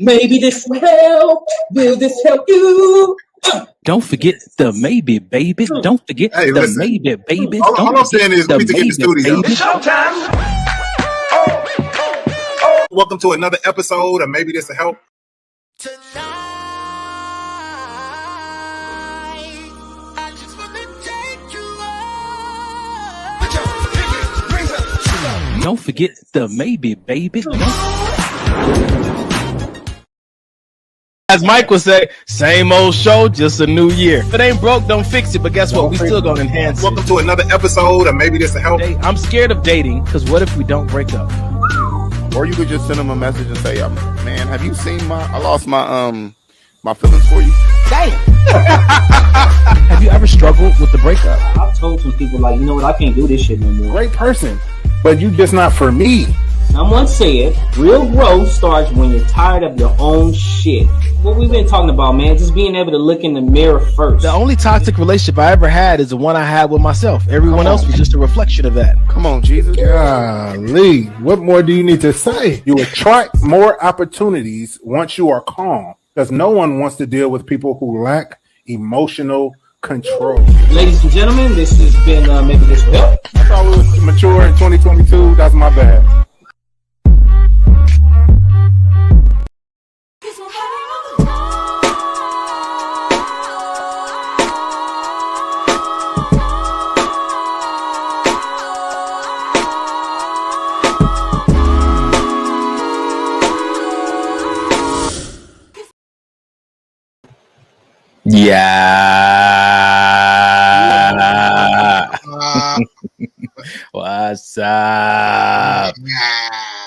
Maybe this will help. Will this help you? Don't forget the maybe, baby. Don't forget the maybe, baby. All I'm saying is, we need to get the studio. It's showtime. Welcome to another episode of Maybe This Will Help. Don't forget the maybe, baby. As Mike would say, same old show, just a new year. If it ain't broke, don't fix it. But guess what? We still gonna enhance it. Welcome to another episode of Maybe This Will Help. I'm scared of dating, because what if we don't break up? Or you could just send them a message and say, man, have you seen I lost my feelings for you? Damn. Have you ever struggled with the breakup? I've told some people, like, you know what, I can't do this shit no more. Great person, but you just not for me. Someone said, real growth starts when you're tired of your own shit. What we've been talking about, man, just being able to look in the mirror first. The only toxic relationship I ever had is the one I had with myself. Everyone else was just a reflection of that. Come on, Jesus. Golly, what more do you need to say? You attract more opportunities once you are calm, because no one wants to deal with people who lack emotional control. Ladies and gentlemen, this has been Maybe This Will Help. I thought we was mature in 2022. That's my bad. Yeah. What's up?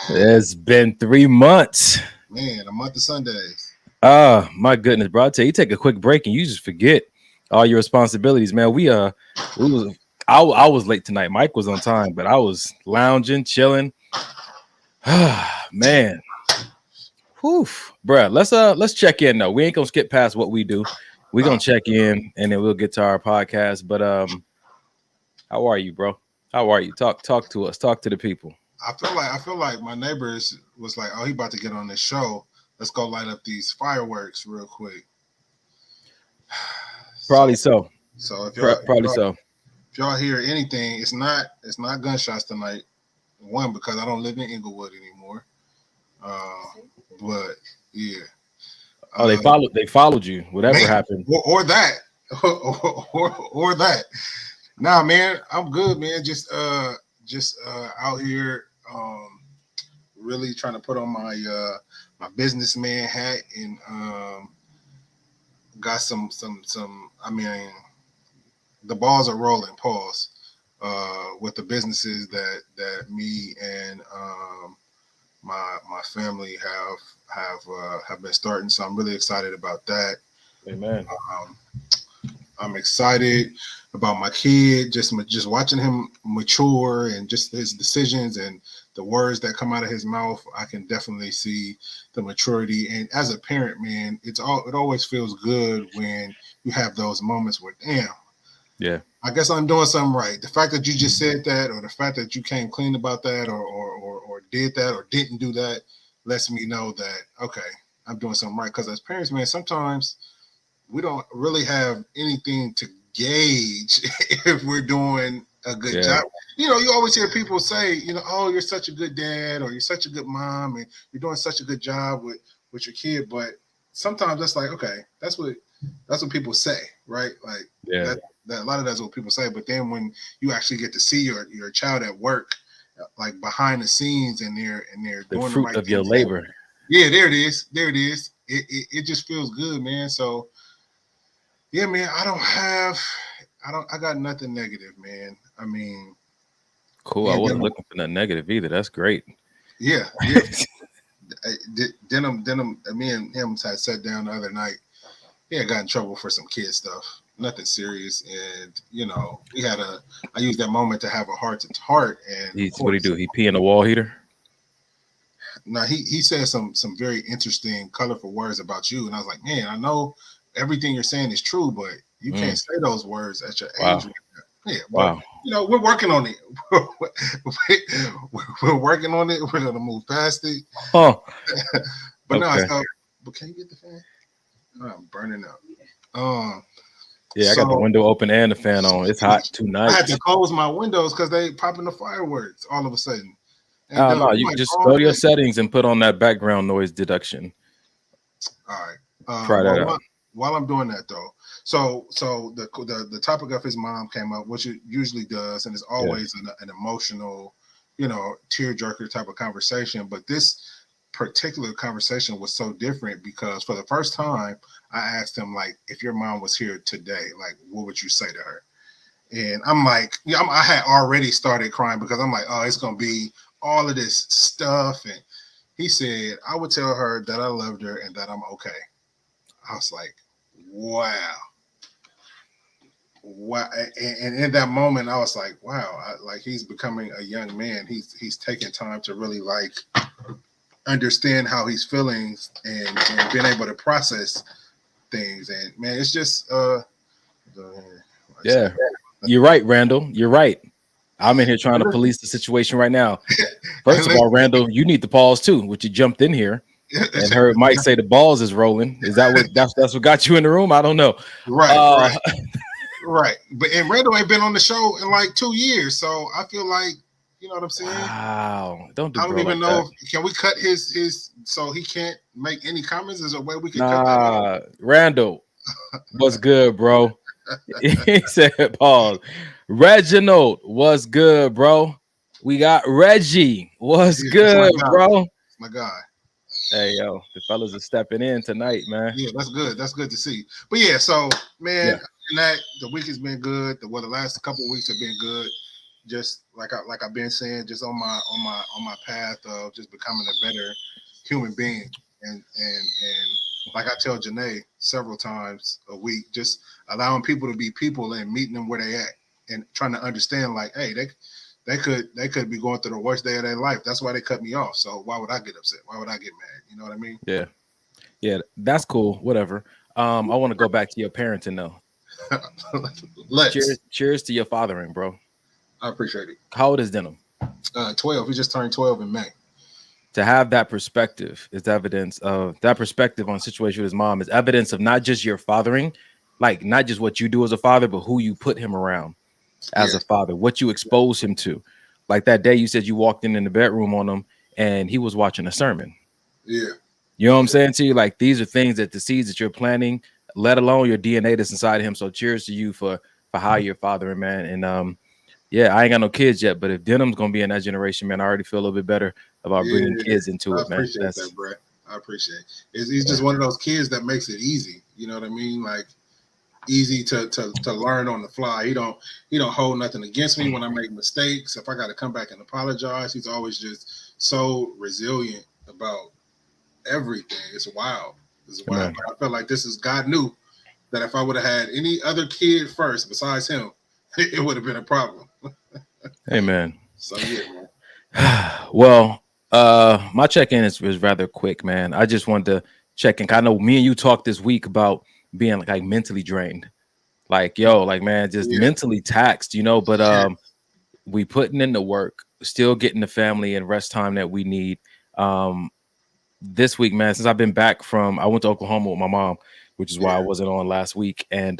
It's been 3 monts. Man, a month of Sundays. Oh, my goodness, bro. I tell you take a quick break and you just forget all your responsibilities, man. I was late tonight. Mike was on time, but I was lounging, chilling. Man. Whew. Bruh, let's check in though. We ain't gonna skip past what we do. We're gonna check in and then we'll get to our podcast. But how are you, bro? How are you? Talk to us. Talk to the people. I feel like my neighbors was like, oh, he about to get on this show. Let's go light up these fireworks real quick. Probably so. So if y'all hear anything, it's not gunshots tonight. One, because I don't live in Inglewood anymore. But yeah. Oh, they followed you. Whatever happened. Or that. or that. Nah, man, I'm good, man. Just out here really trying to put on my my businessman hat and got some I mean, the balls are rolling, pause, with the businesses that me and my family have been starting. So I'm really excited about that. Amen. I'm excited about my kid, just watching him mature and just his decisions and the words that come out of his mouth. I can definitely see the maturity. And as a parent, man, it always feels good when you have those moments where, damn, yeah, I guess I'm doing something right. The fact that you just said that, or the fact that you came clean about that, or did that, or didn't do that, lets me know that, okay, I'm doing something right. Because as parents, man, sometimes we don't really have anything to gauge if we're doing a good job. You know, you always hear people say, you know, oh, you're such a good dad, or you're such a good mom, and you're doing such a good job with your kid. But sometimes that's like, okay, that's what people say, right? Like, yeah, that a lot of that's what people say. But then when you actually get to see your child at work, like behind the scenes, and they're the doing fruit the right of your things, labor. Yeah, there it is. It just feels good, man. So yeah, man, I got nothing negative, man. I mean, cool. Yeah, I wasn't looking for nothing negative either. That's great. Yeah. Denim. Me and him had sat down the other night. He had got in trouble for some kid stuff, nothing serious. And you know, I used that moment to have a heart to heart. And what did he do? He pee in the wall heater? No, he said some very interesting, colorful words about you, and I was like, man, I know everything you're saying is true, but you can't say those words at your age. Right now. Yeah, but you know, we're working on it. We're working on it. We're gonna move past it. Oh, but okay. no, But can you get the fan? I'm burning up. Yeah, I got the window open and the fan on. It's hot tonight. I had to close my windows because they popping the fireworks all of a sudden. And oh no, you just go to your settings and put on that background noise deduction. All right. Try that out. While I'm doing that though, so the topic of his mom came up, which it usually does, and it's always an emotional, tearjerker type of conversation. But this particular conversation was so different because for the first time, I asked him, like, if your mom was here today, like, what would you say to her? And I'm like, I had already started crying because I'm like, oh, it's gonna be all of this stuff. And he said, I would tell her that I loved her and that I'm okay. I was like, wow. And in that moment, I was like, wow, like he's becoming a young man. He's taking time to really like understand how he's feeling and being able to process things. And man, it's just yeah, you're right, Randall. You're right. I'm in here trying to police the situation right now. First of all, Randall, you need to pause too, which you jumped in here and heard Mike say the balls is rolling. Is that what that's what got you in the room? I don't know. Right. Right. But and Randall ain't been on the show in like 2 years, so I feel like, you know what I'm saying? Wow. I don't even know. Can we cut his so he can't make any comments? Is there a way we can cut that out? Randall, what's good, bro? He said, pause. Reginald, what's good, bro? We got Reggie. What's good, bro? My guy. Hey, yo, the fellas are stepping in tonight, man. Yeah, that's good. That's good to see. But yeah, so man, the week has been good. The last couple of weeks have been good. Just like I've been saying, just on my path of just becoming a better human being, and like I tell Janae several times a week, just allowing people to be people and meeting them where they at, and trying to understand, like, hey, they could be going through the worst day of their life. That's why they cut me off. So why would I get upset? Why would I get mad? You know what I mean? Yeah, that's cool. Whatever. I want to go back to your parenting though. Cheers to your fathering, bro. I appreciate it. How old is Denham? 12. He just turned 12 in May. To have that perspective is evidence of that perspective on the situation with his mom is evidence of not just your fathering, like not just what you do as a father, but who you put him around as a father, what you expose him to. Like that day you said you walked in the bedroom on him and he was watching a sermon. Yeah. You know what I'm saying to you? Like these are things that the seeds that you're planting, let alone your DNA that's inside of him. So cheers to you for how you're fathering, man. And yeah, I ain't got no kids yet, but if Denham's gonna be in that generation, man, I already feel a little bit better about bringing kids into it, man. I appreciate that, Brett. I appreciate it. He's just one of those kids that makes it easy. You know what I mean? Like easy to learn on the fly. He don't hold nothing against me when I make mistakes. If I got to come back and apologize, he's always just so resilient about everything. It's wild. It's wild. But I felt like God knew that if I would have had any other kid first besides him, it would have been a problem. Hey, man. So yeah, man. Well, my check-in is rather quick, man. I just wanted to check in. I know me and you talked this week about being like mentally drained, like man, just mentally taxed, but we putting in the work, still getting the family and rest time that we need. This week, man, since I've been back I went to Oklahoma with my mom, which is why I wasn't on last week, and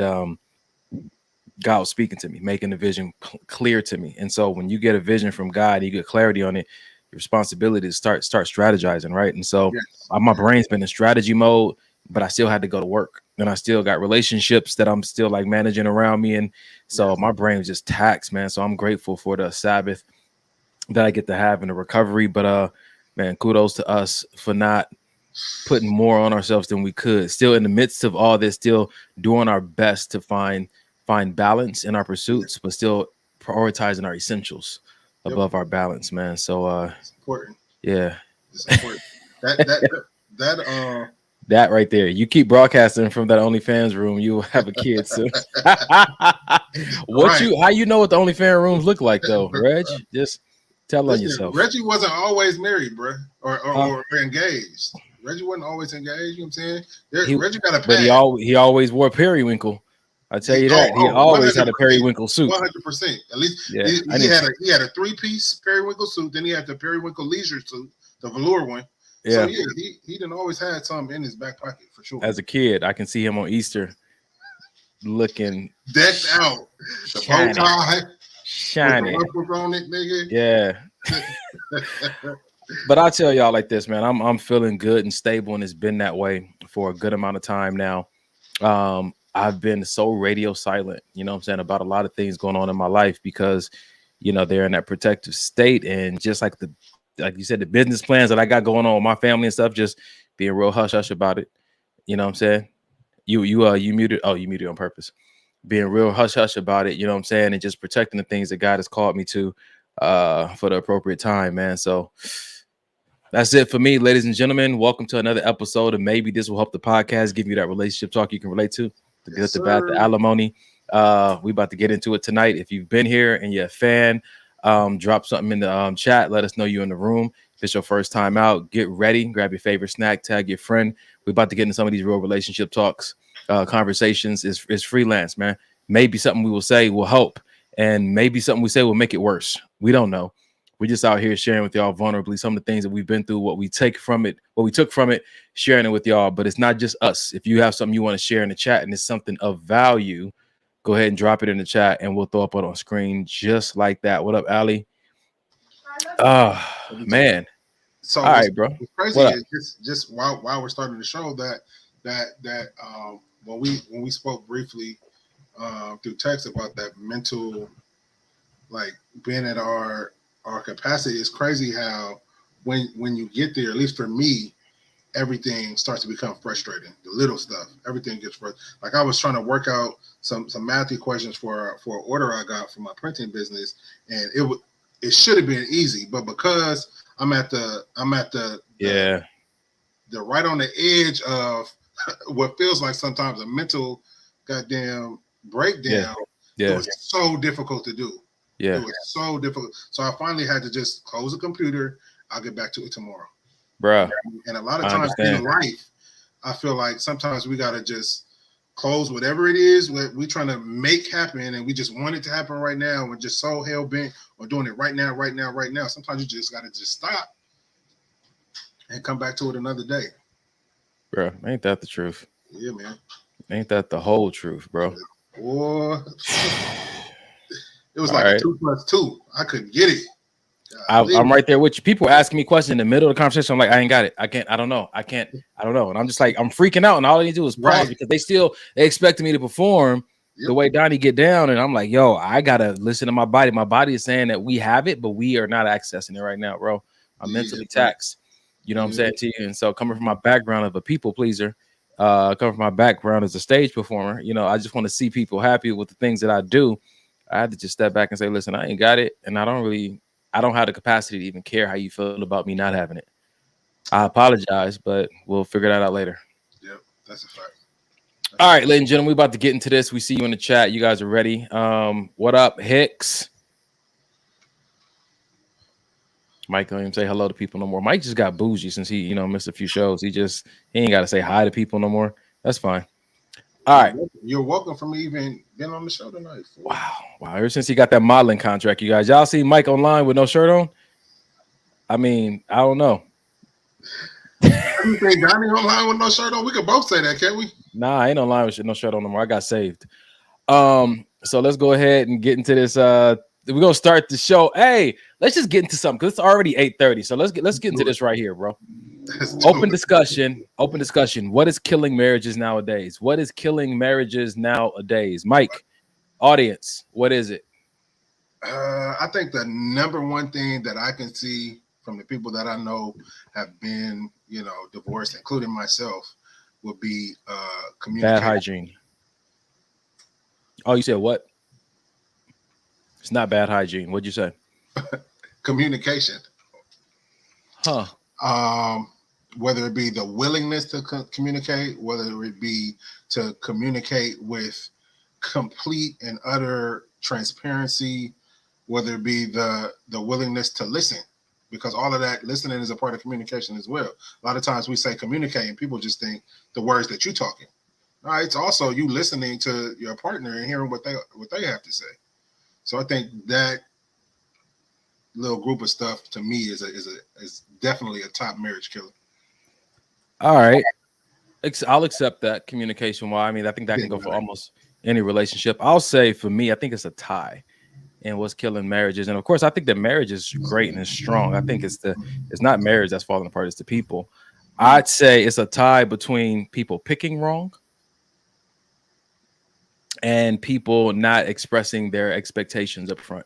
God was speaking to me, making the vision clear to me. And so when you get a vision from God, you get clarity on it, your responsibility is start strategizing, right? And so my brain's been in strategy mode, but I still had to go to work, and I still got relationships that I'm still like managing around me, and so my brain was just taxed, man. So I'm grateful for the Sabbath that I get to have in the recovery. But man, kudos to us for not putting more on ourselves than we could. Still in the midst of all this, still doing our best to find balance in our pursuits, but still prioritizing our essentials above our balance, man. So it's important. Yeah. It's important. That right there. You keep broadcasting from that OnlyFans room, you will have a kid soon. How you know what the OnlyFans rooms look like though, Reg? Just tell on yourself. Reggie wasn't always married, bro, or engaged. Reggie wasn't always engaged. You know what I'm saying? Reggie got a past. But he always wore periwinkle. I tell you that he always had a periwinkle suit. 100%. At least he had a 3-piece periwinkle suit. Then he had the periwinkle leisure suit, the velour one. So Yeah. yeah, he done always had something in his back pocket for sure. As a kid, I can see him on Easter looking decked out, the bow tie, shiny, with the ruffles on it, nigga. Yeah. But I tell y'all like this, man. I'm feeling good and stable, and it's been that way for a good amount of time now. I've been so radio silent, you know what I'm saying, about a lot of things going on in my life because, you know, they're in that protective state. And just like you said, the business plans that I got going on with my family and stuff, just being real hush hush about it. You know what I'm saying? You muted. Oh, you muted on purpose. Being real hush hush about it. You know what I'm saying? And just protecting the things that God has called me to for the appropriate time, man. So that's it for me, ladies and gentlemen. Welcome to another episode, and maybe this will help the podcast give you that relationship talk you can relate to. The good, the bad, the alimony. We about to get into it tonight. If you've been here and you're a fan, drop something in the chat. Let us know you're in the room. If it's your first time out, get ready. Grab your favorite snack. Tag your friend. We're about to get into some of these real relationship talks, conversations. Is freelance, man. Maybe something we will say will help, and maybe something we say will make it worse. We don't know. We're just out here sharing with y'all vulnerably some of the things that we've been through, what we took from it, sharing it with y'all. But it's not just us. If you have something you want to share in the chat and it's something of value, go ahead and drop it in the chat and we'll throw up on screen just like that. What up, Ali? Man. So all right, bro. What's crazy is just while we're starting the show that when we spoke briefly through text about that mental, like being at our capacity, is crazy how when you get there, at least for me, everything starts to become frustrating. The little stuff, everything gets frustrating. Like I was trying to work out some math equations for an order I got for my printing business, and it should have been easy, but because I'm at the right on the edge of what feels like sometimes a mental goddamn breakdown. It was so difficult to do. Yeah. It was so difficult. So I finally had to just close the computer. I'll get back to it tomorrow. Bruh. And a lot of times in life, I feel like sometimes we got to just close whatever it is we're trying to make happen, and we just want it to happen right now. We're just so hell-bent on doing it right now. Sometimes you just got to just stop and come back to it another day. Bro, ain't that the truth? Yeah, man. Ain't that the whole truth, bro? Boy. It was like 2 + 2. I couldn't get it. I'm right there with you. People asking me questions in the middle of the conversation. I'm like, I ain't got it. I don't know. And I'm just like, I'm freaking out. And all I need to do is pause because they expected me to perform the way Donnie get down. And I'm like, yo, I got to listen to my body. My body is saying that we have it, but we are not accessing it right now, bro. I'm mentally taxed. You know what I'm saying to you? And so coming from my background of a people pleaser, coming from my background as a stage performer, you know, I just want to see people happy with the things that I do. I had to just step back and say, listen, I ain't got it. And I don't have the capacity to even care how you feel about me not having it. I apologize, but we'll figure that out later. Yep, that's a fact. All right, ladies and gentlemen, we're about to get into this. We see you in the chat. You guys are ready. What up, Hicks? Mike don't even say hello to people no more. Mike just got bougie since he, missed a few shows. He ain't got to say hi to people no more. That's fine. All right. You're welcome for me even being on the show tonight. Wow. Ever since he got that modeling contract, you guys, y'all see Mike online with no shirt on? I mean, I don't know. You think Donnie online with no shirt on? We could both say that, can't we? Nah, I ain't online with no shirt on no more. I got saved. So let's go ahead and get into this. We're gonna start the show. Hey, let's just get into something because it's already 8:30. So let's get into this right here, bro. Open discussion. What is killing marriages nowadays? Mike, audience, what is it? I think the number one thing that I can see from the people that I know have been, divorced, including myself, would be communication. Bad hygiene. Oh, you said what? It's not bad hygiene. What'd you say? Communication. Huh. Whether it be the willingness to communicate, whether it be to communicate with complete and utter transparency, whether it be the willingness to listen, because all of that listening is a part of communication as well. A lot of times we say communicate and people just think the words that you're talking. No, it's also you listening to your partner and hearing what they have to say. So I think that little group of stuff to me is definitely a top marriage killer. All right. I'll accept that communication. Well, I mean, I think that Yeah, can go for almost any relationship. I'll say for me, I think it's a tie in what's killing marriages. And of course, I think that marriage is great and is strong. I think it's not marriage that's falling apart, it's the people. I'd say it's a tie between people picking wrong and people not expressing their expectations up front.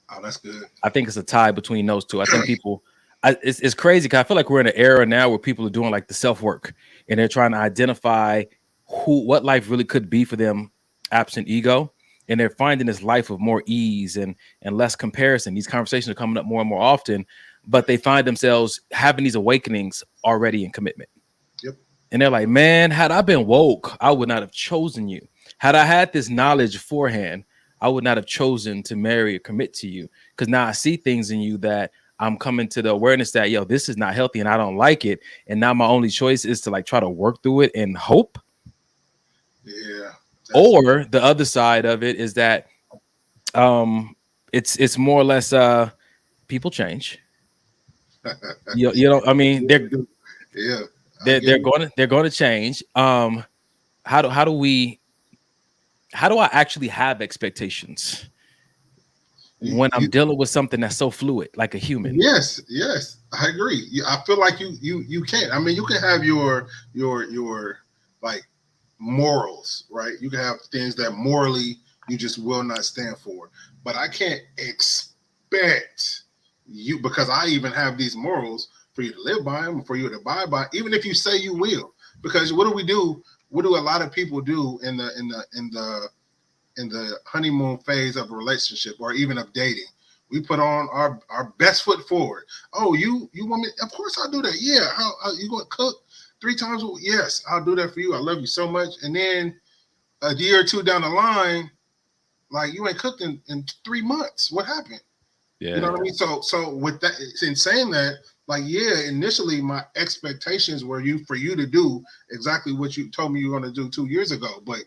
Oh, that's good. I think it's a tie between those two. I think people, it's crazy because I feel like we're in an era now where people are doing like the self work and they're trying to identify what life really could be for them, absent ego, and they're finding this life of more ease and less comparison. These conversations are coming up more and more often, but they find themselves having these awakenings already in commitment. Yep. And they're like, man, had I been woke, I would not have chosen you. Had I had this knowledge beforehand, I would not have chosen to marry or commit to you, because now I see things in you that I'm coming to the awareness that, yo, this is not healthy and I don't like it. And now my only choice is to like try to work through it and hope. Yeah. Or the other side of it is that it's more or less people change. you know, I mean, they're going to change. How do I actually have expectations when I'm dealing with something that's so fluid, like a human? Yes, I agree. I feel like you can't. I mean, you can have your like morals, right? You can have things that morally you just will not stand for. But I can't expect you, because I even have these morals, for you to live by them, for you to abide by, even if you say you will. Because what do? What do a lot of people do in the honeymoon phase of a relationship or even of dating? We put on our best foot forward. Oh, you want me? Of course I'll do that. Yeah. How you going to cook 3 times? Yes, I'll do that for you. I love you so much. And then a year or two down the line, like, you ain't cooked in 3 months. What happened? Yeah. You know what I mean? So with that, in saying that, like, yeah, initially my expectations were for you to do exactly what you told me you were going to do 2 years ago. But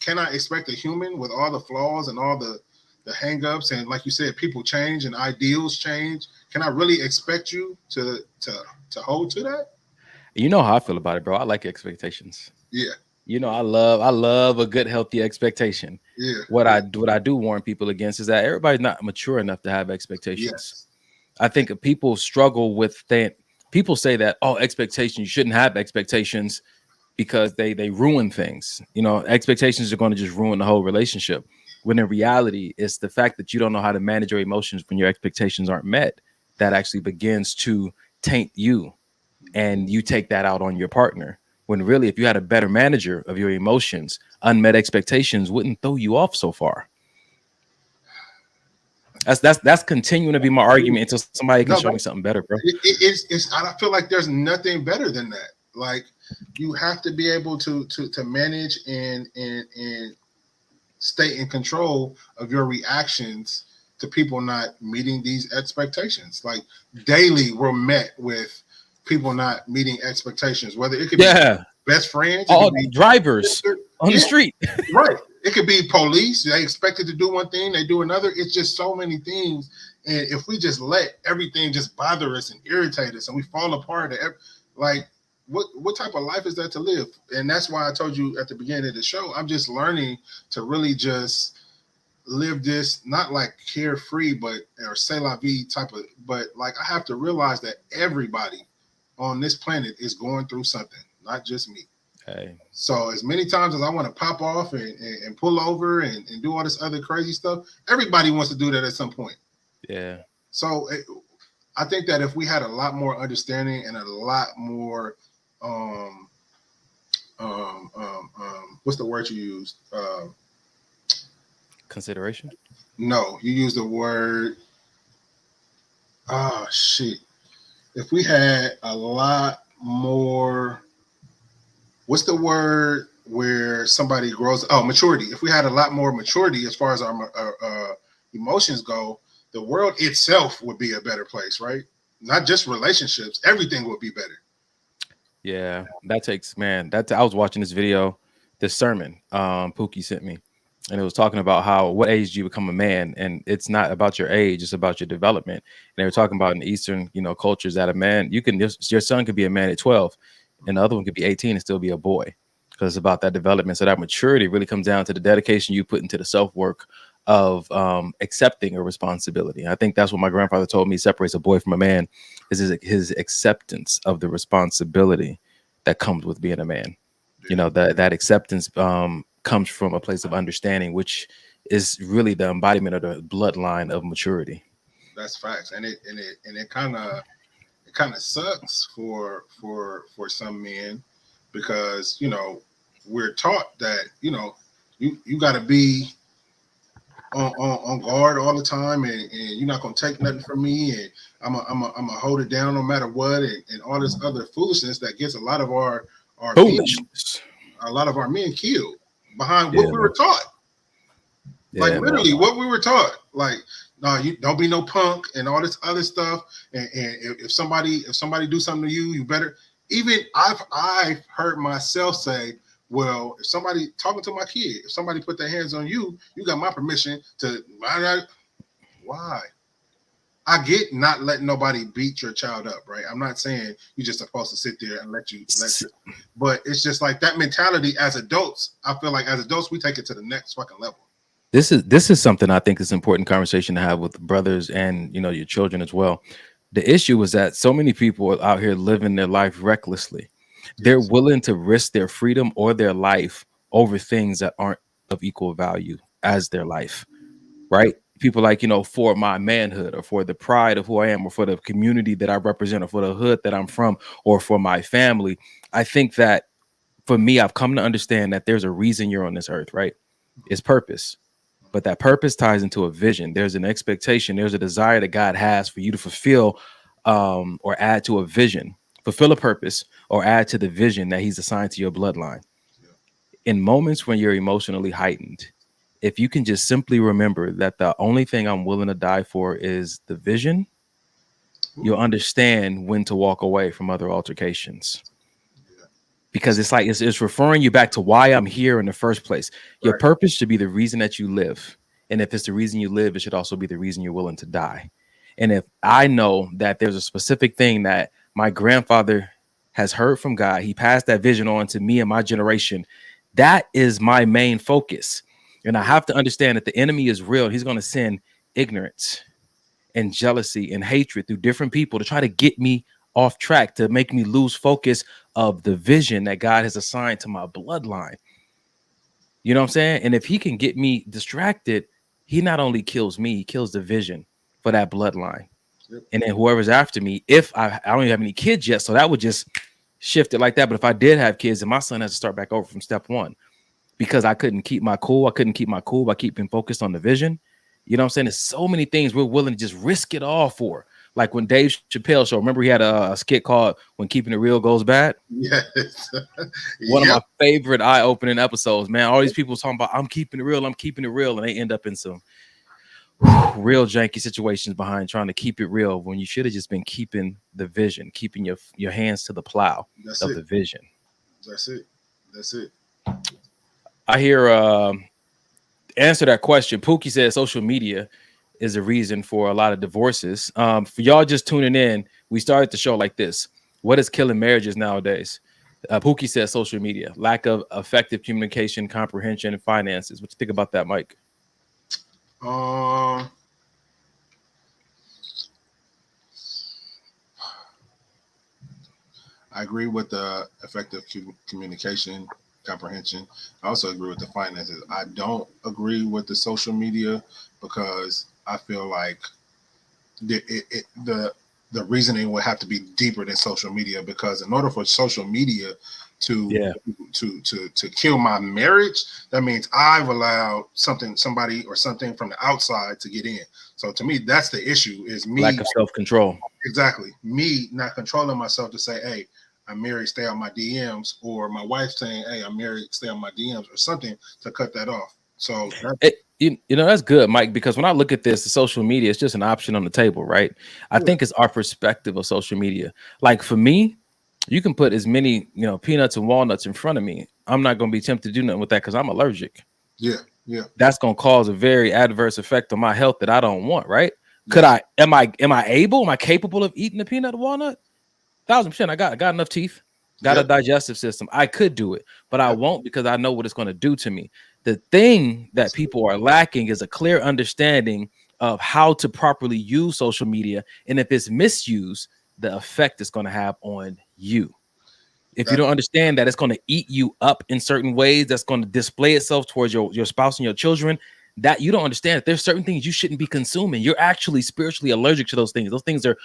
can I expect a human with all the flaws and all the hang-ups, and like you said, people change and ideals change? Can I really expect you to hold to that? You know how I feel about it, bro. I like expectations. Yeah. You know, I love a good, healthy expectation. Yeah. What I do warn people against is that everybody's not mature enough to have expectations. Yes. I think people struggle with that. People say that, oh, expectations, you shouldn't have expectations because they ruin things. You know, expectations are going to just ruin the whole relationship. When in reality, it's the fact that you don't know how to manage your emotions when your expectations aren't met that actually begins to taint you, and you take that out on your partner. When really, if you had a better manager of your emotions, unmet expectations wouldn't throw you off so far. That's continuing to be my argument until somebody can show me something better, bro. It's I feel like there's nothing better than that. Like, you have to be able to manage and stay in control of your reactions to people not meeting these expectations. Like, daily we're met with people not meeting expectations, whether it could be best friends, all drivers on the street. Right. It could be police. They expected to do one thing, they do another. It's just so many things. And if we just let everything just bother us and irritate us and we fall apart, like, what type of life is that to live? And that's why I told you at the beginning of the show, I'm just learning to really just live this, not like carefree, or c'est la vie type of, but like, I have to realize that everybody on this planet is going through something, not just me. Okay. So as many times as I want to pop off and pull over and do all this other crazy stuff, everybody wants to do that at some point. Yeah. So I think that if we had a lot more understanding and a lot more, what's the word you used? Consideration? No, you used the word. Shit. If we had a lot more, what's the word where somebody grows? Oh, maturity. If we had a lot more maturity as far as our emotions go, the world itself would be a better place, right? Not just relationships. Everything would be better. Yeah, that takes, man. I was watching this video, this sermon Pookie sent me, and it was talking about how what age do you become a man, and it's not about your age, it's about your development. And they were talking about in Eastern, cultures that a man, your son could be a man at 12, and the other one could be 18 and still be a boy, because it's about that development. So that maturity really comes down to the dedication you put into the self work of accepting a responsibility. I think that's what my grandfather told me separates a boy from a man, is his acceptance of the responsibility that comes with being a man. That acceptance comes from a place of understanding, which is really the embodiment of the bloodline of maturity. That's facts, and it kind of sucks for some men, because we're taught that you got to be on guard all the time, and you're not gonna take nothing from me, and I'm a hold it down no matter what, and all this other foolishness that gets a lot of our men killed behind what we were taught. Like literally what we were taught. Like, no, you don't be no punk and all this other stuff. And if somebody do something to you, you better. Even I've heard myself say, well, if somebody talking to my kid, if somebody put their hands on you, you got my permission to. Why? I get not letting nobody beat your child up, right? I'm not saying you're just supposed to sit there and let you, but it's just like that mentality as adults. I feel like as adults, we take it to the next fucking level. This is something I think is an important conversation to have with brothers and your children as well. The issue is that so many people are out here living their life recklessly. Yes. They're willing to risk their freedom or their life over things that aren't of equal value as their life, right? People like, for my manhood, or for the pride of who I am, or for the community that I represent, or for the hood that I'm from, or for my family. I think that for me, I've come to understand that there's a reason you're on this earth, right? It's purpose. But that purpose ties into a vision. There's an expectation. There's a desire that God has for you to fulfill or add to a vision, fulfill a purpose, or add to the vision that he's assigned to your bloodline. In moments when you're emotionally heightened, if you can just simply remember that the only thing I'm willing to die for is the vision, you'll understand when to walk away from other altercations. Because it's like it's referring you back to why I'm here in the first place. Your purpose should be the reason that you live. And if it's the reason you live, it should also be the reason you're willing to die. And if I know that there's a specific thing that my grandfather has heard from God, he passed that vision on to me and my generation, that is my main focus. And I have to understand that the enemy is real. He's going to send ignorance and jealousy and hatred through different people to try to get me off track, to make me lose focus of the vision that God has assigned to my bloodline. You know what I'm saying? And if he can get me distracted, he not only kills me, he kills the vision for that bloodline. Yep. And then whoever's after me, if I don't even have any kids yet, so that would just shift it like that. But if I did have kids, then my son has to start back over from step one, because I couldn't keep my cool. I couldn't keep my cool by keeping focused on the vision. You know what I'm saying? There's so many things we're willing to just risk it all for. Like when Dave Chappelle show, remember he had a skit called "When Keeping It Real Goes Bad." Yes. One of my favorite eye-opening episodes, man. All these people talking about I'm keeping it real, and they end up in some real janky situations behind trying to keep it real when you should have just been keeping the vision, keeping your hands to the plow of the vision. That's it. I hear answer that question. Pookie says social media is a reason for a lot of divorces. For y'all just tuning in, we started the show like this. What is killing marriages nowadays? Pookie says social media, lack of effective communication, comprehension, and finances. What you think about that, Mike? I agree with the effective communication, comprehension. I also agree with the finances. I don't agree with the social media, because I feel like the reasoning would have to be deeper than social media, because in order for social media to kill my marriage, that means I've allowed somebody or something from the outside to get in. So to me, that's the issue, is me lack of self-control. Exactly. Me not controlling myself to say, hey, I'm married, stay on my DMs, or my wife saying, hey, I'm married, stay on my DMs, or something to cut that off. So that's good, Mike, because when I look at this, the social media is just an option on the table, right? I think it's our perspective of social media. Like for me, you can put as many, peanuts and walnuts in front of me. I'm not going to be tempted to do nothing with that because I'm allergic. Yeah. Yeah. That's going to cause a very adverse effect on my health that I don't want, right? Am I capable of eating a peanut walnut? 1,000%. I got enough teeth, got a digestive system. I could do it, but I won't because I know what it's going to do to me. The thing that people are lacking is a clear understanding of how to properly use social media. And if it's misused, the effect it's going to have on you. If you don't understand that it's going to eat you up in certain ways, that's going to display itself towards your spouse and your children, that you don't understand that there's certain things you shouldn't be consuming. You're actually spiritually allergic to those things. Those things are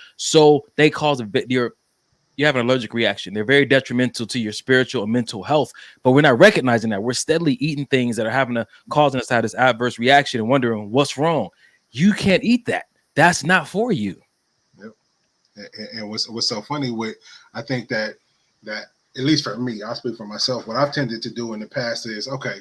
they cause you have an allergic reaction. They're very detrimental to your spiritual and mental health, but we're not recognizing that. We're steadily eating things that are causing us to have this adverse reaction and wondering what's wrong. You can't eat that. That's not for you. Yep. And what's so funny I think that at least for me, I'll speak for myself. What I've tended to do in the past is, okay,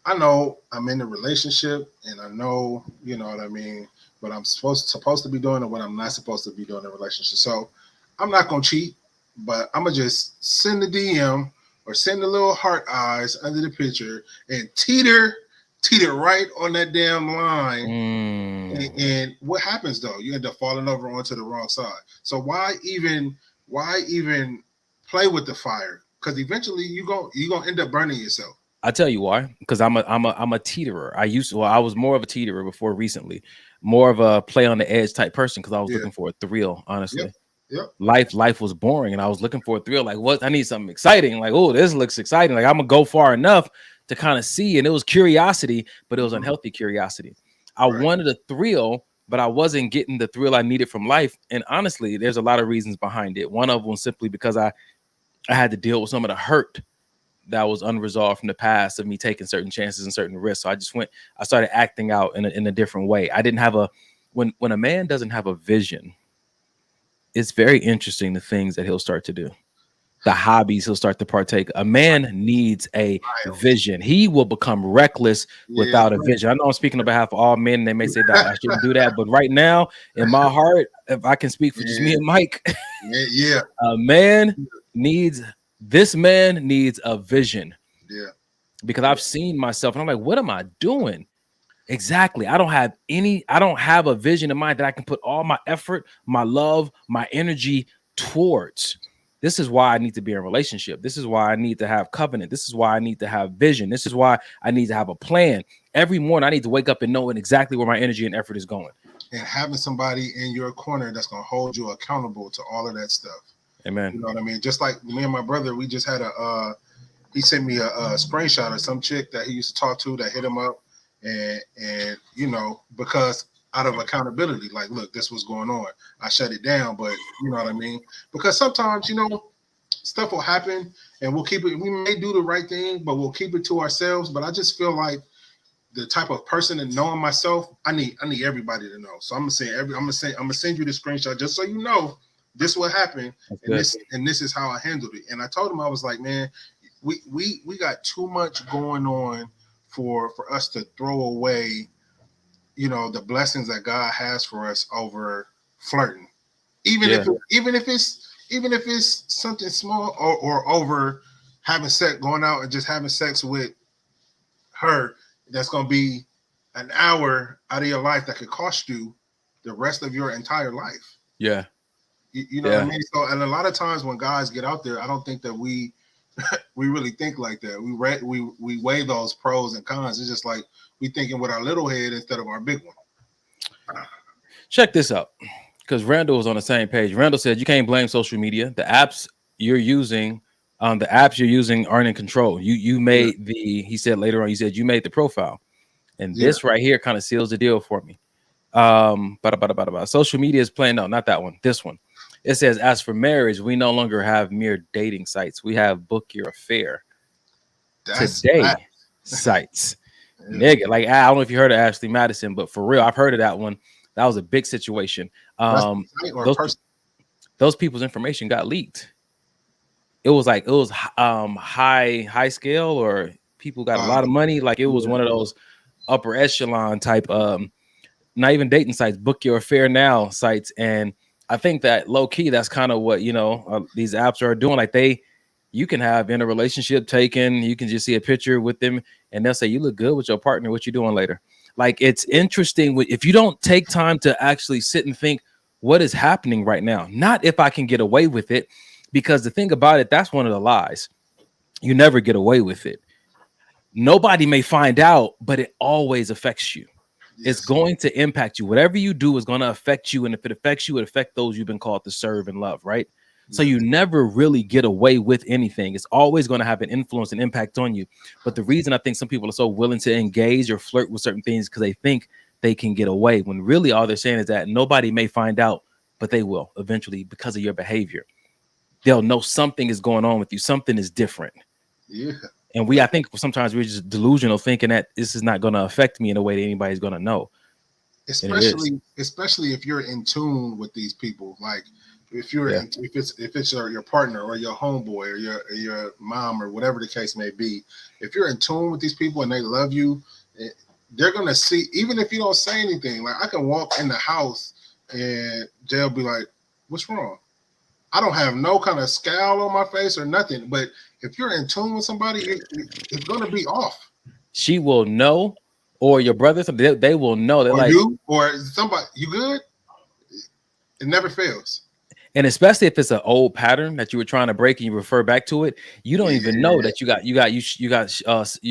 I know I'm in a relationship and I know, you know what I mean, what I'm supposed to be doing and what I'm not supposed to be doing in a relationship. So I'm not going to cheat, but I'm going to just send the DM or send the little heart eyes under the picture and teeter right on that damn line. And what happens though? You end up falling over onto the wrong side. So why even play with the fire? Because eventually you're gonna end up burning yourself. I tell you why. Because I'm a teeterer. I was more of a teeterer before recently, more of a play on the edge type person because I was looking for a thrill, honestly. Yep. Life was boring and I was looking for a thrill. Like, what? I need something exciting. Like, oh, this looks exciting. Like, I'm gonna go far enough to kind of see. And it was curiosity, but it was unhealthy curiosity. I wanted a thrill, but I wasn't getting the thrill I needed from life. And honestly, there's a lot of reasons behind it. One of them simply because I had to deal with some of the hurt that was unresolved from the past of me taking certain chances and certain risks. So I started acting out in a different way. I didn't have when a man doesn't have a vision, it's very interesting the things that he'll start to do, the hobbies he'll start to partake. A man needs a vision. He will become reckless without a vision. I know I'm speaking on behalf of all men, and they may say that I shouldn't do that, but right now in my heart, if I can speak for just me and Mike, this man needs a vision. Yeah. Because I've seen myself and I'm like, what am I doing? Exactly. I don't have a vision in mind that I can put all my effort, my love, my energy towards. This is why I need to be in a relationship. This is why I need to have covenant. This is why I need to have vision. This is why I need to have a plan. Every morning I need to wake up and knowing exactly where my energy and effort is going. And having somebody in your corner that's going to hold you accountable to all of that stuff. Amen. You know what I mean? Just like me and my brother, we just had he sent me a screenshot of some chick that he used to talk to that hit him up. And you know, because out of accountability, like, look, this was going on. I shut it down, but you know what I mean? Because sometimes, you know, stuff will happen and we'll keep it. We may do the right thing, but we'll keep it to ourselves. But I just feel like the type of person and knowing myself, I need everybody to know. So I'm gonna send you the screenshot just so you know this what happened and this is how I handled it. And I told him, I was like, man, we got too much going on for us to throw away, you know, the blessings that God has for us over flirting, even if it's something small, or over having sex, going out and just having sex with her. That's going to be an hour out of your life that could cost you the rest of your entire life. Yeah. You know what I mean? So, and a lot of times when guys get out there, I don't think that we really think like that. We weigh those pros and cons. It's just like we thinking with our little head instead of our big one. Check this out, because Randall was on the same page. Randall said you can't blame social media. The apps you're using aren't in control. You made he said later on, you said you made the profile, and this right here kind of seals the deal for me. Social media is playing. No, not that one. This one. It says, as for marriage, we no longer have mere dating sites. We have book your affair sites. Nigga, like, I don't know if you heard of Ashley Madison, but for real, I've heard of that one. That was a big situation. Those people's information got leaked. It was high scale, or people got a lot of money. Like, it was one of those upper echelon type, not even dating sites, book your affair now sites. And I think that low key, that's kind of what, you know, these apps are doing. Like, they You can have in a relationship taken, you can just see a picture with them and they'll say, you look good with your partner. What you doing later? Like, it's interesting if you don't take time to actually sit and think what is happening right now, not if I can get away with it, because the thing about it, that's one of the lies. You never get away with it. Nobody may find out, but it always affects you. Yes. It's going to impact you. Whatever you do is going to affect you. And if it affects you, it affects those you've been called to serve and love, right? So you never really get away with anything. It's always going to have an influence and impact on you. But the reason I think some people are so willing to engage or flirt with certain things because they think they can get away, when really all they're saying is that nobody may find out, but they will eventually because of your behavior. They'll know something is going on with you. Something is different. Yeah. And I think sometimes we're just delusional thinking that this is not going to affect me in a way that anybody's going to know. Especially if you're in tune with these people, like if it's your partner or your homeboy or your mom or whatever the case may be, if you're in tune with these people and they love you, they're going to see, even if you don't say anything. Like, I can walk in the house and they'll be like, what's wrong? I don't have no kind of scowl on my face or nothing, but if you're in tune with somebody, it's going to be off. She will know, or your brothers, they will know. They're or like, you, or somebody, you good? It never fails. And especially if it's an old pattern that you were trying to break and you refer back to it, you don't even know that you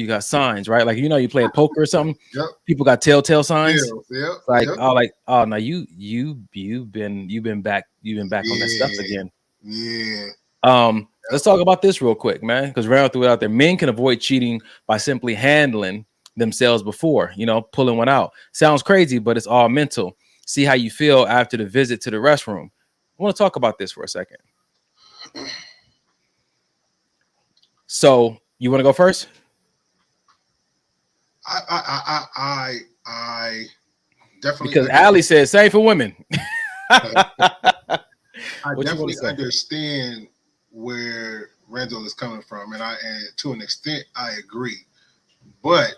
got signs, right? Like, you play poker or something. Yep. People got telltale signs. Yep. Oh, no, you've been back on that stuff again. Yeah. Let's talk about this real quick, man, because Randall threw it out there. Men can avoid cheating by simply handling themselves before, pulling one out. Sounds crazy, but it's all mental. See how you feel after the visit to the restroom. I want to talk about this for a second. So, you want to go first? I definitely, because Ali said same for women. I definitely understand where Randall is coming from, and to an extent I agree. But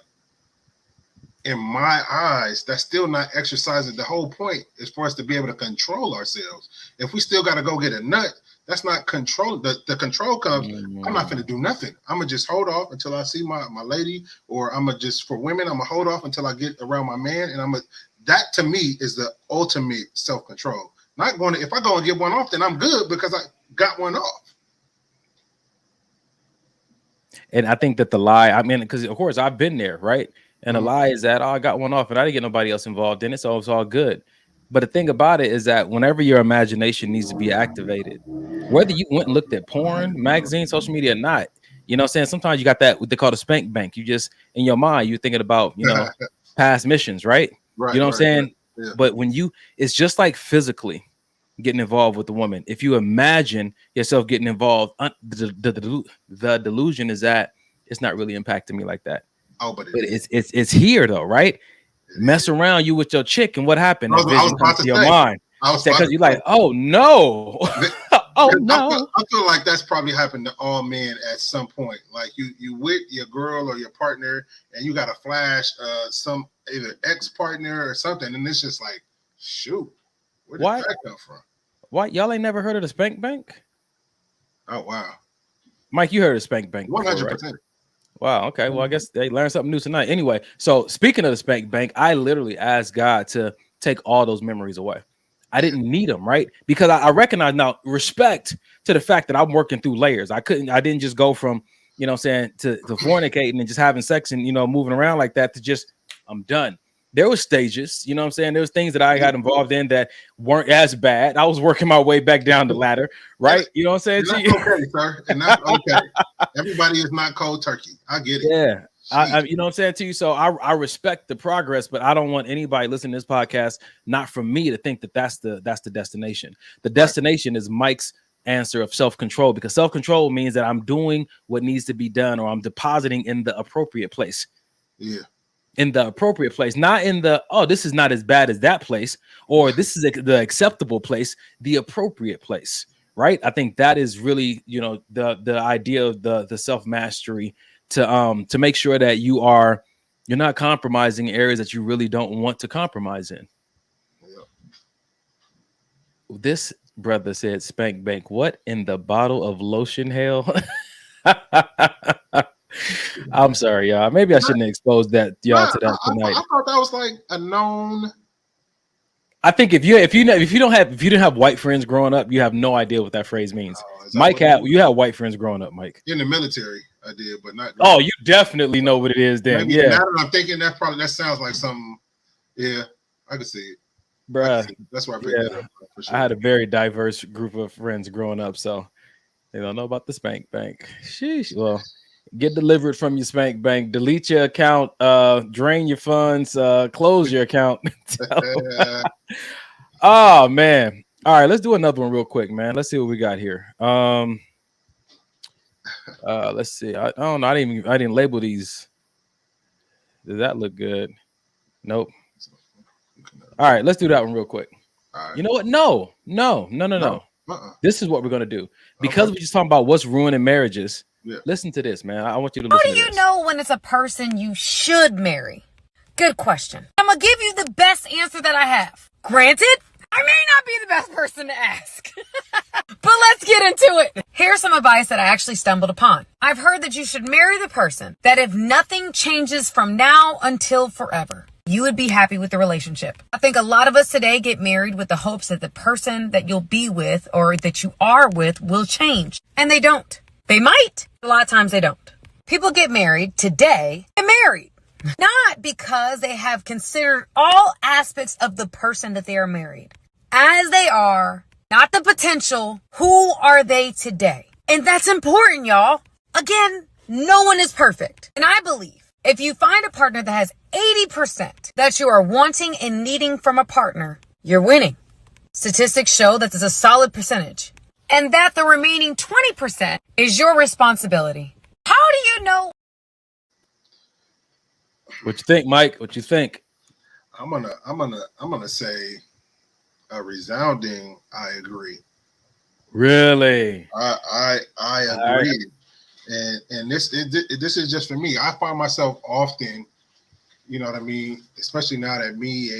in my eyes, that's still not exercising. The whole point is for us to be able to control ourselves. If we still got to go get a nut, that's not control. The control comes, I'm not going to do nothing. I'm going to just hold off until I see my lady, or I'm going to just, for women, I'm going to hold off until I get around my man. And that to me is the ultimate self-control. Not going to, if I go and get one off, then I'm good because I got one off. And I think that the lie, because of course I've been there, right? And the lie is that, I got one off and I didn't get nobody else involved in it, so it's all good. But the thing about it is that whenever your imagination needs to be activated, whether you went and looked at porn, magazine, social media or not, you know what I'm saying? Sometimes you got that, what they call the spank bank. You just, in your mind, you're thinking about, past missions, right? You know what I'm saying? Right. Yeah. But it's just like physically getting involved with the woman. If you imagine yourself getting involved, the delusion is that it's not really impacting me like that. Oh, but it's here though, right? Mess around you with your chick, and what happened? I was about to your mind. Because you're like, oh no, oh no. I feel like that's probably happened to all men at some point. Like you with your girl or your partner, and you got to flash some either ex-partner or something, and it's just like, shoot, where did that come from? What, y'all ain't never heard of the spank bank? Oh wow, Mike, you heard of spank bank? 100%. Wow. Okay. Well, I guess they learned something new tonight. Anyway, so speaking of the spank bank, I literally asked God to take all those memories away. I didn't need them, right? Because I recognize now, respect to the fact that I'm working through layers. I didn't just go from, to fornicating and just having sex and, moving around like that to just, I'm done. There was stages, you know what I'm saying? There was things that I got involved in that weren't as bad. I was working my way back down the ladder, right? You know what I'm saying? That's okay, sir. And that's okay. Everybody is not cold turkey. I get it. Yeah. I you know what I'm saying to you? So I respect the progress, but I don't want anybody listening to this podcast, not from me, to think that that's the destination. The destination is Mike's answer of self-control, because self-control means that I'm doing what needs to be done, or I'm depositing in the appropriate place. Yeah. In the appropriate place, not in the, this is not as bad as that place, or this is the acceptable place, the appropriate place, right? I think that is really, the idea of the self-mastery to make sure that you're not compromising areas that you really don't want to compromise in. Yeah. This brother said spank bank. What in the bottle of lotion hell? I'm sorry, y'all. Maybe I shouldn't expose that y'all to that tonight. I thought that was like a known. I think if you didn't have white friends growing up, you have no idea what that phrase means. Mike you have white friends growing up, Mike. In the military, I did, but not. Oh, you definitely know what it is then. Maybe yeah. Now that I'm thinking that sounds like something. Yeah, I could see it. Bruh. That's why I picked it up. For sure. I had a very diverse group of friends growing up, so they don't know about the spank bank. Sheesh. Well, get delivered from your spank bank, delete your account, drain your funds, close your account. Oh man. All right, let's do another one real quick, man. Let's see what we got here. Let's see. I don't know. I didn't label these. Does that look good? Nope. All right, let's do that one real quick. Right. You know what? No. This is what we're gonna do because we're just talking about what's ruining marriages. Yeah. Listen to this, man. I want you to listen to this. How do you know when it's a person you should marry? Good question. I'm gonna give you the best answer that I have. Granted, I may not be the best person to ask, but let's get into it. Here's some advice that I actually stumbled upon. I've heard that you should marry the person that if nothing changes from now until forever, you would be happy with the relationship. I think a lot of us today get married with the hopes that the person that you'll be with or that you are with will change. And they don't. They might. A lot of times they don't. People get married today and married. Not because they have considered all aspects of the person that they are married. As they are, not the potential. Who are they today? And that's important, y'all. Again, no one is perfect. And I believe if you find a partner that has 80% that you are wanting and needing from a partner, you're winning. Statistics show that there's a solid percentage. And that the remaining 20% is your responsibility. How do you know? What you think, Mike? What you think? I'm gonna say a resounding I agree. Really? I agree. Right. And this is just for me. I find myself often, you know what I mean, especially now that me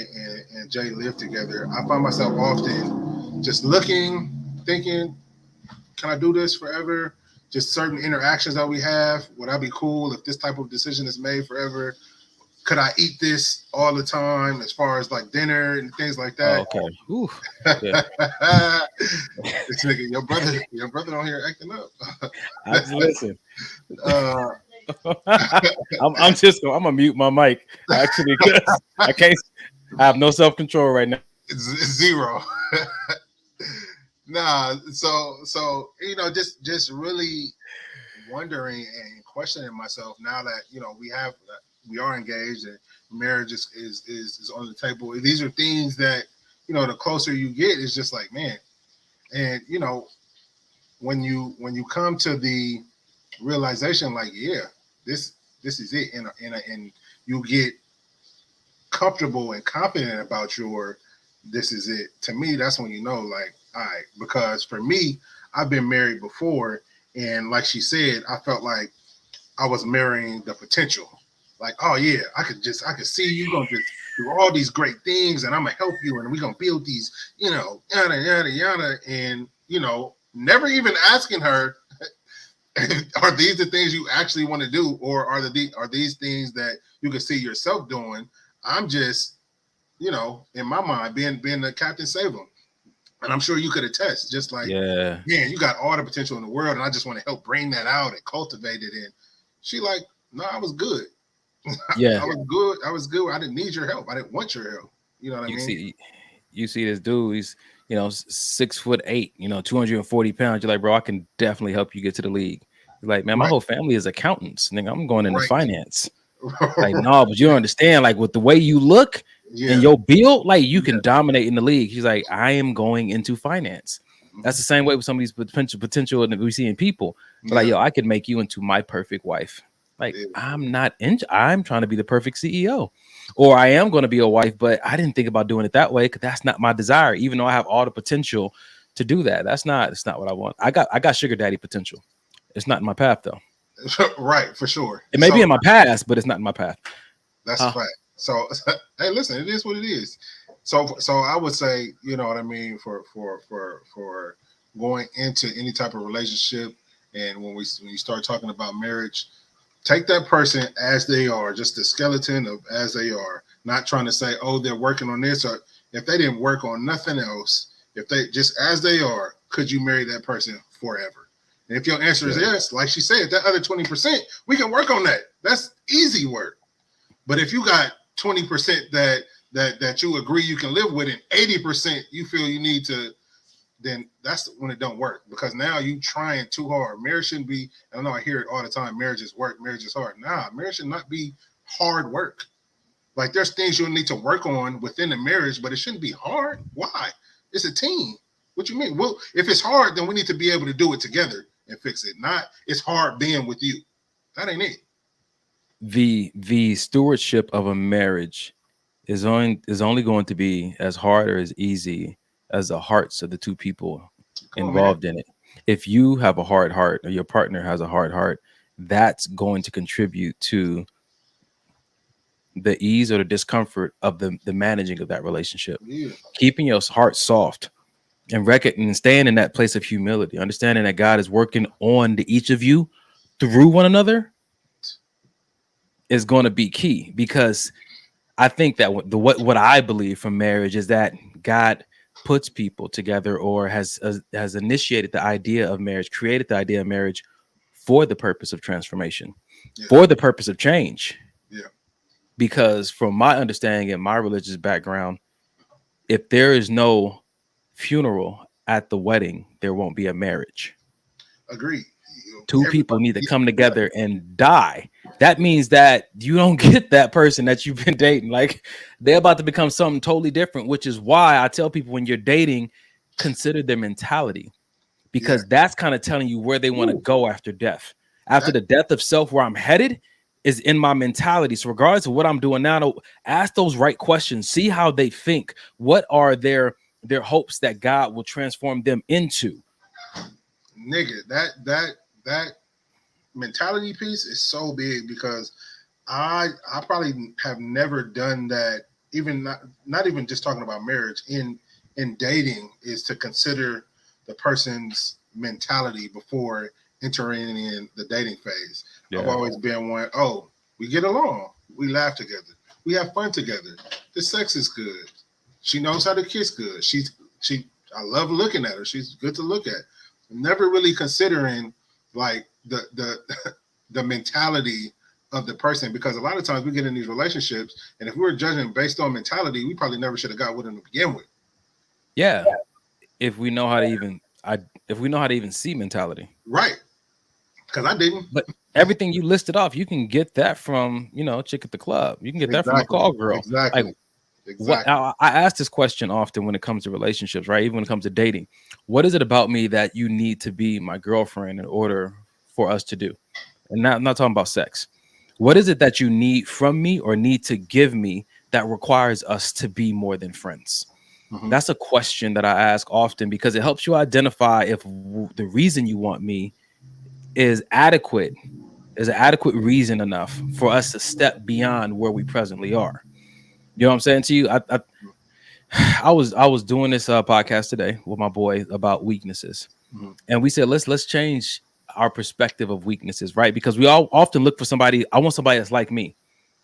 and Jay live together, I find myself often just looking, thinking, can I do this forever? Just certain interactions that we have. Would I be cool if this type of decision is made forever? Could I eat this all the time as far as like dinner and things like that? Oh, okay. Ooh. Yeah. This nigga, your brother on here acting up. Listen. I'm gonna mute my mic actually because I have no self-control right now. It's zero. Nah, so you know, just really wondering and questioning myself now that you know we are engaged and marriage is on the table. These are things that you know the closer you get, it's just like man, and you know when you come to the realization like yeah, this is it, and you get comfortable and confident about your this is it. To me, that's when you know like. All right, because for me, I've been married before, and like she said, I felt like I was marrying the potential. Like, oh yeah, I could see you gonna just do all these great things, and I'm gonna help you, and we're gonna build these, you know, yada yada yada, and you know, never even asking her, are these the things you actually want to do, or are these things that you can see yourself doing? I'm just, you know, in my mind, being the Captain Save-'em. And I'm sure you could attest, just like, man, you got all the potential in the world, and I just want to help bring that out and cultivate it. And she like, no, I was good. Yeah, I was good. I didn't need your help. I didn't want your help. You know what I mean? You see this dude, he's, you know, 6'8", you know, 240 pounds. You're like, bro, I can definitely help you get to the league. You're like, man, my whole family is accountants. Nigga, I'm going into finance. Like, no, but you don't understand, like with the way you look, and your build, like you can dominate in the league. He's like, I am going into finance. That's the same way with some of these potential that we see in people. Like, yo, I could make you into my perfect wife. Like, I'm trying to be the perfect CEO, or I am going to be a wife, but I didn't think about doing it that way because that's not my desire. Even though I have all the potential to do that, it's not what I want. I got sugar daddy potential. It's not in my path though. Right, for sure. It may be in my past, but it's not in my path. That's a fact. So, hey, listen, it is what it is. So I would say, you know what I mean, for going into any type of relationship And when you start talking about marriage, take that person as they are, just the skeleton of as they are, not trying to say, oh, they're working on this, or if they didn't work on nothing else, if they just as they are, could you marry that person forever? And if your answer is yes, like she said, that other 20%, we can work on that. That's easy work. But if you got 20% that you agree you can live with, and 80% you feel you need to, then that's when it don't work, because now you trying too hard. Marriage shouldn't be, I know I hear it all the time, marriage is work, marriage is hard. Nah, marriage should not be hard work. Like there's things you'll need to work on within the marriage, but it shouldn't be hard. Why? It's a team. What you mean? Well, if it's hard, then we need to be able to do it together and fix it. Not it's hard being with you. That ain't it. The stewardship of a marriage is only going to be as hard or as easy as the hearts of the two people involved in it. If you have a hard heart or your partner has a hard heart, that's going to contribute to the ease or the discomfort of the managing of that relationship. Yeah. Keeping your heart soft and staying in that place of humility, understanding that God is working on each of you through one another is going to be key, because I think that what I believe from marriage is that God puts people together, or has initiated the idea of marriage, created the idea of marriage for the purpose of transformation, for the purpose of change. Yeah. Because from my understanding and my religious background, if there is no funeral at the wedding, there won't be a marriage. Agreed. Two people need to come together and die. That means that you don't get that person that you've been dating. Like, they're about to become something totally different, which is why I tell people when you're dating, consider their mentality, because that's kind of telling you where they want to go after death. After the death of self, where I'm headed is in my mentality. So regardless of what I'm doing now, ask those right questions. See how they think. What are their hopes that God will transform them into? Nigga, that mentality piece is so big, because I probably have never done that, even not even just talking about marriage, in dating, is to consider the person's mentality before entering in the dating phase. Yeah. I've always been one, oh, we get along, we laugh together, we have fun together, the sex is good, she knows how to kiss good, I love looking at her, she's good to look at. Never really considering like the mentality of the person, because a lot of times we get in these relationships, and if we were judging based on mentality, we probably never should have got with them to begin with. Yeah, if we know how to even see mentality, right? Because I didn't. But everything you listed off, you can get that from chick at the club. You can get that from a call girl. Exactly. Like, I ask this question often when it comes to relationships, right? Even when it comes to dating, what is it about me that you need to be my girlfriend in order for us to do? And I'm not talking about sex. What is it that you need from me or need to give me that requires us to be more than friends? Mm-hmm. That's a question that I ask often, because it helps you identify if the reason you want me is adequate, is an adequate reason enough for us to step beyond where we presently are. You know what I'm saying to you? I was doing this podcast today with my boy about weaknesses, and we said let's change our perspective of weaknesses, right? Because we all often look for somebody. I want somebody that's like me,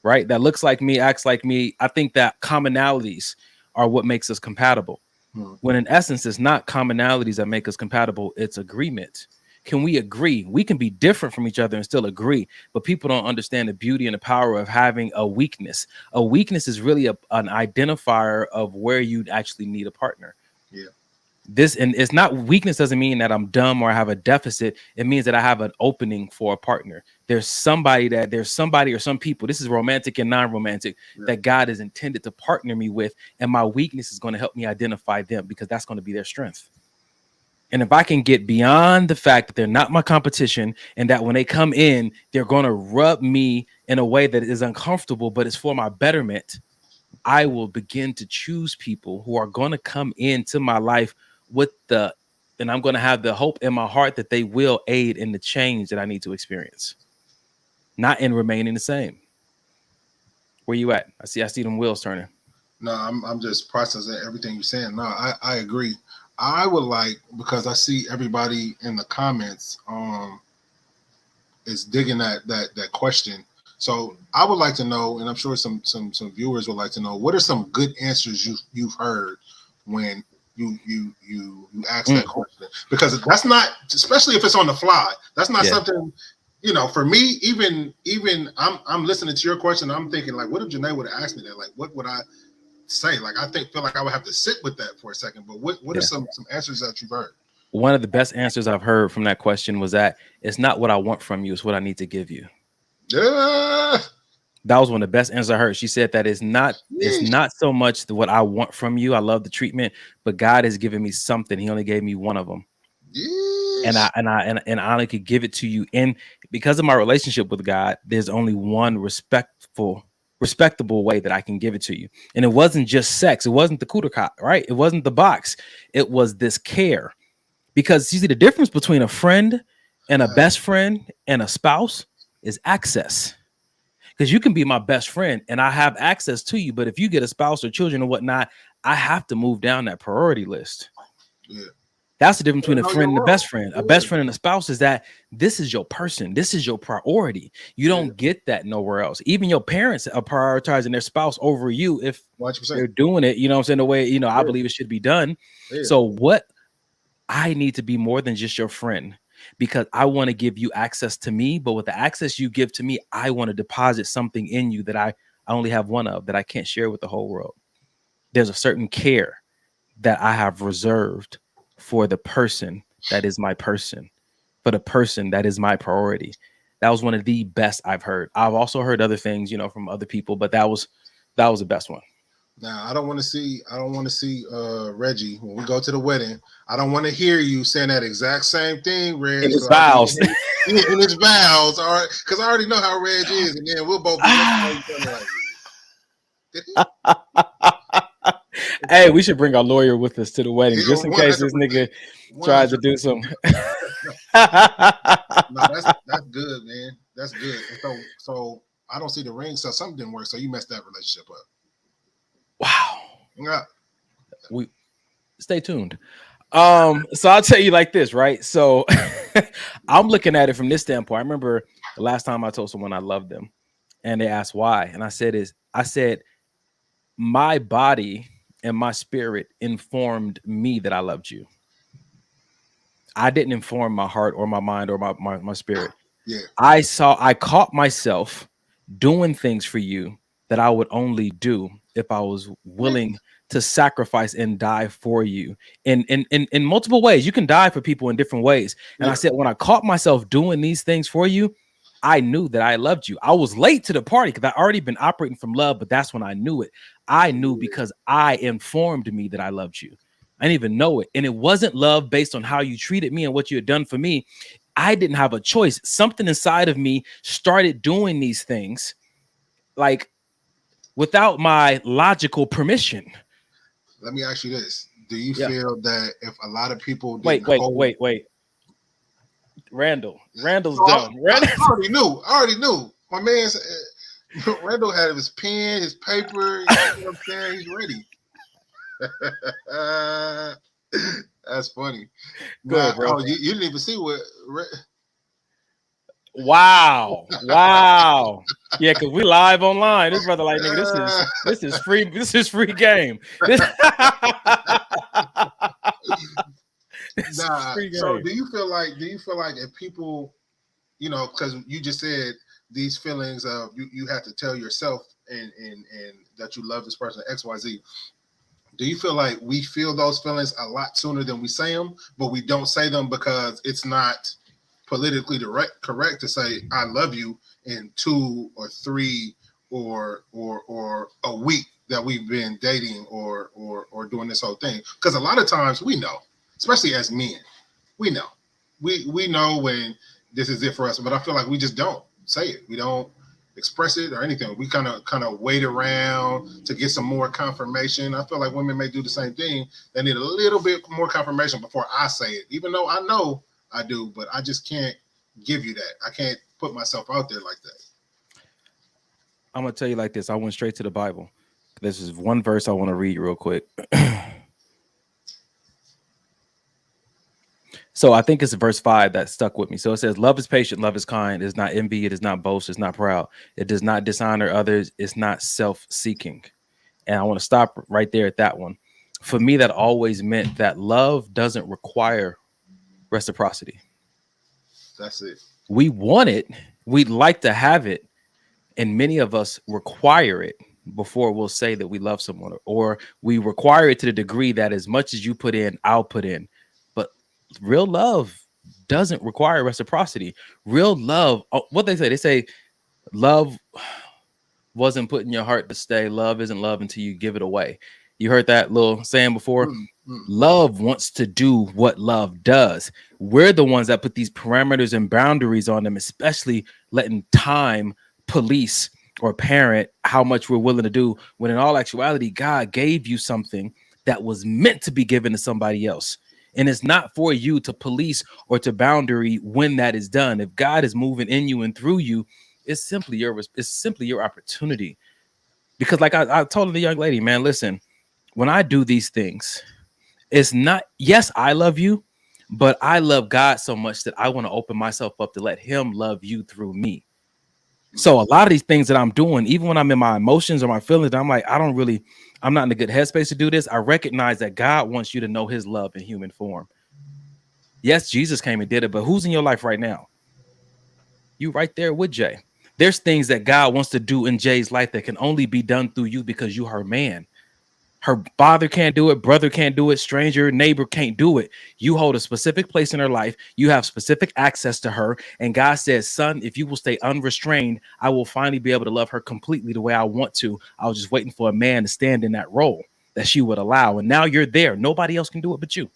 right? That looks like me, acts like me. I think that commonalities are what makes us compatible. When in essence, it's not commonalities that make us compatible. It's agreement. Can we agree? We can be different from each other and still agree, but people don't understand the beauty and the power of having a weakness. A weakness is really an identifier of where you'd actually need a partner. Yeah. And it's not, weakness doesn't mean that I'm dumb or I have a deficit. It means that I have an opening for a partner. There's somebody or some people, this is romantic and non-romantic, that God has intended to partner me with. And my weakness is going to help me identify them, because that's going to be their strength. And if I can get beyond the fact that they're not my competition, and that when they come in, they're going to rub me in a way that is uncomfortable, but it's for my betterment, I will begin to choose people who are going to come into my life and I'm going to have the hope in my heart that they will aid in the change that I need to experience, not in remaining the same. Where you at? I see them wheels turning. No, I'm just processing everything you're saying. No, I agree. I would like, because I see everybody in the comments is digging that question. So I would like to know, and I'm sure some viewers would like to know, what are some good answers you've heard when you ask that question? Because that's not, especially if it's on the fly, that's not something, you know, for me, even I'm listening to your question, I'm thinking like, what if Janae would have asked me that? Like, what would I say? Like, I feel like I would have to sit with that for a second. But what are some answers that you've heard? One of the best answers I've heard from that question was that it's not what I want from you, it's what I need to give you. Yeah. That was one of the best answers I heard. She said that it's not so much what I want from you. I love the treatment, but God has given me something. He only gave me one of them. And I only could give it to you. And because of my relationship with God, there's only one respectable way that I can give it to you. And it wasn't just sex. It wasn't the cooter cot, right? It wasn't the box. It was this care. Because you see, the difference between a friend and a best friend and a spouse is access. Because you can be my best friend and I have access to you. But if you get a spouse or children or whatnot, I have to move down that priority list. Yeah. That's the difference between a friend and a best friend. A best friend and a spouse is that this is your person. This is your priority. You don't get that nowhere else. Even your parents are prioritizing their spouse over you if 100%. They're doing it, you know what I'm saying, the way, you know, I believe it should be done. Yeah. So what I need to be more than just your friend, because I want to give you access to me. But with the access you give to me, I want to deposit something in you that I only have one of, that I can't share with the whole world. There's a certain care that I have reserved for the person that is my person, for the person that is my priority. That was one of the best I've heard. I've also heard other things, you know, from other people, but that was the best one. Now, I don't want to see Reggie when we go to the wedding. I don't want to hear you saying that exact same thing, Reg. In his vows. In his vows, all right? Because I already know how Reg is, and then we'll both be looking at each other like, hey, we should bring our lawyer with us to the wedding just in case this nigga tries to do some. No, that's good, man. That's good. So I don't see the ring, so something didn't work. So you messed that relationship up. Wow. Yeah. We stay tuned. So I'll tell you like this, right? So I'm looking at it from this standpoint. I remember the last time I told someone I loved them and they asked why. And I said, my body and my spirit informed me that I loved you. I didn't inform my heart or my mind or my spirit. Yeah. I caught myself doing things for you that I would only do if I was willing to sacrifice and die for you in multiple ways. You can die for people in different ways. And I said, when I caught myself doing these things for you, I knew that I loved you. I was late to the party because I'd already been operating from love, but that's when I knew it. I knew because I informed me that I loved you. I didn't even know it. And it wasn't love based on how you treated me and what you had done for me. I didn't have a choice. Something inside of me started doing these things like without my logical permission. Let me ask you this. Do you feel that if a lot of people wait. Randall's done. I already knew. My man's Randall had his pen, his paper, you know what I'm saying? He's ready. That's funny. Good, bro. You didn't even see what Wow. Yeah, because we live online. This brother like, nigga, this is free. This is free game. So do you feel like if people, you know, because you just said these feelings of you have to tell yourself and that you love this person, XYZ. Do you feel like we feel those feelings a lot sooner than we say them, but we don't say them because it's not politically correct to say I love you in 2 or 3 or a week that we've been dating or doing this whole thing? Because a lot of times we know, especially as men, we know when this is it for us, but I feel like we just don't say it. We don't express it or anything. We kind of wait around to get some more confirmation. I feel like women may do the same thing. They need a little bit more confirmation before I say it, even though I know I do, but I just can't give you that. I can't put myself out there like that. I'm going to tell you like this. I went straight to the Bible. This is one verse I want to read real quick. So I think it's verse 5 that stuck with me. So it says, love is patient, love is kind, it is not envy, it is not boast, it's not proud, it does not dishonor others, it's not self-seeking. And I want to stop right there at that one. For me, that always meant that love doesn't require reciprocity. That's it. We want it, we'd like to have it, and many of us require it before we'll say that we love someone, or we require it to the degree that as much as you put in, I'll put in. But real love doesn't require reciprocity. Real love, what they say love wasn't put in your heart to stay. Love isn't love until you give it away. You heard that little saying before? Love wants to do what love does. We're the ones that put these parameters and boundaries on them, especially letting time police or parent how much we're willing to do, when in all actuality, God gave you something that was meant to be given to somebody else. And it's not for you to police or to boundary when that is done. If God is moving in you and through you, it's simply your opportunity. Because like I told the young lady, man, listen, when I do these things, it's not, yes, I love you, but I love God so much that I want to open myself up to let him love you through me. So a lot of these things that I'm doing, even when I'm in my emotions or my feelings, I'm like, I'm not in a good headspace to do this. I recognize that God wants you to know his love in human form. Yes, Jesus came and did it, but who's in your life right now? You right there with Jay. There's things that God wants to do in Jay's life that can only be done through you because you her man. Her father can't do it, brother can't do it, stranger, neighbor can't do it. You hold a specific place in her life. You have specific access to her. And God says, son, if you will stay unrestrained, I will finally be able to love her completely the way I want to. I was just waiting for a man to stand in that role that she would allow. And now you're there. Nobody else can do it but you.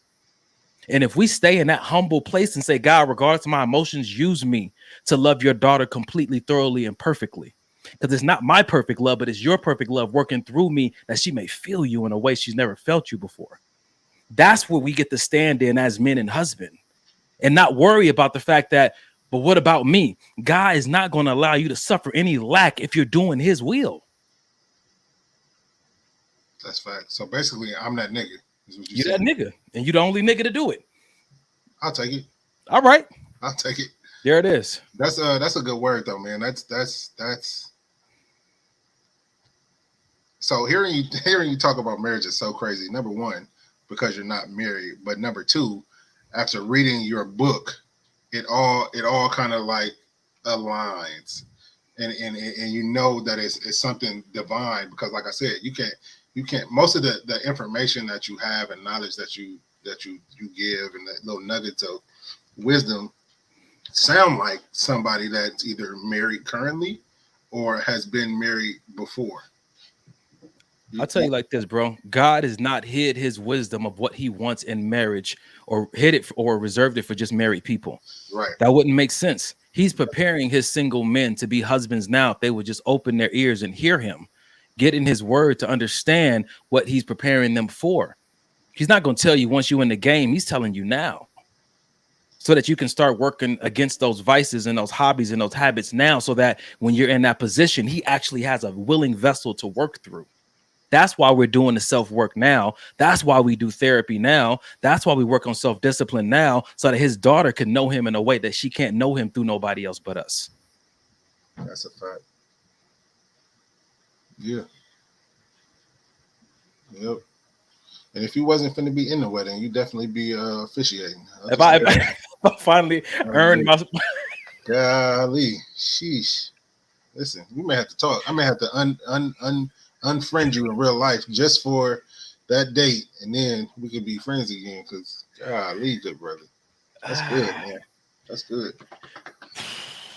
And if we stay in that humble place and say, God, regardless of my emotions, use me to love your daughter completely, thoroughly, and perfectly. Because it's not my perfect love, but it's your perfect love working through me that she may feel you in a way she's never felt you before. That's where we get to stand in as men and husband and not worry about the fact that, but what about me? God is not going to allow you to suffer any lack if you're doing his will. That's fact. So basically, I'm that nigga. Is what You're that nigga, and you're the only nigga to do it. I'll take it. All right. I'll take it. There it is. That's a good word though, man. That's so hearing you talk about marriage is so crazy. Number one, because you're not married, but number two, after reading your book, it all kind of like aligns, and you know that it's something divine, because like I said, you can't most of the information that you have and knowledge that you give and that little nuggets of wisdom sound like somebody that's either married currently or has been married before. I'll tell you like this, bro. God has not hid his wisdom of what he wants in marriage, or hid it or reserved it for just married people. Right. That wouldn't make sense. He's preparing his single men to be husbands now if they would just open their ears and hear him, get in his word to understand what he's preparing them for. He's not going to tell you once you're in the game. He's telling you now, so that you can start working against those vices and those hobbies and those habits now, so that when you're in that position, he actually has a willing vessel to work through. That's why we're doing the self-work now. That's why we do therapy now. That's why we work on self-discipline now, so that his daughter can know him in a way that she can't know him through nobody else but us. That's a fact. Yeah. Yep. And if you wasn't finna be in the wedding, you definitely be officiating. If I finally earned my... Golly, sheesh. Listen, we may have to talk. I may have to unfriend you in real life just for that date, and then we could be friends again. Because golly, good brother, that's good, man. That's good.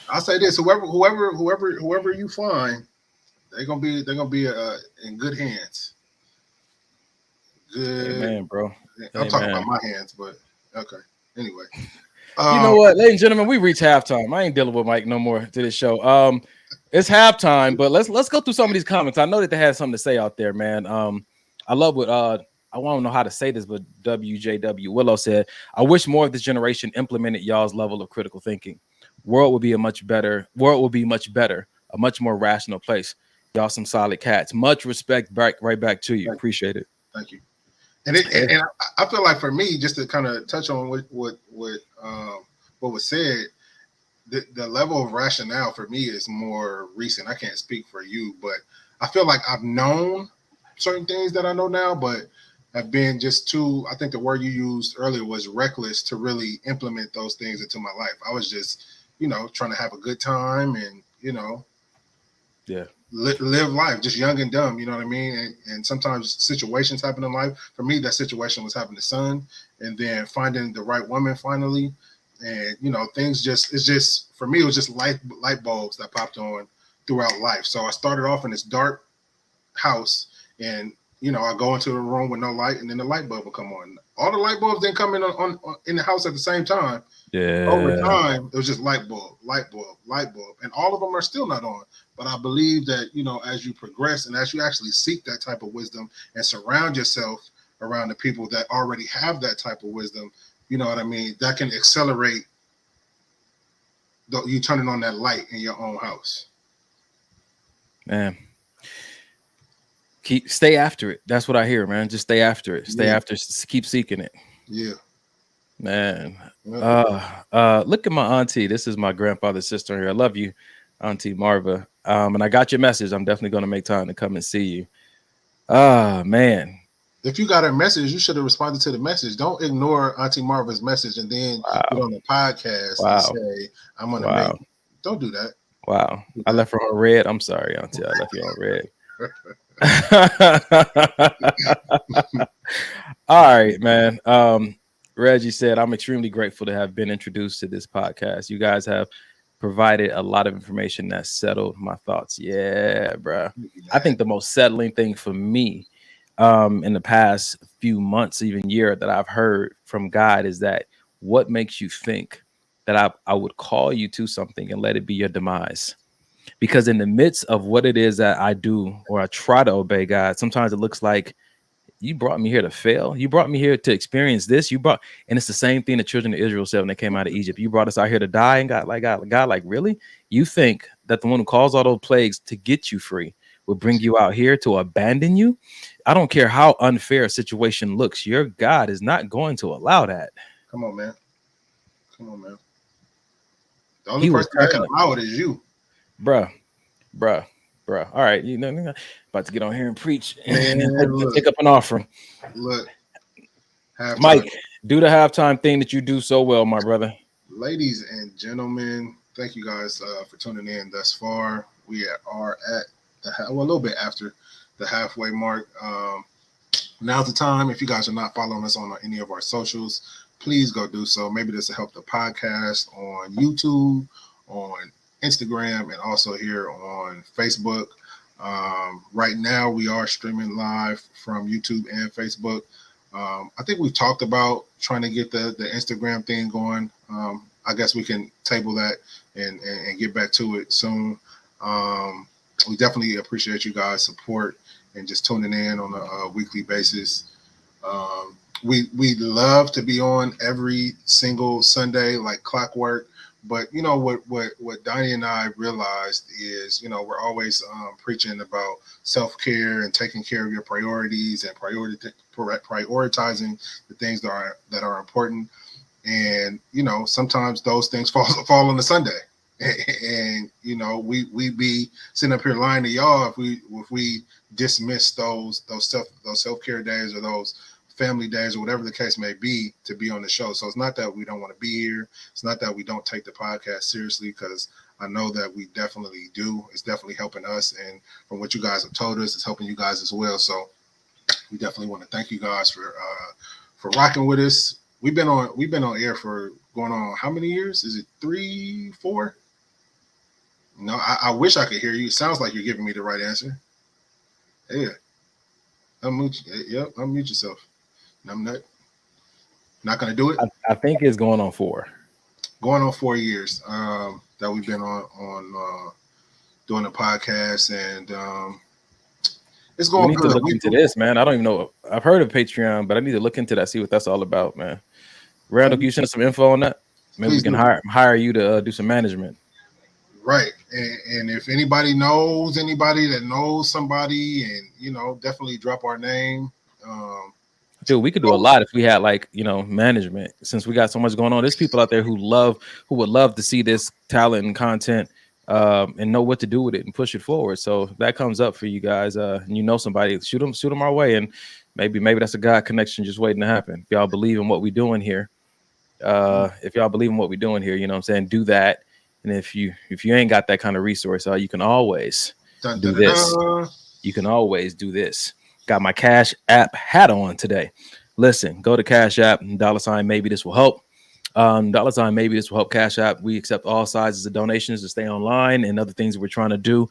I'll say this: whoever you find, they're gonna be in good hands. Good, man, bro. I'm talking about my hands, but okay. Anyway, you know what, ladies and gentlemen, we reached halftime. I ain't dealing with Mike no more to this show. It's halftime, but let's go through some of these comments. I know that they had something to say out there, man. I love what I want to know how to say this, but WJW Willow said, I wish more of this generation implemented y'all's level of critical thinking. World will be much better, a much more rational place. Y'all some solid cats. Much respect right back to you. Appreciate it. Thank you. And I feel like for me, just to kind of touch on what was said, the level of rationale for me is more recent. I can't speak for you, but I feel like I've known certain things that I know now, but have been just too, I think the word you used earlier was reckless to really implement those things into my life. I was just, trying to have a good time and, live life, just young and dumb, you know what I mean? And sometimes situations happen in life. For me, that situation was having a son and then finding the right woman finally. And, things it's just, for me, it was just light bulbs that popped on throughout life. So I started off in this dark house and, I go into a room with no light and then the light bulb will come on. All the light bulbs didn't come in the house at the same time. Yeah. Over time, it was just light bulb. And all of them are still not on. But I believe that, as you progress and as you actually seek that type of wisdom and surround yourself around the people that already have that type of wisdom, you know what I mean, that can accelerate you turning on that light in your own house. Man. Stay after it. That's what I hear, man. Just stay after it. Keep seeking it. Yeah. Man. Look at my auntie. This is my grandfather's sister here. I love you, Auntie Marva. And I got your message. I'm definitely going to make time to come and see you. Man. If you got a message, you should have responded to the message. Don't ignore Auntie Marva's message and then get on the podcast and say, I'm going to make it. Don't do that. Wow. I left her on red. I'm sorry, Auntie. I left you on red. All right, man. Reggie said, I'm extremely grateful to have been introduced to this podcast. You guys have provided a lot of information that settled my thoughts. Yeah, bro. I think the most settling thing for me in the past few months, even year, that I've heard from God is that what makes you think that I would call you to something and let it be your demise? Because in the midst of what it is that I do or I try to obey God, sometimes it looks like you brought me here to fail. You brought me here to experience this. And it's the same thing the children of Israel said when they came out of Egypt. You brought us out here to die. And God, like, really? You think that the one who caused all those plagues to get you free would bring you out here to abandon you? I don't care how unfair a situation looks. Your God is not going to allow that. Come on, man. The only person that can allow it is you. Bruh. All right, about to get on here and preach and take up an offering. Look, Mike, do the halftime thing that you do so well, my brother. Ladies and gentlemen, thank you guys for tuning in thus far. We are at a little bit after the halfway mark. Now's the time. If you guys are not following us on any of our socials, please go do so. Maybe this will help the podcast on YouTube, on Instagram, and also here on Facebook. Right now we are streaming live from YouTube and Facebook. I think we've talked about trying to get the Instagram thing going. I guess we can table that and get back to it soon. We definitely appreciate you guys' support and just tuning in on a weekly basis. We love to be on every single Sunday like clockwork. But what Donnie and I realized is, we're always preaching about self-care and taking care of your priorities and prioritizing the things that are important. And sometimes those things fall on the Sunday. And we be sitting up here lying to y'all if we dismiss those self-care days or those family days or whatever the case may be to be on the show. So it's not that we don't want to be here. It's not that we don't take the podcast seriously, because I know that we definitely do. It's definitely helping us, and from what you guys have told us, it's helping you guys as well. So we definitely want to thank you guys for rocking with us. We've been on air for going on how many years? Is it 3, 4? No, I wish I could hear you. It sounds like you're giving me the right answer. Yeah. Unmute yourself. I'm not going to do it. I think it's going on 4. Going on 4 years that we've been on doing a podcast, and it's going. We need to look into this, man. I don't even know. I've heard of Patreon, but I need to look into that, see what that's all about, man. Randall, can you send some info on that? Maybe we can hire you to do some management. Right, and if anybody knows anybody that knows somebody, and definitely drop our name. Dude, we could do a lot if we had like, management. Since we got so much going on, there's people out there who would love to see this talent and content and know what to do with it and push it forward. So if that comes up for you guys, and somebody, shoot them our way, and maybe that's a God connection just waiting to happen. If y'all believe in what we're doing here, you know what I'm saying, do that. And if you ain't got that kind of resource, you can always do this. You can always do this. Got my Cash App hat on today. Listen, go to Cash App, $ maybe this will help. $ maybe this will help Cash App. We accept all sizes of donations to stay online and other things we're trying to do.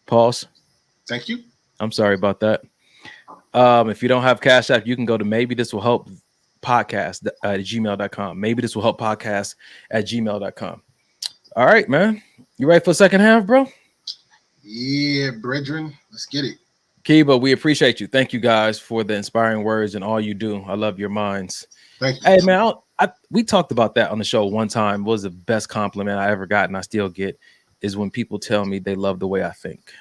Pause. Thank you. I'm sorry about that. If you don't have Cash App, you can go to maybe this will help podcast at gmail.com. Maybe this will help podcast at gmail.com. All right, man. You ready for the second half, bro? Yeah, brethren. Let's get it. Kiba, we appreciate you. Thank you guys for the inspiring words and all you do. I love your minds. Thank you. Hey, man, we talked about that on the show one time. What was the best compliment I ever got, and I still get, is when people tell me they love the way I think.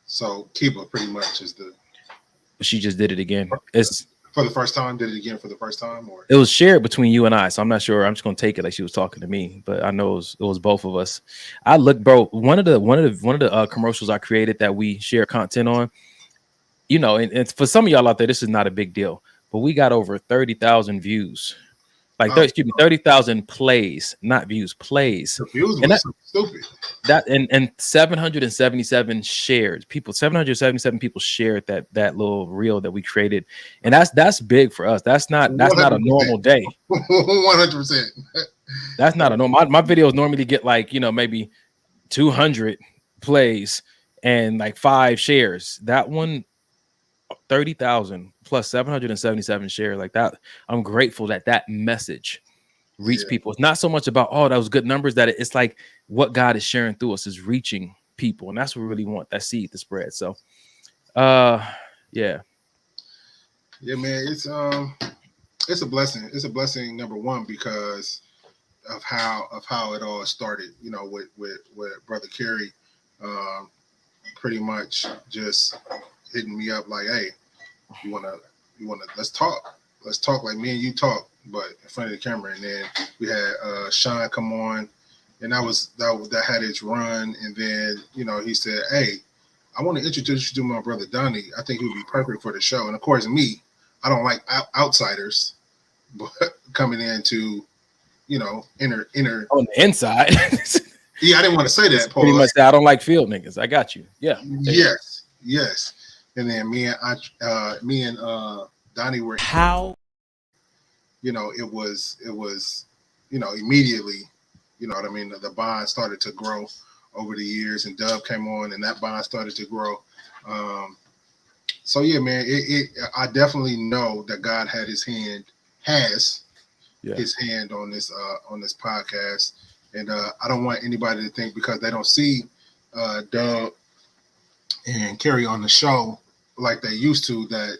So Kiba pretty much is the... She just did it again. It's for the first time. Did it again for the first time, or it was shared between you and I, so I'm not sure. I'm just gonna take it like she was talking to me, but I know it was both of us. I look, bro. One of the commercials I created that we share content on, and for some of y'all out there, this is not a big deal, but we got over 30,000 views. Like 30,000 plays, not views, plays. The views were so stupid. That and 777 shared. 777 people shared that little reel that we created, and that's big for us. That's not a normal day. 100%. That's not a normal. My videos normally get like maybe 200 plays and like 5 shares. That one, 30,000 plus 777 shares like that. I'm grateful that message reached people. It's not so much about, that was good numbers, that it's like what God is sharing through us is reaching people. And that's what we really want, that seed to spread. So, yeah, man, it's a blessing. It's a blessing, number one, because of how it all started, with Brother Kerry, pretty much just hitting me up like, hey, you wanna let's talk like me and you talk, but in front of the camera. And then we had Sean come on, and that had its run. And then he said, hey, I want to introduce you to my brother Donnie. I think he would be perfect for the show. And of course, me, I don't like outsiders, but coming into inner on the inside. Yeah, I didn't want to say that, Paul. Pretty much that I don't like field niggas. I got you. Yeah. Yes. And then me and Donnie were how it was immediately, what I mean, the bond started to grow over the years, and Dub came on, and that bond started to grow. So yeah, man, I definitely know that God had his hand on this podcast, and I don't want anybody to think because they don't see Dub and Kerry on the show like they used to, that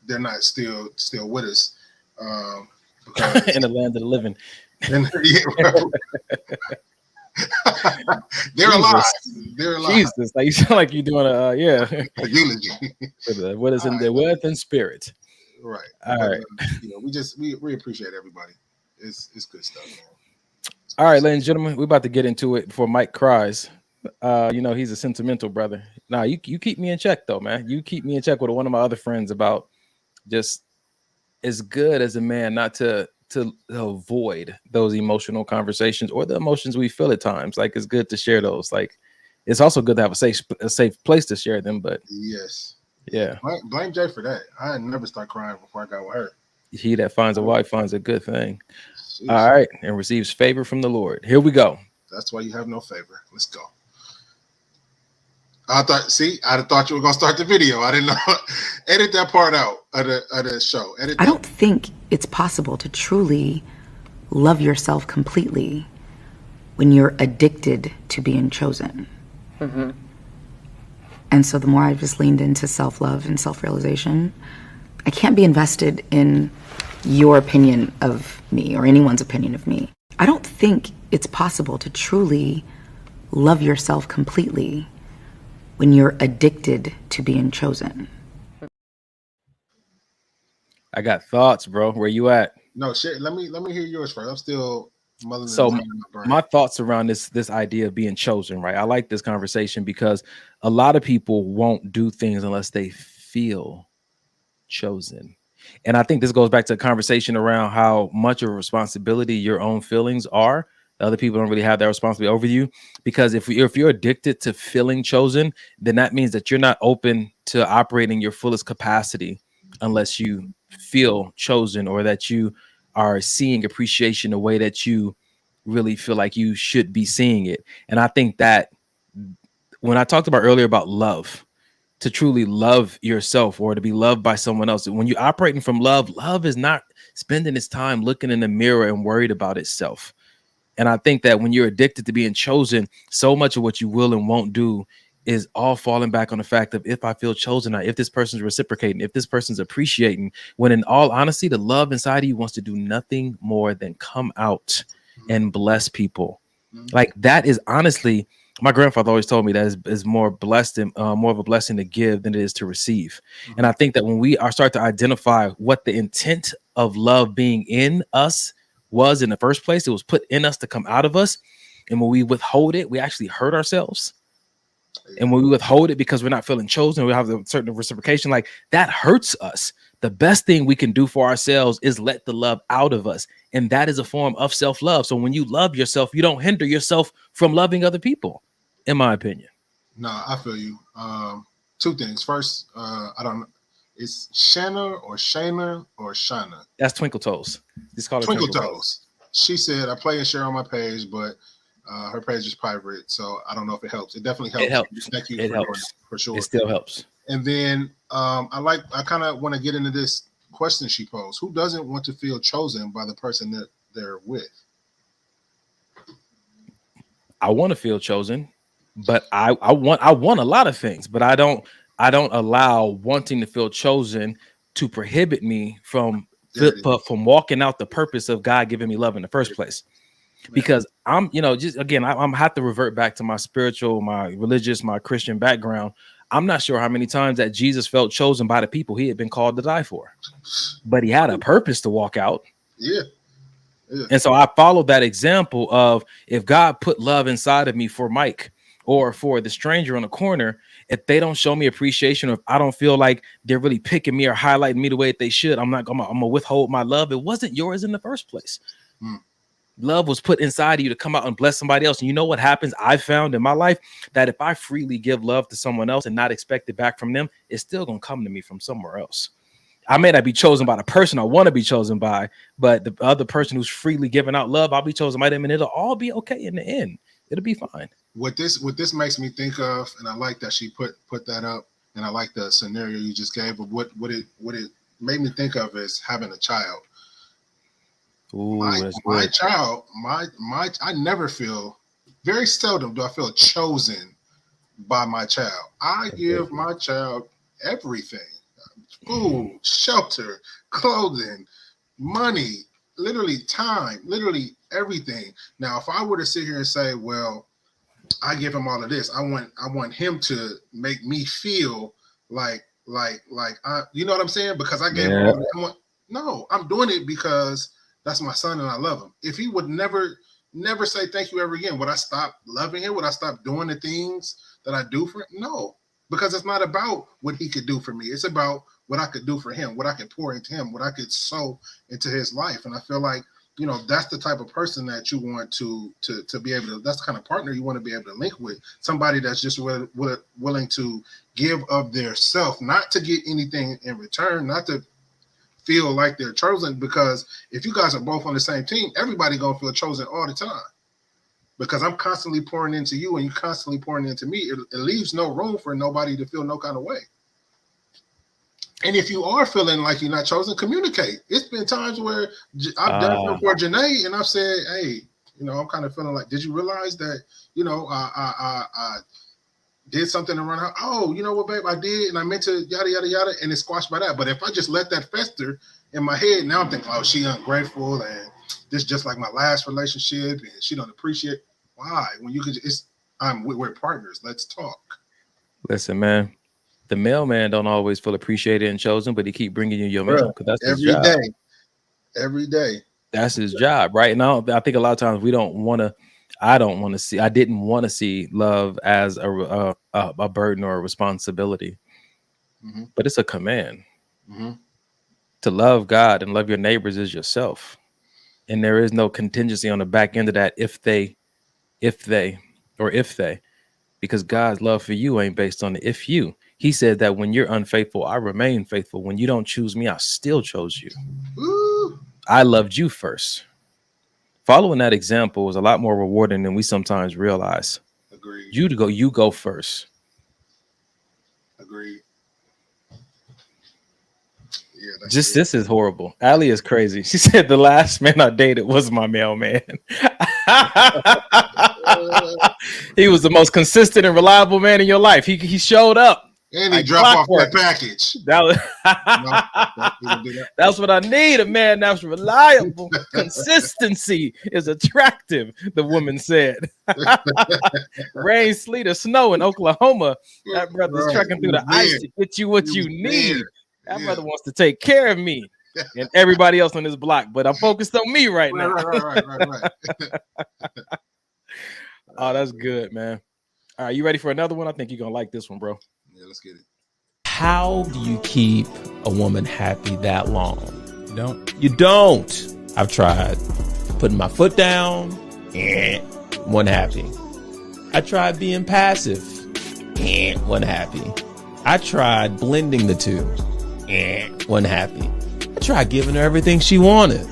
they're not still with us, because in the land of the living. They're alive. Jesus, like you sound like you're doing a eulogy. What is in the wealth and spirit. Right. All right. We appreciate everybody. It's good stuff, man. All right, ladies and gentlemen, we're about to get into it before Mike cries. He's a sentimental brother. Nah, you keep me in check though, man. You keep me in check with one of my other friends about just as good as a man not to avoid those emotional conversations or the emotions we feel at times. Like, it's good to share those. Like, it's also good to have a safe place to share them. But yes, yeah, blame Jay for that. I never start crying before I got with her. He that finds a wife finds a good thing. Jeez. All right, and receives favor from the Lord. Here we go. That's why you have no favor. Let's go. I'd have thought you were gonna start the video. I didn't know. Edit that part out of the show. I don't think it's possible to truly love yourself completely when you're addicted to being chosen. Mm-hmm. And so the more I've just leaned into self-love and self-realization, I can't be invested in your opinion of me or anyone's opinion of me. I don't think it's possible to truly love yourself completely when you're addicted to being chosen. I got thoughts, bro. Where you at? No shit. Let me hear yours first. I'm still mulling So around in my brain. my thoughts around this idea of being chosen, right? I like this conversation because a lot of people won't do things unless they feel chosen. And I think this goes back to a conversation around how much of a responsibility your own feelings are. Other people don't really have that responsibility over you, because if you're addicted to feeling chosen, then that means that you're not open to operating your fullest capacity unless you feel chosen, or that you are seeing appreciation the way that you really feel like you should be seeing it. And I think that when I talked about earlier about love, to truly love yourself or to be loved by someone else, when you're operating from love is not spending its time looking in the mirror and worried about itself. And I think that when you're addicted to being chosen, so much of what you will and won't do is all falling back on the fact of, if I feel chosen, or if this person's reciprocating, if this person's appreciating, when in all honesty, the love inside of you wants to do nothing more than come out and bless people. Like, that is honestly, my grandfather always told me that is more blessed and more of a blessing to give than it is to receive. And I think that when we start to identify what the intent of love being in us was in the first place, it was put in us to come out of us. And when we withhold it, we actually hurt ourselves. And when we withhold it because we're not feeling chosen, we have a certain reciprocation, like that hurts us. The best thing we can do for ourselves is let the love out of us. And that is a form of self-love. So when you love yourself, you don't hinder yourself from loving other people, in my opinion. No, I feel you. Two things. First, I don't know. It's Shanna or Shayna or Shana. That's Twinkle Toes. Just call it Twinkle Toes. She said, I play and share on my page, but her page is private, so I don't know if it helps. It definitely helps. It helps. Thank you. It helps for sure. It still helps. And then I kind of want to get into this question she posed. Who doesn't want to feel chosen by the person that they're with? I want to feel chosen, but I want a lot of things, but I don't allow wanting to feel chosen to prohibit me from walking out the purpose of God giving me love in the first place. Because I'm, just again, I'm have to revert back to my spiritual, my religious, my Christian background. I'm not sure how many times that Jesus felt chosen by the people he had been called to die for, but he had a purpose to walk out. Yeah. And so I followed that example of, if God put love inside of me for Mike or for the stranger on the corner, if they don't show me appreciation, or if I don't feel like they're really picking me or highlighting me the way that they should, I'm gonna withhold my love. It wasn't yours in the first place. Love was put inside of you to come out and bless somebody else. And you know what happens? I've found in my life that if I freely give love to someone else and not expect it back from them, it's still going to come to me from somewhere else. I may not be chosen by the person I want to be chosen by, but the other person who's freely giving out love, I'll be chosen by them, and it'll all be okay in the end. It'll be fine. What this makes me think of, and I like that she put that up, and I like the scenario you just gave of what it made me think of is having a child. Ooh, my child, I never feel, very seldom do I feel chosen by my child. I give my child everything: food, shelter, clothing, money, literally time, literally everything. Now, if I were to sit here and say, well, I give him all of this, I want him to make me feel like I, you know what I'm saying? Because I gave him all of it. No, I'm doing it because that's my son and I love him. If he would never say thank you ever again, would I stop loving him? Would I stop doing the things that I do for him? No, because it's not about what he could do for me. It's about what I could do for him, what I could pour into him, what I could sow into his life. And I feel like, that's the type of person that you want to be able to, that's the kind of partner you want to be able to link with. Somebody that's just willing to give of their self, not to get anything in return, not to feel like they're chosen, because if you guys are both on the same team, everybody gonna feel chosen all the time, because I'm constantly pouring into you and you constantly pouring into me. It leaves no room for nobody to feel no kind of way. And if you are feeling like you're not chosen, communicate. It's been times where I've done it for Janae and I've said, hey, I'm kind of feeling like, did you realize that, I did something around her? Oh, you know what, babe, I did, and I meant to yada, yada, yada, and it's squashed by that. But if I just let that fester in my head, now I'm thinking, oh, she ungrateful, and this just like my last relationship, and she don't appreciate. Why? When you could we're partners. Let's talk. Listen, man, the mailman don't always feel appreciated and chosen, but he keep bringing you your Bruh, mail because that's his every job. day. Every day. That's his job, right? And I think a lot of times we don't want to. I didn't want to see love as a burden or a responsibility, but it's a command. To love God and love your neighbors is yourself, and there is no contingency on the back end of that. If they, because God's love for you ain't based on the if you. He said that when you're unfaithful, I remain faithful. When you don't choose me, I still chose you. Ooh. I loved you first. Following that example is a lot more rewarding than we sometimes realize. Agreed. You go first. Agreed. Yeah, This is horrible. Allie is crazy. She said the last man I dated was my mailman. He was the most consistent and reliable man in your life. He showed up. And he dropped off that package. That's what I need, a man that's reliable. Consistency is attractive, the woman said. Rain, sleet, or snow in Oklahoma. That brother's trekking through the ice to get you what you need. That brother wants to take care of me and everybody else on this block, but I'm focused on me right now. Right. Oh, that's good, man. All right, you ready for another one? I think you're going to like this one, bro. Yeah, let's get it. How do you keep a woman happy that long? You don't. I've tried putting my foot down, wasn't happy. I tried being passive, wasn't happy. I tried blending the two, wasn't happy. I tried giving her everything she wanted,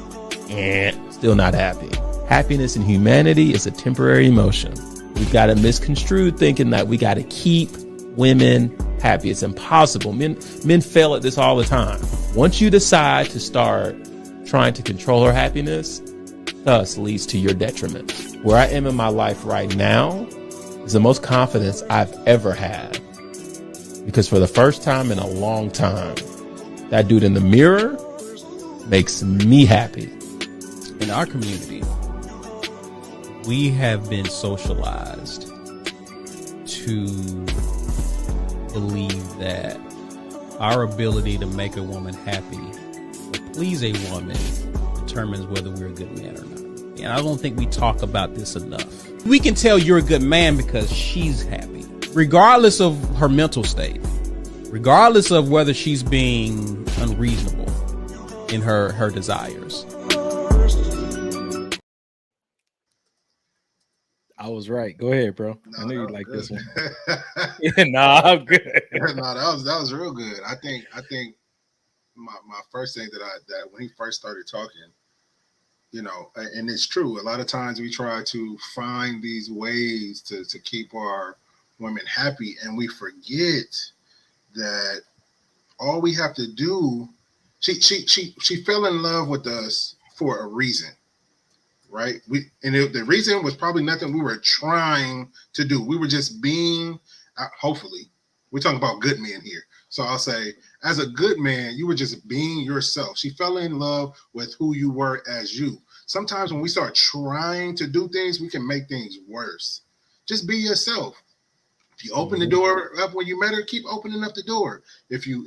still not happy. Happiness in humanity is a temporary emotion. We've got it misconstrued thinking that we got to keep women happy. It's impossible. Men fail at this all the time. Once you decide to start trying to control her happiness, thus leads to your detriment. Where I am in my life right now is the most confidence I've ever had. Because for the first time in a long time, that dude in the mirror makes me happy. In our community, we have been socialized to believe that our ability to make a woman happy or please a woman determines whether we're a good man or not. And I don't think we talk about this enough. We can tell you're a good man because she's happy, regardless of her mental state, regardless of whether she's being unreasonable in her desires. I was right. Go ahead, bro. I knew you'd like good. this one. I'm good. That was real good. I think my first thing that when he first started talking, and it's true. A lot of times we try to find these ways to keep our women happy, and we forget that all we have to do. She fell in love with us for a reason. Right. The reason was probably nothing we were trying to do. We were just being, hopefully, we're talking about good men here. So I'll say, as a good man, you were just being yourself. She fell in love with who you were as you. Sometimes when we start trying to do things, we can make things worse. Just be yourself. If you open the door up when you met her, keep opening up the door. If you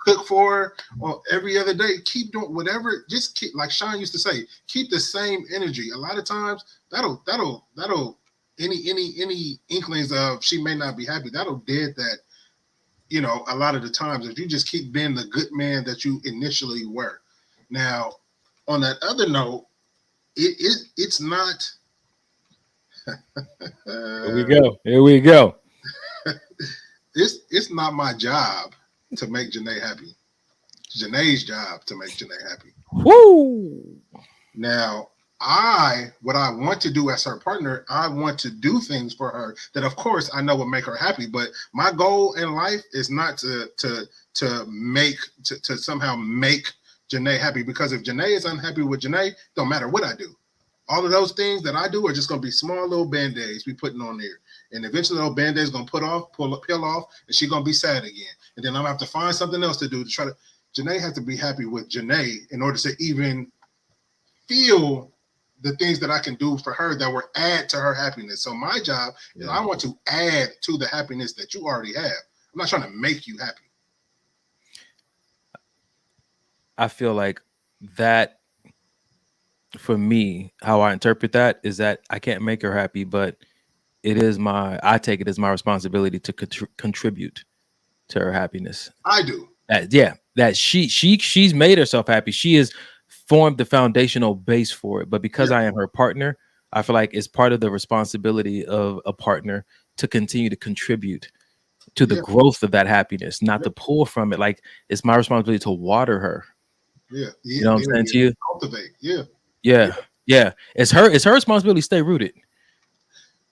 cook for her every other day, keep doing whatever. Just keep, like Sean used to say, keep the same energy. A lot of times that'll any inklings of she may not be happy, that'll dead that. A lot of the times if you just keep being the good man that you initially were. Now, on that other note, it's not. Here we go. It's not my job to make Janae happy. It's Janae's job to make Janae happy. Woo! Now, what I want to do as her partner, I want to do things for her that, of course, I know will make her happy. But my goal in life is not to somehow make Janae happy. Because if Janae is unhappy with Janae, don't matter what I do. All of those things that I do are just going to be small little band-aids we putting on there. And eventually those band-aids going to peel off, and she's going to be sad again. And then I'm going to have to find something else to do to try to. Janae has to be happy with Janae in order to even feel the things that I can do for her that will add to her happiness. So my job is I want to add to the happiness that you already have. I'm not trying to make you happy. I feel like that, for me, how I interpret that is that I can't make her happy, but I take it as my responsibility to contribute to her happiness. I do. That she's made herself happy. She has formed the foundational base for it. But because I am her partner, I feel like it's part of the responsibility of a partner to continue to contribute to the growth of that happiness, not to pull from it. Like, it's my responsibility to water her. You know what I'm saying to you? Cultivate. Yeah. It's her responsibility to stay rooted.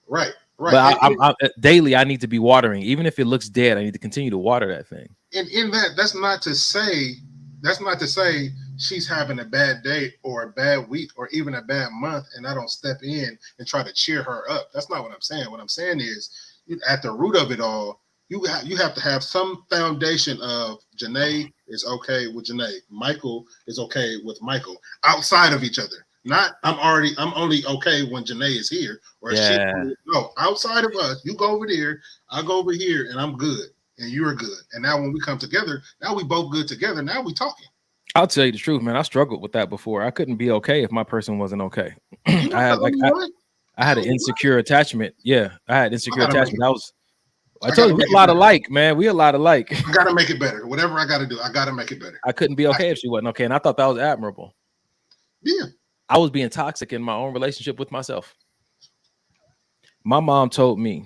Right. But I daily, I need to be watering. Even if it looks dead, I need to continue to water that thing. And in that, that's not to say she's having a bad day or a bad week or even a bad month, and I don't step in and try to cheer her up. That's not what I'm saying. What I'm saying is, at the root of it all, you have to have some foundation of Janae is okay with Janae, Michael is okay with Michael, outside of each other. Not I'm only okay when Janae is here, or outside of us. You go over there, I go over here, and I'm good, and you're good. And now when we come together, now we both good together. Now we talking. I'll tell you the truth, man. I struggled with that before. I couldn't be okay if my person wasn't okay. I had an insecure attachment. Yeah, I had insecure attachment. I told you, we're a lot alike, man. We a lot alike. I gotta make it better. Whatever I gotta do, I gotta make it better. I couldn't be okay if she wasn't okay, and I thought that was admirable. Yeah. I was being toxic in my own relationship with myself. My mom told me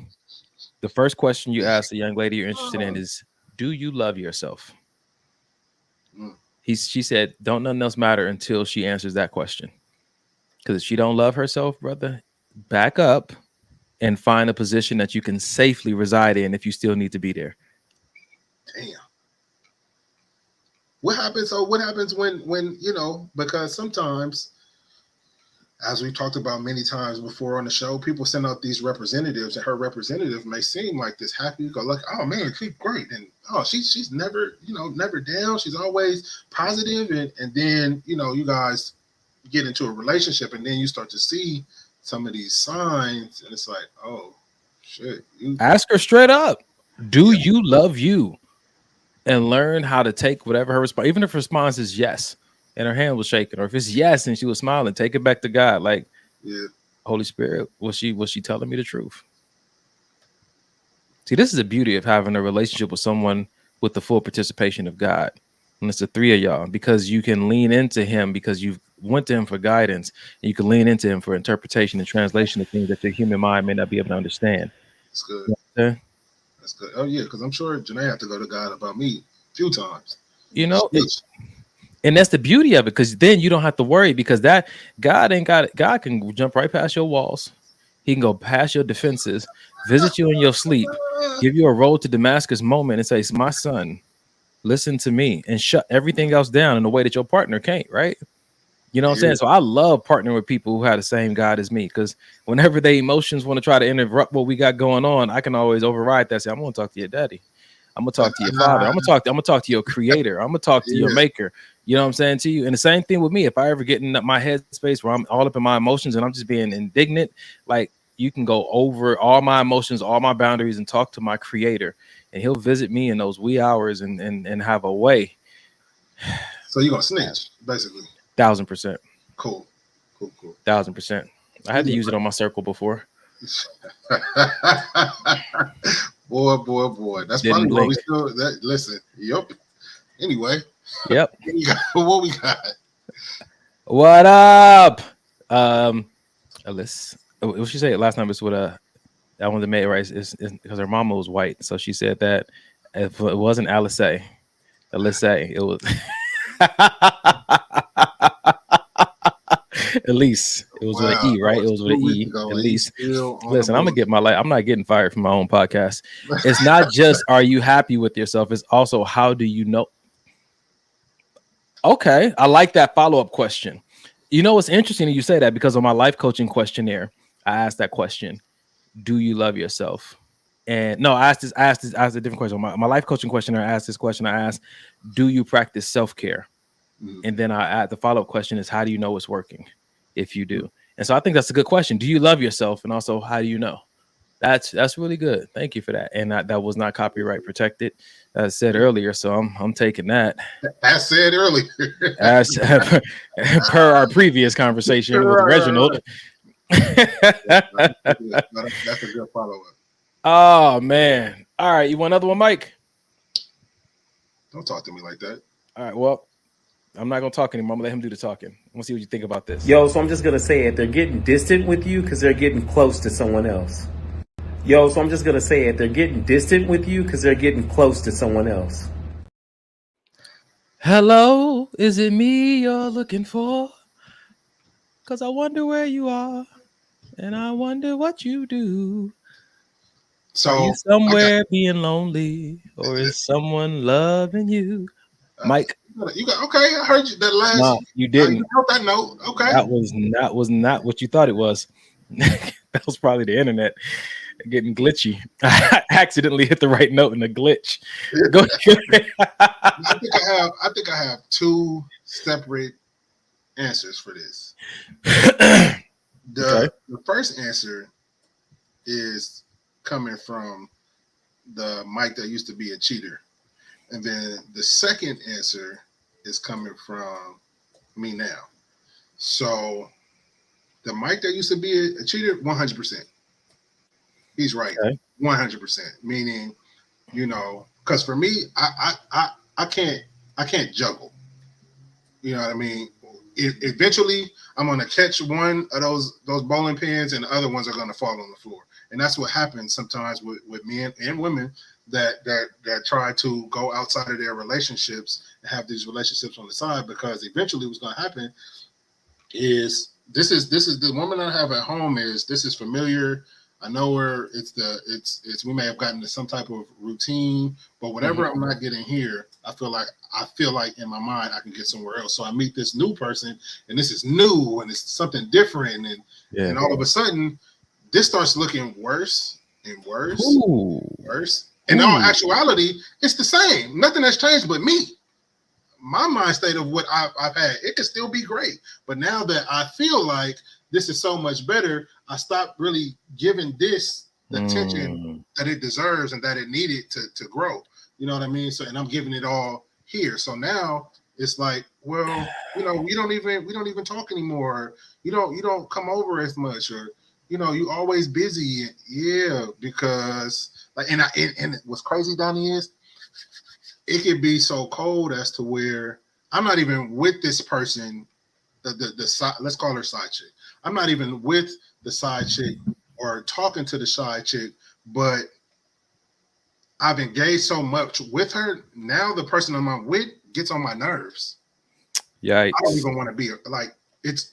the first question you ask a young lady you're interested in is, do you love yourself? She said, don't nothing else matter until she answers that question. Because if she don't love herself, brother, back up and find a position that you can safely reside in if you still need to be there. Damn. What happens? So what happens when because sometimes, as we've talked about many times before on the show, people send out these representatives, and her representative may seem like this happy, go like, oh man, she's great, and she's never down, she's always positive, and then you guys get into a relationship, and then you start to see some of these signs, and it's like, oh shit. Ask her straight up, do you love you? And learn how to take whatever her response, even if her response is yes, and her hand was shaking, or if it's yes and she was smiling, take it back to God. Like, Holy Spirit, was she telling me the truth? See, this is the beauty of having a relationship with someone with the full participation of God. And it's the three of y'all, because you can lean into him because you've went to him for guidance, and you can lean into him for interpretation and translation of things that the human mind may not be able to understand. That's good. That's good. Oh yeah, because I'm sure Janae had to go to God about me a few times. And that's the beauty of it, because then you don't have to worry, because that God can jump right past your walls. He can go past your defenses, visit you in your sleep, give you a road to Damascus moment and say, my son, listen to me, and shut everything else down in a way that your partner can't, right? You know what I'm saying? So I love partnering with people who have the same God as me, because whenever their emotions want to try to interrupt what we got going on, I can always override that. Say, I'm going to talk to your daddy. I'm going to talk to your father. I'm going to talk to your creator. I'm going to talk to your maker. You know what I'm saying to you? And the same thing with me. If I ever get in my head space where I'm all up in my emotions and I'm just being indignant, like, you can go over all my emotions, all my boundaries, and talk to my creator, and he'll visit me in those wee hours and have a way. So you're going to snitch, basically. 1000%. Cool. 1000%. I had to use it on my circle before. Boy. That's probably why we still listen. Yep. Anyway. Yep. What we got? What up? Alyssa. What she said last time is what that one that made it right is because her mama was white. So she said that if it wasn't Alice, it was Elise. It was with an E, right? It was with an E. Elise. Listen, I'm gonna get my life. I'm not getting fired from my own podcast. It's not just are you happy with yourself, it's also how do you know? Okay, I like that follow-up question. You know what's interesting that you say that, because on my life coaching questionnaire, I asked that question: do you love yourself? And no, I asked a different question. On my life coaching questionnaire, I asked this question. I asked, do you practice self-care? And then I add the follow-up question is, how do you know it's working if you do? And so I think that's a good question. Do you love yourself? And also, how do you know? That's really good. Thank you for that. And that was not copyright protected, as said earlier. So I'm taking that. As said earlier. As per our previous conversation with Reginald. That's a good follow-up. Oh man. All right. You want another one, Mike? Don't talk to me like that. All right. Well, I'm not gonna talk anymore. I'm gonna let him do the talking. I want to see what you think about this. Yo, so I'm just gonna say it. They're getting distant with you because they're getting close to someone else. Yo, so I'm just gonna say it. They're getting distant with you because they're getting close to someone else. Hello, is it me you're looking for? Because I wonder where you are, and I wonder what you do. So are you somewhere being lonely, or is someone loving you? Mike, you got okay. I heard you that last. No, you didn't. You heard that note. Okay, that was not what you thought it was. That was probably the internet getting glitchy. I accidentally hit the right note in a glitch. Go ahead. I think I have two separate answers for this. The first answer is coming from the Mike that used to be a cheater, and then the second answer is coming from me now. So the Mike that used to be a cheater, 100%. He's right, 100%. Meaning, you know, because for me, I can't juggle. You know what I mean? Eventually, I'm gonna catch one of those bowling pins, and the other ones are gonna fall on the floor. And that's what happens sometimes with men and women that try to go outside of their relationships and have these relationships on the side, because eventually what's gonna happen is this is the woman I have at home this is familiar. I know her. It's we may have gotten to some type of routine, but whatever I'm not getting here, I feel like in my mind I can get somewhere else. So I meet this new person, and this is new, and it's something different, and all of a sudden this starts looking worse and worse, worse. In all actuality, it's the same. Nothing has changed but me. My mind state of what I've had, it could still be great. But now that I feel like this is so much better, I stopped really giving this the attention that it deserves and that it needed to grow. You know what I mean? So, and I'm giving it all here. So now it's like, well, you know, we don't even talk anymore. You don't come over as much, or you know, you always busy. Yeah, because like, and what's crazy, Donnie, is it could be so cold as to where I'm not even with this person, the side, let's call her side chick. I'm not even with the side chick or talking to the side chick, but I've engaged so much with her. Now the person I'm with gets on my nerves. Yikes. I don't even want to be like, it's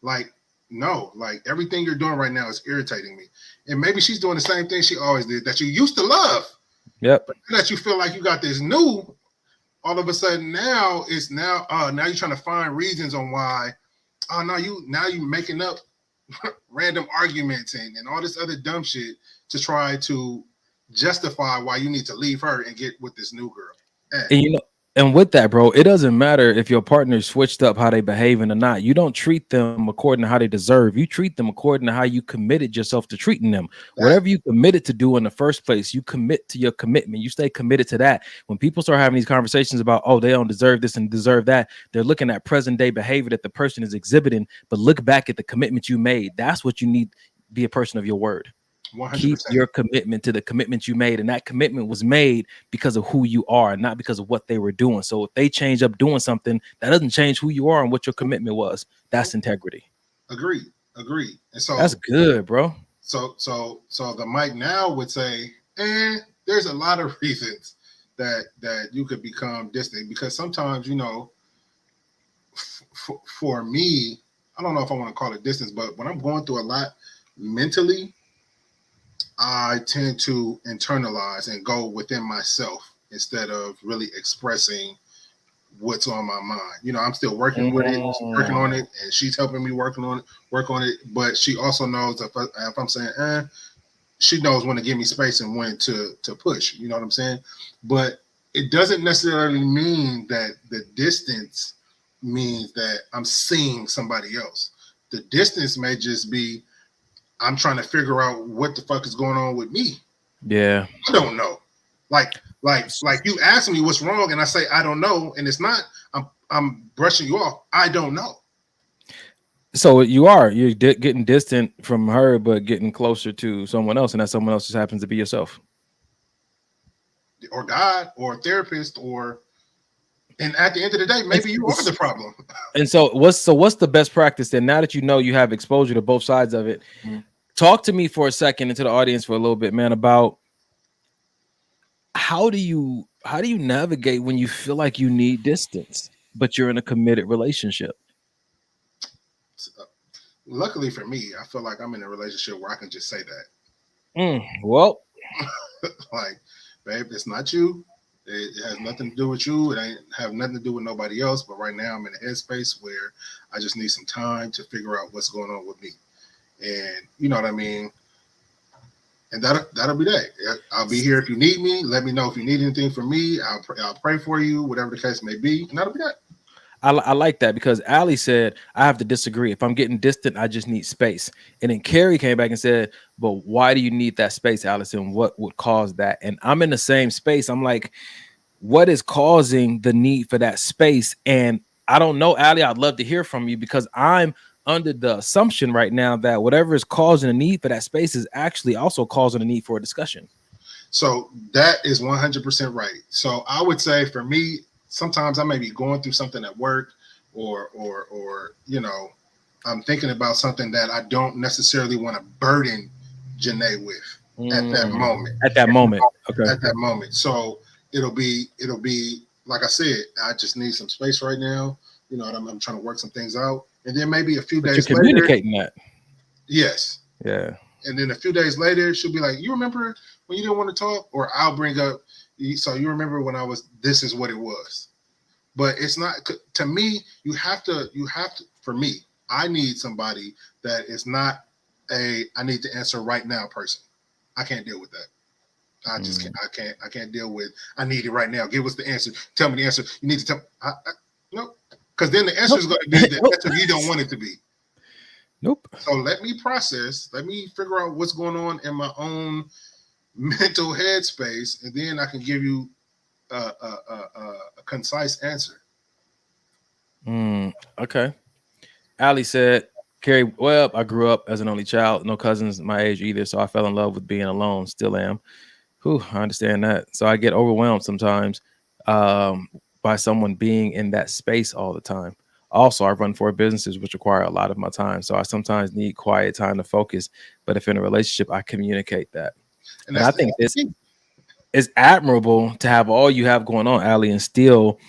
like, no, like everything you're doing right now is irritating me. And maybe she's doing the same thing she always did that you used to love. Yep. But that you feel like you got this new, all of a sudden now you're trying to find reasons on why. Oh, now you making up random arguments and all this other dumb shit to try to justify why you need to leave her and get with this new girl. And you know, and with that, bro, it doesn't matter if your partner switched up how they behaving or not. You don't treat them according to how they deserve. You treat them according to how you committed yourself to treating them. Whatever you committed to do in the first place, you commit to your commitment. You stay committed to that. When people start having these conversations about, oh, they don't deserve this and deserve that, they're looking at present day behavior that the person is exhibiting, but look back at the commitment you made. That's what you need. Be a person of your word. 100%. Keep your commitment to the commitment you made, and that commitment was made because of who you are, not because of what they were doing. So if they change up doing something, that doesn't change who you are and what your commitment was. That's integrity. Agreed. And so that's good, bro. So the Mike now would say, there's a lot of reasons that you could become distant, because sometimes, you know, for me, I don't know if I want to call it distance, but when I'm going through a lot mentally, I tend to internalize and go within myself instead of really expressing what's on my mind. You know, I'm still working with it, working on it, and she's helping me work on it. But she also knows if I'm saying, she knows when to give me space and when to push. You know what I'm saying? But it doesn't necessarily mean that the distance means that I'm seeing somebody else. The distance may just be I'm trying to figure out what the fuck is going on with me. Yeah. I don't know. Like you ask me what's wrong, and I say I don't know, and it's not. I'm brushing you off. I don't know. So you're getting distant from her, but getting closer to someone else, and that someone else just happens to be yourself, or God, or a therapist, and at the end of the day, maybe you are the problem. And so what's the best practice then? Now that you know you have exposure to both sides of it, talk to me for a second, and to the audience for a little bit, man, about how do you navigate when you feel like you need distance, but you're in a committed relationship? Luckily for me, I feel like I'm in a relationship where I can just say that. Well, like, babe, it's not you. It has nothing to do with you. It ain't have nothing to do with nobody else. But right now, I'm in a headspace where I just need some time to figure out what's going on with me. And you know what I mean? And that'll be that. I'll be here if you need me. Let me know if you need anything from me. I'll pray for you, whatever the case may be. And that'll be that. I like that, because Ali said, I have to disagree. If I'm getting distant, I just need space. And then Carrie came back and said, but why do you need that space, Allison? What would cause that? And I'm in the same space. I'm like, what is causing the need for that space? And I don't know, Ali, I'd love to hear from you, because I'm under the assumption right now that whatever is causing the need for that space is actually also causing the need for a discussion. So that is 100% right. So I would say for me, sometimes I may be going through something at work, or you know, I'm thinking about something that I don't necessarily want to burden Janae with at that moment. At that moment. Okay. At that moment. So it'll be like I said, I just need some space right now. You know, I'm trying to work some things out. And then maybe a few days you're communicating later, that. Yes. Yeah. And then a few days later, she'll be like, you remember when you didn't want to talk? Or I'll bring up, so you remember when this is what it was. But it's not, to me, you have to, for me, I need somebody that is not I need to answer right now person. I can't deal with that. I just can't, I can't deal with, I need it right now. Give us the answer. Tell me the answer. You need to tell, no, because then the answer is going to be the answer you don't want it to be. Nope. So let me process, let me figure out what's going on in my own mental headspace, and then I can give you a concise answer. Okay. Ali said, Carrie, well, I grew up as an only child, no cousins my age either, so I fell in love with being alone, still am. Whew, I understand that. So I get overwhelmed sometimes by someone being in that space all the time. Also, I run 4 businesses, which require a lot of my time. So I sometimes need quiet time to focus. But if in a relationship, I communicate that. And I think it's admirable to have all you have going on, Ali, and still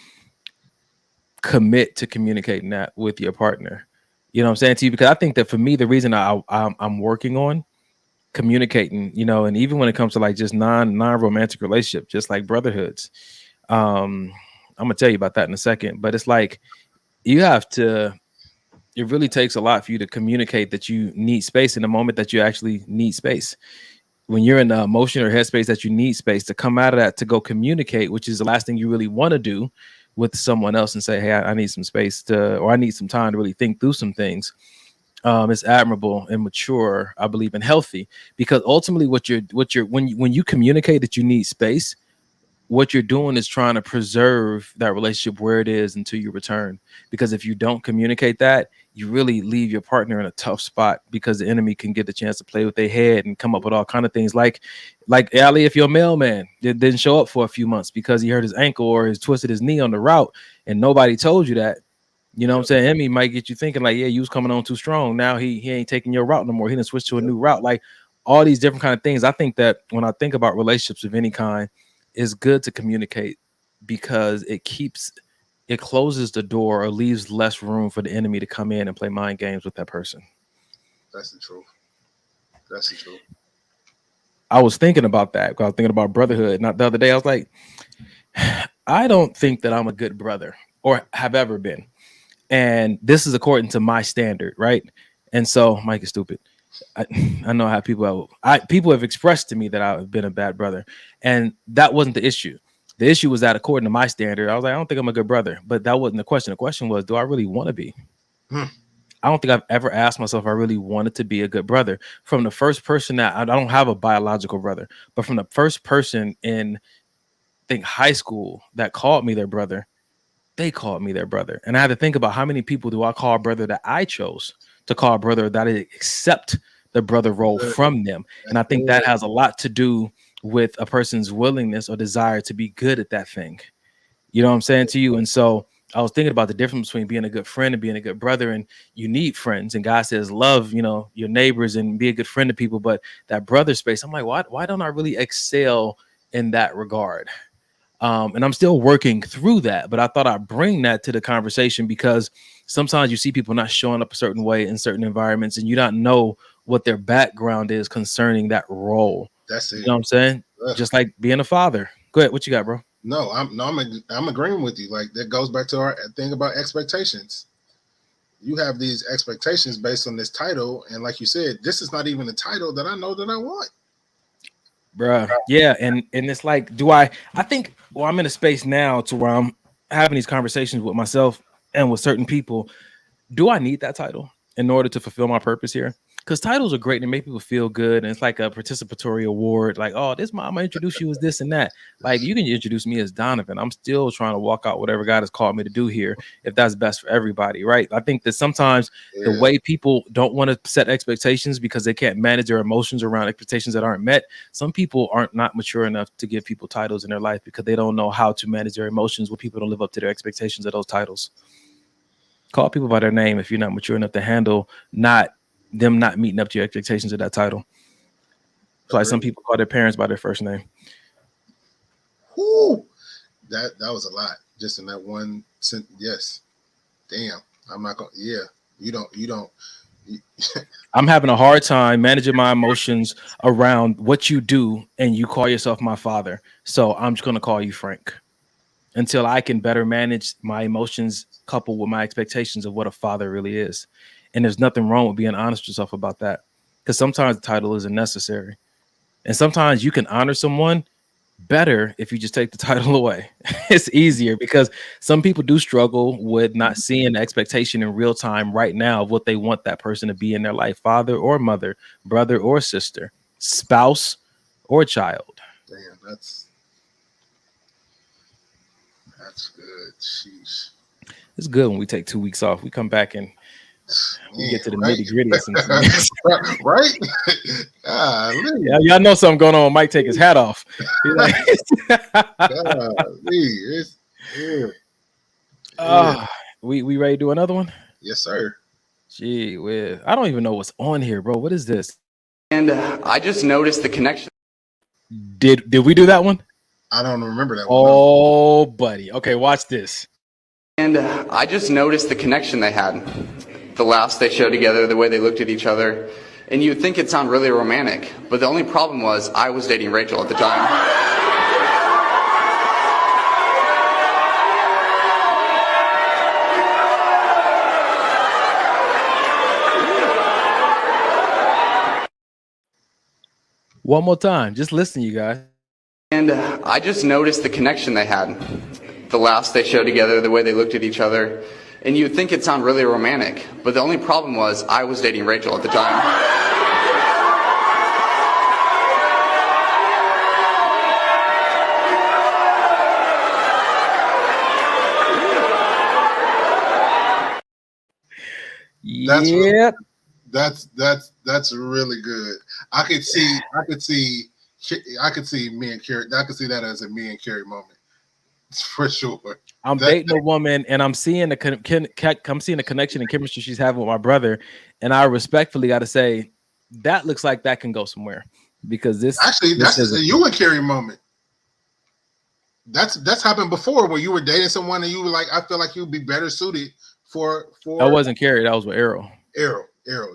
commit to communicating that with your partner. You know what I'm saying to you? Because I think that for me, the reason I'm working on communicating, you know, and even when it comes to like just non-romantic relationship, just like brotherhoods, I'm gonna tell you about that in a second. But it's like it really takes a lot for you to communicate that you need space in the moment that you actually need space. When you're in the emotion or headspace that you need space, to come out of that, to go communicate, which is the last thing you really want to do with someone else, and say, hey, I need some space or I need some time to really think through some things. It's admirable and mature, I believe, and healthy, because ultimately when you communicate that you need space, what you're doing is trying to preserve that relationship where it is until you return. Because if you don't communicate that, you really leave your partner in a tough spot, because the enemy can get the chance to play with their head and come up with all kind of things like Ali, if your mailman didn't show up for a few months because he hurt his ankle or he twisted his knee on the route and nobody told you that, you know what I'm saying? Emmy might get you thinking like, yeah, you was coming on too strong. Now he ain't taking your route no more. He didn't switch to a new route. Like all these different kind of things. I think that when I think about relationships of any kind, it's good to communicate, because it closes the door or leaves less room for the enemy to come in and play mind games with that person. That's the truth. That's the truth. I was thinking about that. I was thinking about brotherhood. Not the other day, I was like, I don't think that I'm a good brother or have ever been. And this is according to my standard, right? And so Mike is stupid. I know how people have expressed to me that I've been a bad brother, and that wasn't the issue. The issue was that according to my standard, I was like, I don't think I'm a good brother, but that wasn't the question. The question was, do I really want to be? I don't think I've ever asked myself if I really wanted to be a good brother. From the first person that I don't have a biological brother, but from the first person in high school that called me their brother, they called me their brother. And I had to think about how many people do I call brother that I chose to call brother, that I accept the brother role from them. And I think that has a lot to do with a person's willingness or desire to be good at that thing. You know what I'm saying to you? And so I was thinking about the difference between being a good friend and being a good brother. And you need friends. And God says, love, your neighbors and be a good friend to people. But that brother space, I'm like, why don't I really excel in that regard? And I'm still working through that, but I thought I'd bring that to the conversation because sometimes you see people not showing up a certain way in certain environments and you don't know what their background is concerning that role. That's it. You know what I'm saying? Just like being a father. Go ahead. What you got, bro? No, I'm agreeing with you. Like that goes back to our thing about expectations. You have these expectations based on this title. And like you said, this is not even a title that I know that I want. Bruh. Yeah. And it's like, I think, I'm in a space now to where I'm having these conversations with myself and with certain people. Do I need that title in order to fulfill my purpose here? Because titles are great and make people feel good. And it's like a participatory award. Like, oh, I'm going to introduce you as this and that. Like, you can introduce me as Donovan. I'm still trying to walk out whatever God has called me to do here, if that's best for everybody, right? I think that sometimes the way people don't want to set expectations because they can't manage their emotions around expectations that aren't met. Some people aren't not mature enough to give people titles in their life because they don't know how to manage their emotions when people don't live up to their expectations of those titles. Call people by their name if you're not mature enough to handle them not meeting up to your expectations of that title. So like some people call their parents by their first name. Whoo! That was a lot just in that one sentence. Yes. Damn. I'm not gonna. Yeah. You don't. I'm having a hard time managing my emotions around what you do, and you call yourself my father. So I'm just gonna call you Frank until I can better manage my emotions coupled with my expectations of what a father really is. And there's nothing wrong with being honest with yourself about that, because sometimes the title isn't necessary. And sometimes you can honor someone better if you just take the title away. It's easier because some people do struggle with not seeing the expectation in real time right now of what they want that person to be in their life, father or mother, brother or sister, spouse or child. Damn, that's good. Sheesh. It's good when we take 2 weeks off. We come back and we get to the nitty gritty of some things. Right? Y'all know something going on when Mike take his hat off. Like, we ready to do another one? Yes, sir. Gee whiz. I don't even know what's on here, bro. What is this? And I just noticed the connection. Did we do that one? I don't remember that one. Oh, buddy. Okay, watch this. And I just noticed the connection they had. The laughs they showed together, the way they looked at each other. And you'd think it'd sound really romantic, but the only problem was I was dating Rachel at the time. One more time. Just listen, you guys. And I just noticed the connection they had. The laughs they showed together, the way they looked at each other. And you'd think it'd sound really romantic, but the only problem was I was dating Rachel at the time. That's really good. I could see me and Carrie. I could see that as a me and Carrie moment for sure. I'm dating a woman, and I'm seeing the connection and chemistry she's having with my brother, and I respectfully got to say that looks like that can go somewhere, because that's a you and Carrie moment. That's happened before where you were dating someone and you were like, I feel like you'd be better suited for. That wasn't Carrie. That was with Errol. Arrow,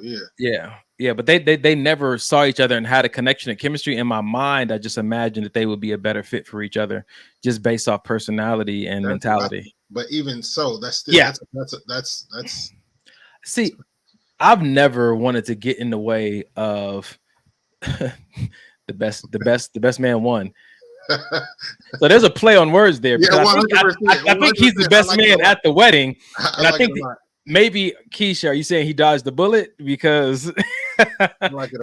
yeah, but they never saw each other and had a connection and chemistry. In my mind, I just imagined that they would be a better fit for each other, just based off personality and mentality. But even so, that's still that's. See, I've never wanted to get in the way of the best man won. So there's a play on words there. Yeah, I think he's the best man at the wedding, and I think maybe Keisha, are you saying he dodged the bullet? Because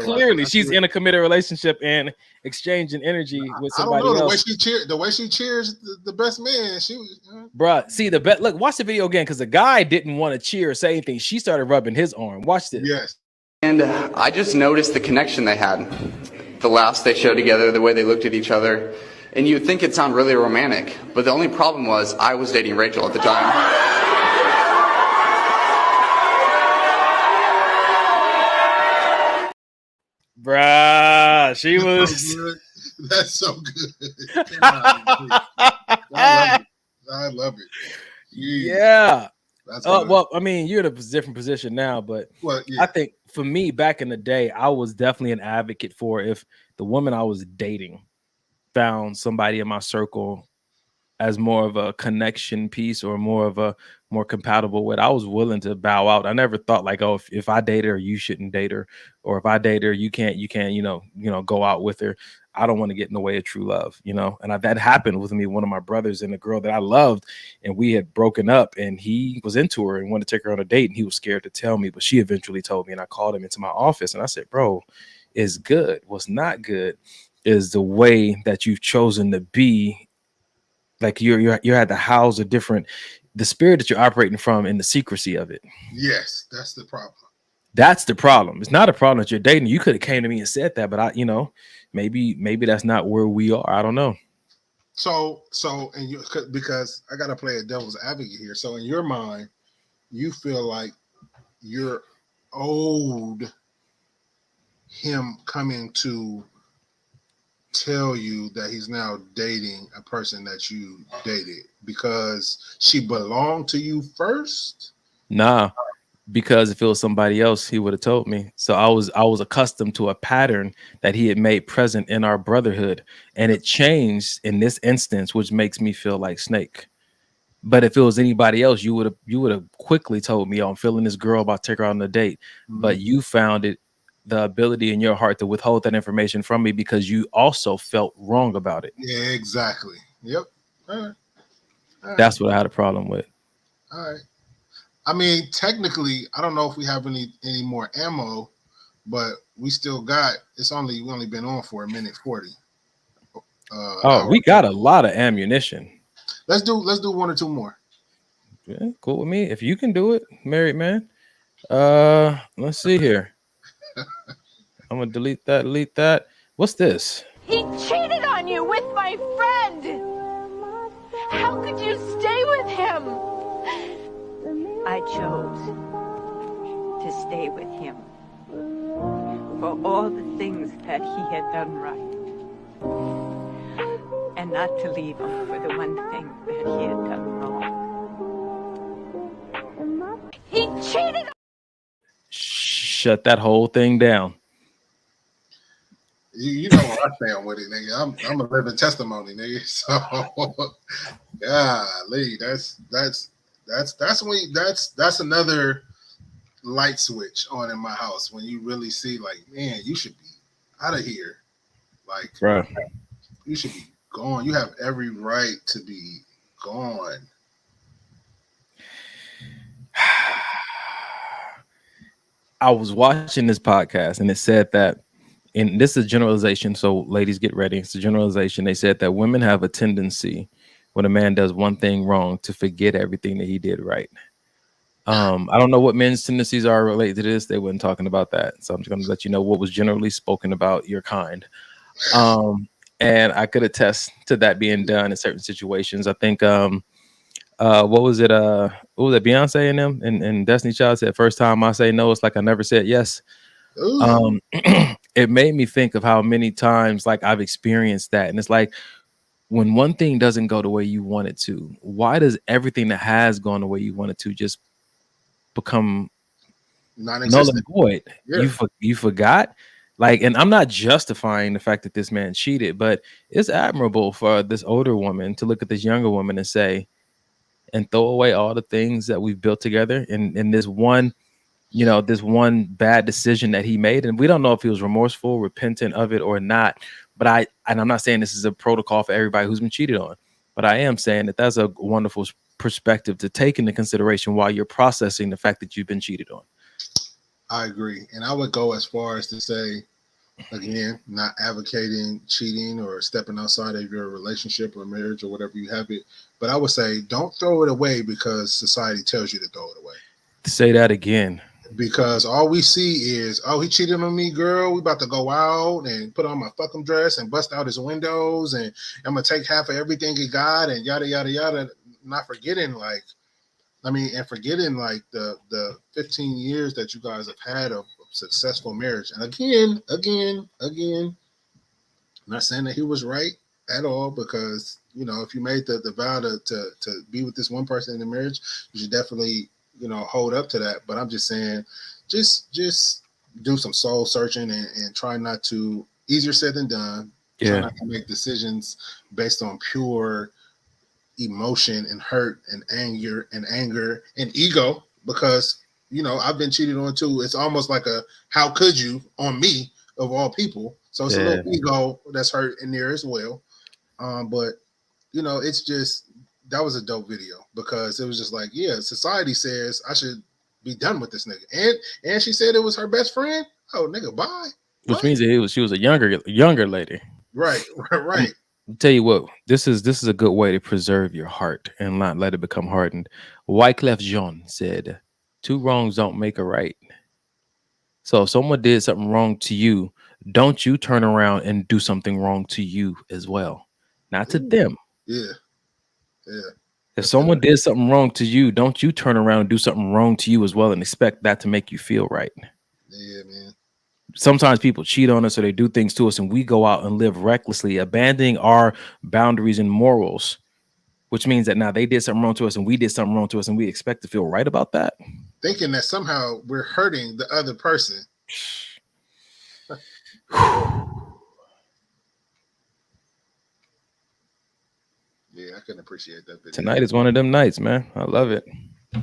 clearly she's in a committed relationship and exchanging energy with somebody I don't know, else. The way she cheers the best man. Bruh, see the bet. Look, watch the video again because the guy didn't want to cheer or say anything. She started rubbing his arm. Watch this. Yes. And I just noticed the connection they had. The laughs they showed together, the way they looked at each other. And you'd think it'd sound really romantic. But the only problem was I was dating Rachel at the time. Bruh, she was. That's so good. I love it. Yeah. Well, I mean, you're in a different position now, but I think for me, back in the day, I was definitely an advocate for if the woman I was dating found somebody in my circle as more of a connection piece or more compatible with, I was willing to bow out. I never thought like, oh, if I date her, you shouldn't date her, or if I date her, you can't, go out with her. I don't want to get in the way of true love, and that happened with me. One of my brothers and a girl that I loved, and we had broken up, and he was into her and wanted to take her on a date, and he was scared to tell me, but she eventually told me, and I called him into my office and I said, bro, it's good. What's not good is the way that you've chosen to be. Like you're at the house of the spirit that you're operating from and the secrecy of it. Yes, that's the problem. That's the problem. It's not a problem that you're dating. You could have came to me and said that, but maybe that's not where we are. I don't know. So, because I got to play a devil's advocate here. So in your mind, you feel like you're owed him coming to tell you that he's now dating a person that you dated because she belonged to you first? Nah, because if it was somebody else, he would have told me. So I was accustomed to a pattern that he had made present in our brotherhood, and it changed in this instance, which makes me feel like Snake. But if it was anybody else, you would have quickly told me, oh, I'm feeling this girl, about to take her out on a date. Mm-hmm. But you found it the ability in your heart to withhold that information from me because you also felt wrong about it. Yeah, exactly. Yep. All right. That's what I had a problem with. All right. I mean, technically, I don't know if we have any more ammo, but we still got. We only been on for 1:40. We got a lot of ammunition. Let's do 1 or 2 more. Yeah, cool with me. If you can do it, married man. Let's see here. I'm gonna delete that. What's this? He cheated on you with my friend. How could you stay with him? I chose to stay with him for all the things that he had done right, and not to leave him for the one thing that he had done wrong. He cheated. Shut that whole thing down. You know what I stand with it, nigga. I'm a living testimony, nigga. So, golly, that's another light switch on in my house when you really see, like, man, you should be out of here. Like, right. You should be gone. You have every right to be gone. I was watching this podcast and it said that, and this is a generalization, so ladies get ready. It's a generalization. They said that women have a tendency when a man does one thing wrong to forget everything that he did right. I don't know what men's tendencies are related to this. They weren't talking about that. So I'm just going to let you know what was generally spoken about your kind. And I could attest to that being done in certain situations. I think, what was it? What was it? Beyonce and them and Destiny Child said, first time I say no, it's like I never said yes. It made me think of how many times like I've experienced that. And it's like, when one thing doesn't go the way you want it to, why does everything that has gone the way you want it to just become null and void? Yeah. You forgot? Like, and I'm not justifying the fact that this man cheated, but it's admirable for this older woman to look at this younger woman and say, and throw away all the things that we've built together in this one, this one bad decision that he made. And we don't know if he was remorseful, repentant of it or not. But I'm not saying this is a protocol for everybody who's been cheated on, but I am saying that that's a wonderful perspective to take into consideration while you're processing the fact that you've been cheated on. I agree. And I would go as far as to say, again, not advocating cheating or stepping outside of your relationship or marriage or whatever you have it. But I would say don't throw it away because society tells you to throw it away. Say that again. Because all we see is, oh, he cheated on me, girl. We about to go out and put on my fucking dress and bust out his windows, and I'm gonna take half of everything he got, and yada yada yada. Not forgetting, forgetting the 15 years that you guys have had of successful marriage. And again, I'm not saying that he was right at all, because if you made the vow to be with this one person in the marriage, you should definitely hold up to that. But I'm just saying, just do some soul searching and try not to, easier said than done. Yeah. Try not to make decisions based on pure emotion and hurt and anger and ego, because I've been cheated on too. It's almost like a how could you on me of all people. So it's a little ego that's hurt in there as well. But it's just, that was a dope video, because it was just like, yeah, society says I should be done with this nigga, and she said it was her best friend. Oh, nigga, bye. Which means that she was a younger lady. Right. I'll tell you what, this is a good way to preserve your heart and not let it become hardened. Wyclef Jean said, 2 wrongs don't make a right. So if someone did something wrong to you, don't you turn around and do something wrong to you as well. Not to them. Yeah. If someone did something wrong to you, don't you turn around and do something wrong to you as well and expect that to make you feel right. Yeah, man. Sometimes people cheat on us or they do things to us and we go out and live recklessly, abandoning our boundaries and morals, which means that now they did something wrong to us and we did something wrong to us and we expect to feel right about that. Thinking that somehow we're hurting the other person. Yeah, I couldn't appreciate that video. Tonight is one of them nights, man. I love it. Yeah.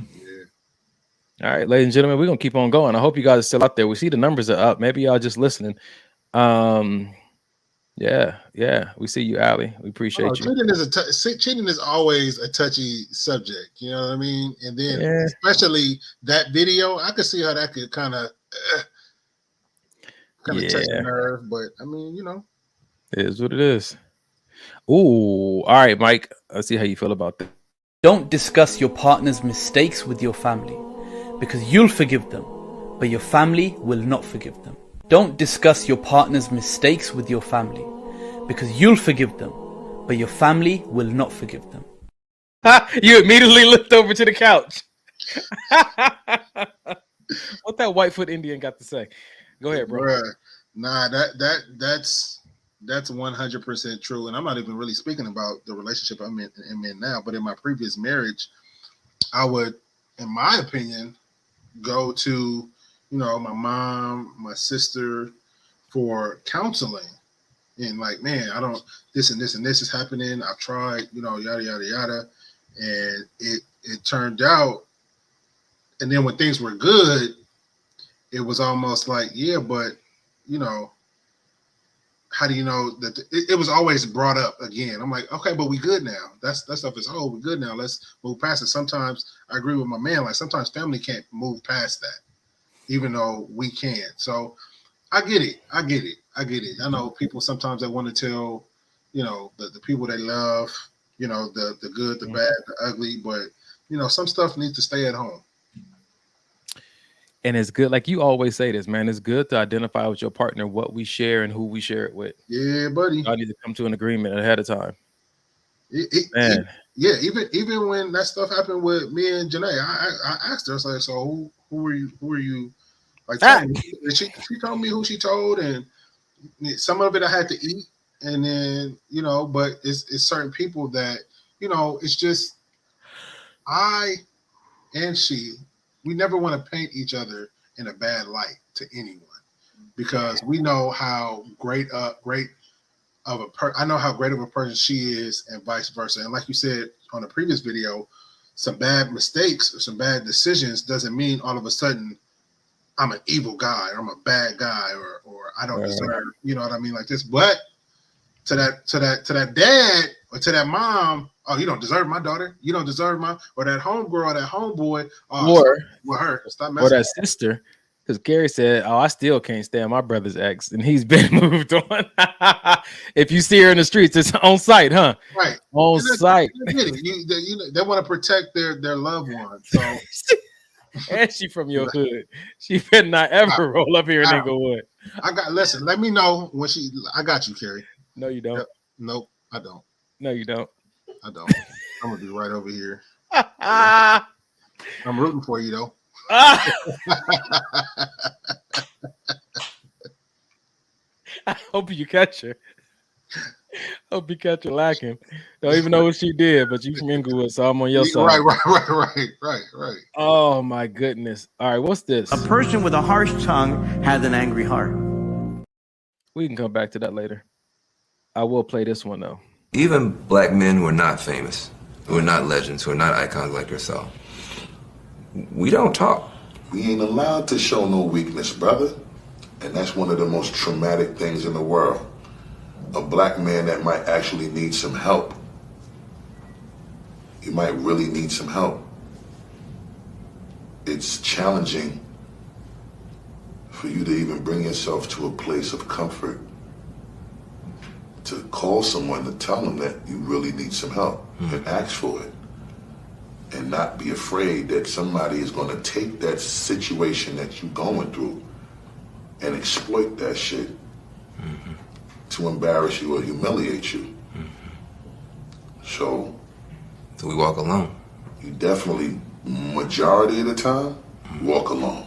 All right, ladies and gentlemen, we're gonna keep on going. I hope you guys are still out there. We see the numbers are up. Maybe y'all just listening. Yeah, we see you, Allie. We appreciate you. Cheating is always a touchy subject. You know what I mean? And then especially that video, I could see how that could kind of touch the nerve. But I mean, it is what it is. Ooh, all right, Mike. Let's see how you feel about that. Don't discuss your partner's mistakes with your family, because you'll forgive them, but your family will not forgive them. Don't discuss your partner's mistakes with your family, because you'll forgive them, but your family will not forgive them. You immediately looked over to the couch. What that Whitefoot Indian got to say? Go ahead, bro. Bruh. Nah, that's 100% true. And I'm not even really speaking about the relationship I'm in now, but in my previous marriage, I would, in my opinion, go to, my mom, my sister for counseling. And like, man, I don't, this and this and this is happening. I've tried, yada, yada, yada. And it turned out, and then when things were good, it was almost like, yeah, but, how do you know that it was always brought up again? I'm like, okay, but we good now. That stuff is, we're good now. Let's move past it. Sometimes I agree with my man. Like sometimes family can't move past that, even though we can. So I get it. I know people sometimes that want to tell, the people they love, the good, the bad, the ugly, but some stuff needs to stay at home. And it's good, like you always say this, man. It's good to identify with your partner what we share and who we share it with. Yeah, buddy. I need to come to an agreement ahead of time. Man. Yeah, even when that stuff happened with me and Janae, I asked her, I was like, so who are you? Like, she told me who she told, and some of it I had to eat, and then but it's certain people that it's just I and she. We never want to paint each other in a bad light to anyone, because we know how great of a I know how great of a person she is, and vice versa. And like you said on the previous video, some bad mistakes or some bad decisions doesn't mean all of a sudden I'm an evil guy or I'm a bad guy or I don't deserve, you know what I mean, like this. But to that dad Or to that mom, oh, you don't deserve my daughter. You don't deserve or that homegirl, or that homeboy, or with her. Stop or messing that sister. Because Gary said, "Oh, I still can't stand my brother's ex, and he's been moved on." If you see her in the streets, it's on site, huh? Right. On site. They want to protect their loved ones. So and she from your hood. She better not ever roll up here in Inglewood. Listen, let me know when I got you, Carrie. No, you don't. Nope, I don't. No, you don't. I don't. I'm gonna be right over here. I'm rooting for you though. I hope you catch her. Hope you catch her lacking. Don't even know what she did, but you from Inglewood, so I'm on your side. Right. Oh my goodness. All right, what's this? A person with a harsh tongue has an angry heart. We can come back to that later. I will play this one though. Even black men who are not famous, who are not legends, who are not icons like yourself, we don't talk. We ain't allowed to show no weakness, brother. And that's one of the most traumatic things in the world. A black man that might actually need some help. He might really need some help. It's challenging for you to even bring yourself to a place of comfort, to call someone to tell them that you really need some help and ask for it, and not be afraid that somebody is going to take that situation that you're going through and exploit that shit to embarrass you or humiliate you. So we walk alone. You definitely, majority of the time, walk alone.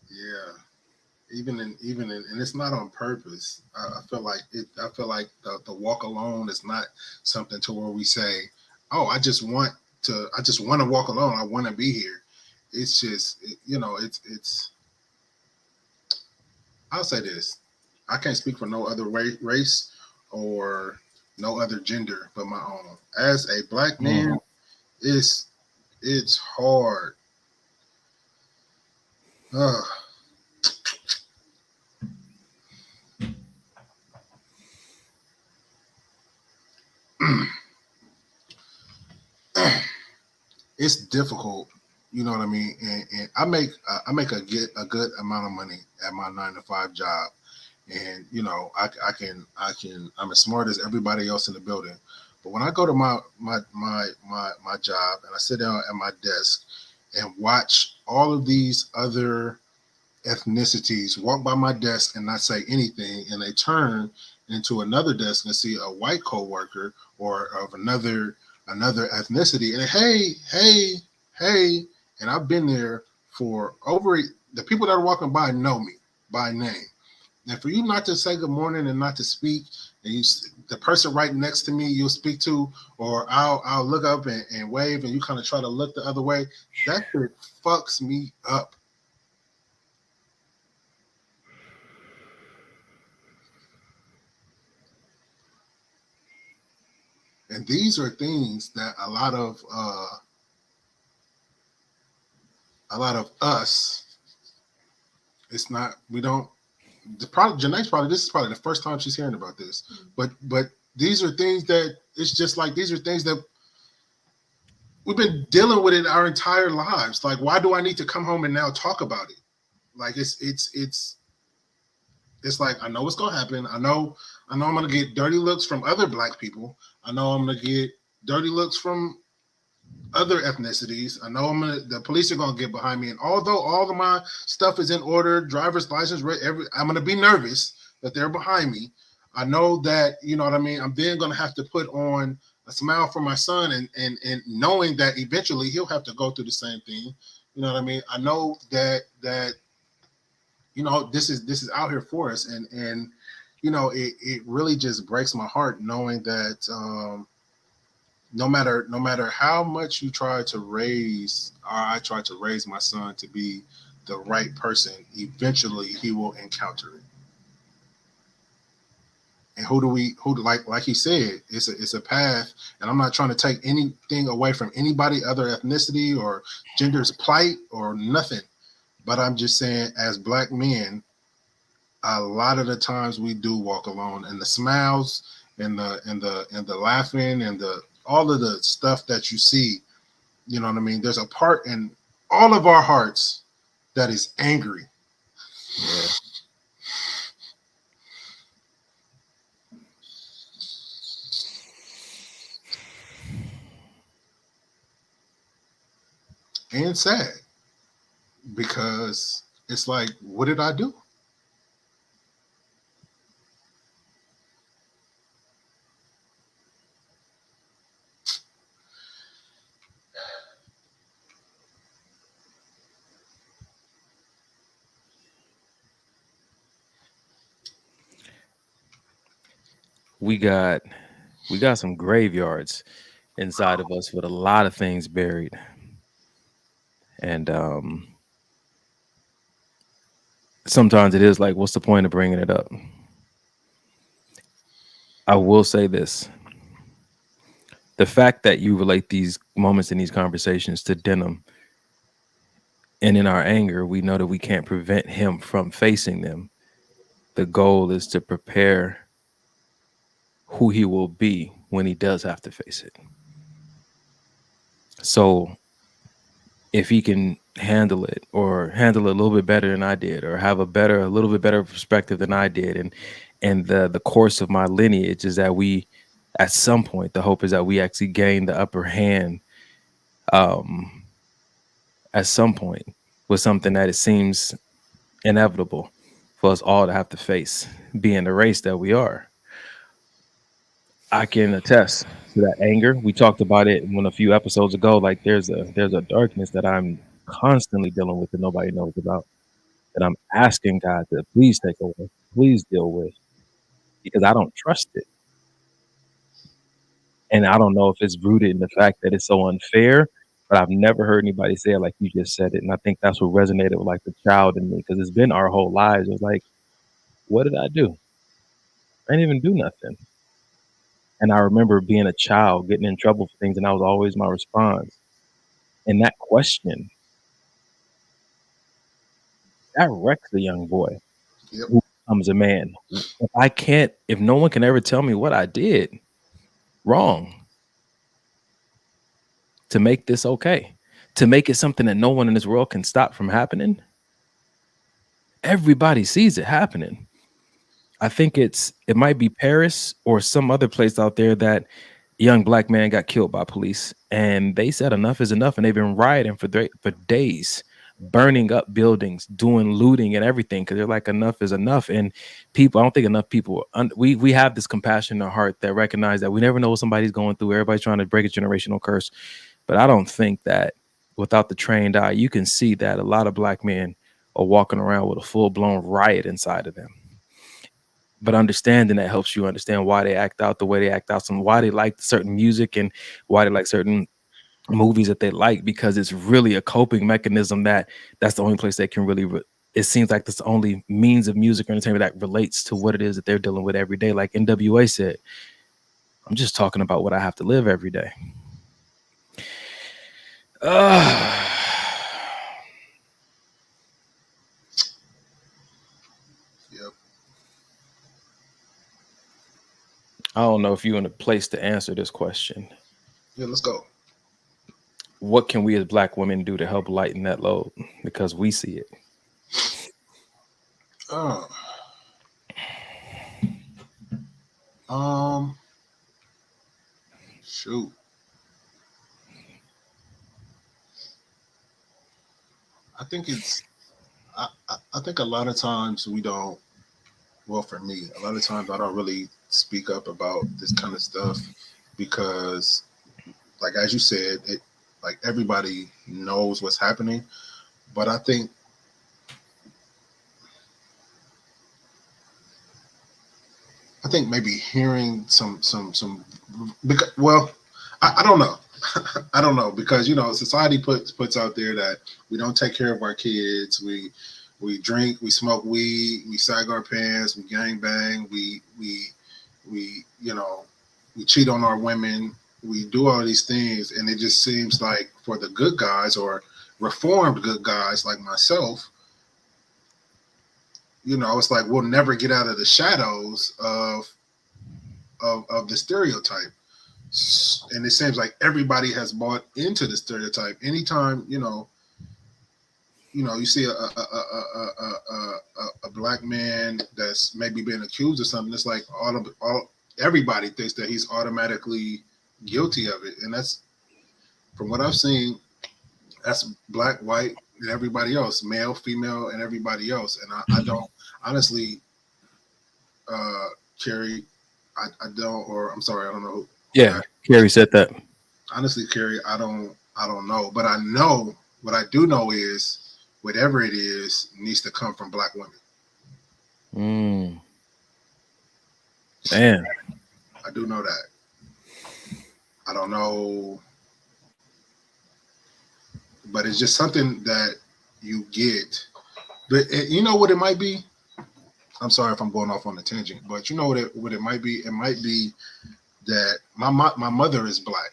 Yeah. Even in, and it's not on purpose. I feel like the walk alone is not something to where we say, oh, I just want to walk alone. I want to be here. It's just, it's. I'll say this: I can't speak for no other race or no other gender but my own. As a black man, it's hard. It's difficult, you know what I mean. And I make a good amount of money at my 9-to-5 job, and I'm as smart as everybody else in the building. But when I go to my job and I sit down at my desk and watch all of these other ethnicities walk by my desk and not say anything, and they turn into another desk and see a white coworker or of another ethnicity, and hey, and I've been there for the people that are walking by know me by name. And for you not to say good morning and not to speak, and the person right next to me you'll speak to, or I'll look up and wave, and you kind of try to look the other way, that shit fucks me up. And these are things that a lot of us, it's not, we don't, Janae's this is probably the first time she's hearing about this, but these are things that, it's just like, these are things that we've been dealing with it our entire lives. Like, why do I need to come home and now talk about it? Like, it's like, I know what's going to happen. I know I'm going to get dirty looks from other black people. I know I'm going to get dirty looks from other ethnicities. I know the police are going to get behind me. And although all of my stuff is in order, driver's license, I'm going to be nervous that they're behind me. I know that, you know what I mean? I'm then going to have to put on a smile for my son, and knowing that eventually he'll have to go through the same thing. You know what I mean? I know that this is out here for us, and it really just breaks my heart knowing that no matter how much you try to raise, or I try to raise my son to be the right person, eventually he will encounter it. And who do like he said, it's a path. And I'm not trying to take anything away from anybody, other ethnicity or gender's plight or nothing. But I'm just saying, as black men, a lot of the times we do walk alone, and the smiles and the laughing and the all of the stuff that you see, you know what I mean? There's a part in all of our hearts that is angry. Yeah. And sad, because it's like, what did I do? We got some graveyards inside of us with a lot of things buried. And sometimes it is like, what's the point of bringing it up? I will say this. The fact that you relate these moments in these conversations to Denim, and in our anger, we know that we can't prevent him from facing them. The goal is to prepare who he will be when he does have to face it. So if he can handle it, or handle it a little bit better than I did, or have a little bit better perspective than I did, and the course of my lineage is that we, at some point, the hope is that we actually gain the upper hand at some point with something that it seems inevitable for us all to have to face, being the race that we are. I can attest to that anger. We talked about it a few episodes ago. Like there's a darkness that I'm constantly dealing with that nobody knows about, that I'm asking God to please take away, please deal with, because I don't trust it. And I don't know if it's rooted in the fact that it's so unfair, but I've never heard anybody say it like you just said it. And I think that's what resonated with like the child in me, because it's been our whole lives. It was like, what did I do? I didn't even do nothing. And I remember being a child, getting in trouble for things, and that was always my response. And that question, that wrecks a young boy who becomes a man. If no one can ever tell me what I did wrong, to make this okay, to make it something that no one in this world can stop from happening. Everybody sees it happening. I think it might be Paris or some other place out there that a young black man got killed by police, and they said enough is enough, and they've been rioting for days, burning up buildings, doing looting and everything, because they're like, enough is enough. And people, I don't think enough people, we have this compassion in our heart that recognize that we never know what somebody's going through. Everybody's trying to break a generational curse. But I don't think that without the trained eye, you can see that a lot of black men are walking around with a full-blown riot inside of them. But understanding that helps you understand why they act out the way they act out, and why they like certain music and why they like certain movies that they like, because it's really a coping mechanism. That's the only place they can really, it seems like that's the only means of music or entertainment that relates to what it is that they're dealing with every day. Like NWA said, I'm just talking about what I have to live every day. I don't know if you're in a place to answer this question. Yeah, let's go. What can we as black women do to help lighten that load? Because we see it. Shoot. I think I think a lot of times we don't, well, for me, a lot of times I don't really speak up about this kind of stuff because, like, as you said, it, like, everybody knows what's happening. But I think maybe hearing some because, well, I don't know. I don't know, because, you know, society puts out there that we don't take care of our kids. We drink, we smoke weed, we sag our pants, we gang bang, we we cheat on our women, we do all these things, and it just seems like for the good guys or reformed good guys like myself, it's like we'll never get out of the shadows of the stereotype. And it seems like everybody has bought into the stereotype. Anytime you see a black man that's maybe being accused of something, it's like everybody thinks that he's automatically guilty of it, and that's, from what I've seen, that's black, white, and everybody else, male, female, and everybody else. And I don't honestly, Carrie, I don't, or I'm sorry, I don't know. Yeah, Carrie said that. Honestly, Carrie, I don't know, but I know what I do know is whatever it is needs to come from black women. Man, I do know that. I don't know, but it's just something that you get. But you know what it might be? I'm sorry if I'm going off on a tangent, but you know what it might be? It might be that my mother is black,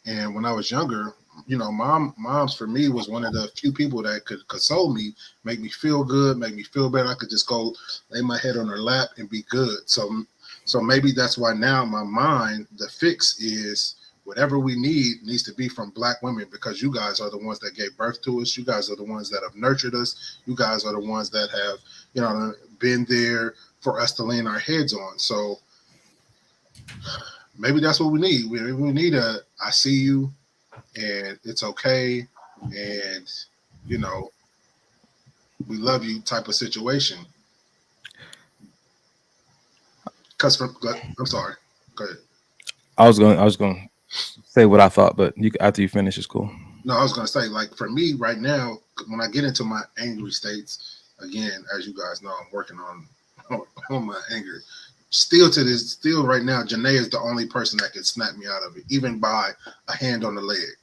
and when I was younger, moms for me was one of the few people that could console me, make me feel good, make me feel better. I could just go lay my head on her lap and be good. So maybe that's why now my mind, the fix is whatever we need needs to be from black women, because you guys are the ones that gave birth to us. You guys are the ones that have nurtured us. You guys are the ones that have, been there for us to lean our heads on. So maybe that's what we need. We need I see you and it's okay, and we love you type of situation. I'm sorry. Go ahead. I was going to say what I thought, but after you finish, it's cool. No, I was going to say, like, for me right now, when I get into my angry states, again, as you guys know, I'm working on my anger. Still right now, Janae is the only person that can snap me out of it, even by a hand on the leg.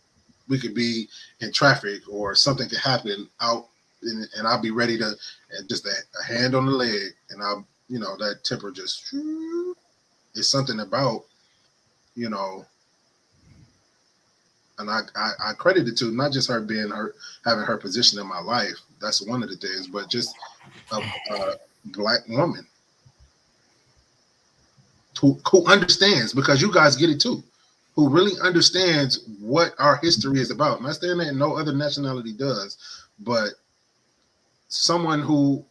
We could be in traffic or something could happen out, and I'll be ready to, and just a hand on the leg, and I'll, that temper just, it's something about, and I credit it to not just her being having her position in my life. That's one of the things, but just a black woman who understands, because you guys get it too, who really understands what our history is about. Not saying that no other nationality does, but someone who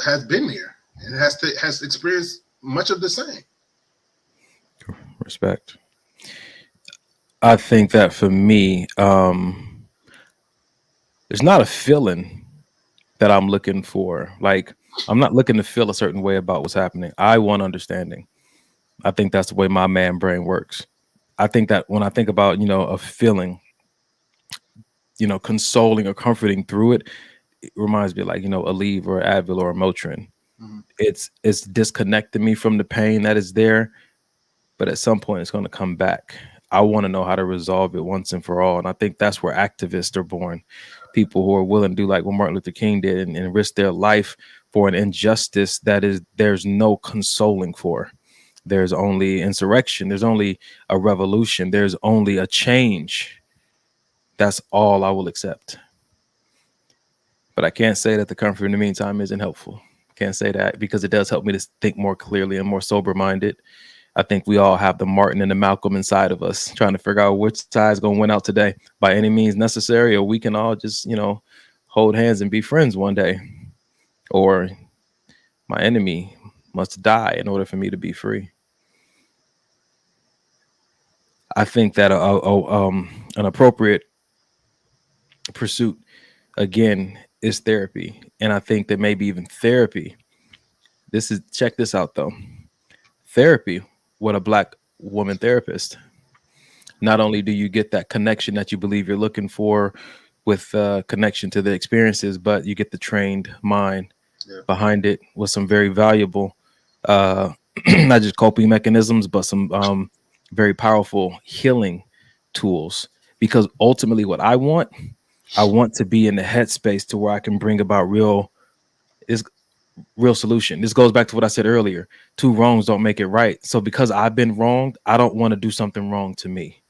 has been there and has experienced much of the same. Respect. I think that for me, there's not a feeling that I'm looking for. Like, I'm not looking to feel a certain way about what's happening. I want understanding. I think that's the way my man brain works. I think that when I think about, a feeling, consoling or comforting through it, it reminds me of, like, Aleve or Advil or Motrin. Mm-hmm. It's disconnecting me from the pain that is there, but at some point it's going to come back. I want to know how to resolve it once and for all. And I think that's where activists are born. People who are willing to do like what Martin Luther King did and risk their life for an injustice there's no consoling for. There's only insurrection. There's only a revolution. There's only a change. That's all I will accept. But I can't say that the comfort in the meantime isn't helpful. Can't say that, because it does help me to think more clearly and more sober-minded. I think we all have the Martin and the Malcolm inside of us, trying to figure out which side's going to win out today by any means necessary, or we can all just, hold hands and be friends one day. Or my enemy must die in order for me to be free. I think that an appropriate pursuit, again, is therapy. And I think that maybe even therapy, check this out though, therapy with a black woman therapist. Not only do you get that connection that you believe you're looking for with connection to the experiences, but you get the trained mind behind it with some very valuable, not just coping mechanisms, but some very powerful healing tools. Because ultimately what I want to be in the headspace to where I can bring about real, real solution. This goes back to what I said earlier. 2 wrongs don't make it right. So because I've been wronged, I don't want to do something wrong to me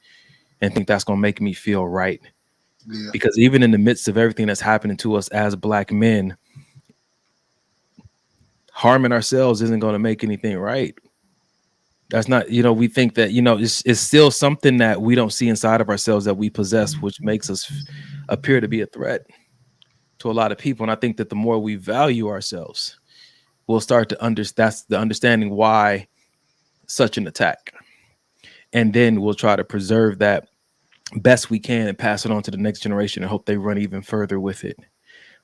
and think that's going to make me feel right. Yeah. Because even in the midst of everything that's happening to us as Black men, harming ourselves isn't going to make anything right. That's not, we think that, it's still something that we don't see inside of ourselves that we possess, which makes us appear to be a threat to a lot of people. And I think that the more we value ourselves, we'll start to understand. That's the understanding why such an attack. And then we'll try to preserve that best we can and pass it on to the next generation and hope they run even further with it.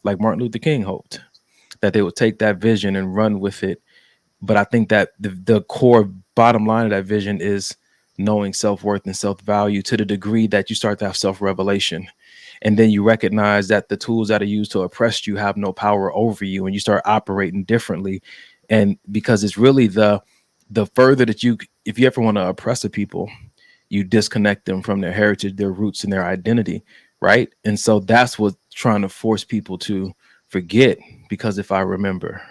Like Martin Luther King hoped that they would take that vision and run with it. But I think that the core bottom line of that vision is knowing self-worth and self-value to the degree that you start to have self-revelation. And then you recognize that the tools that are used to oppress you have no power over you, and you start operating differently. And because it's really the further that if you ever want to oppress a people, you disconnect them from their heritage, their roots, and their identity, right? And so that's what trying to force people to forget, because if I remember,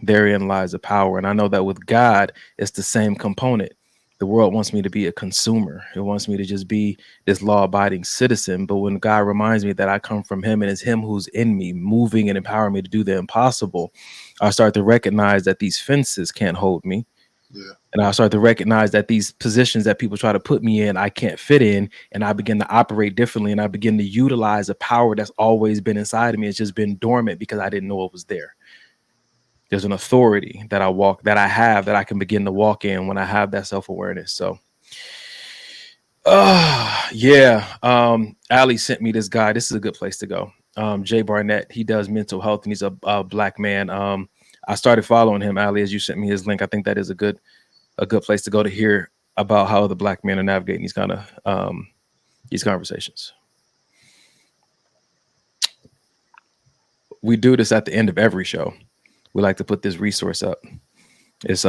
therein lies a power. And I know that with God, it's the same component. The world wants me to be a consumer. It wants me to just be this law-abiding citizen. But when God reminds me that I come from him and it's him who's in me, moving and empowering me to do the impossible, I start to recognize that these fences can't hold me. Yeah. And I start to recognize that these positions that people try to put me in, I can't fit in. And I begin to operate differently. And I begin to utilize a power that's always been inside of me. It's just been dormant because I didn't know it was there. There's an authority that I have that I can begin to walk in when I have that self-awareness. So, yeah. Ali sent me this guy. This is a good place to go. Jay Barnett, he does mental health and he's a Black man. I started following him, Ali, as you sent me his link. I think that is a good place to go to hear about how the Black men are navigating these kind of these conversations. We do this at the end of every show. We like to put this resource up. It's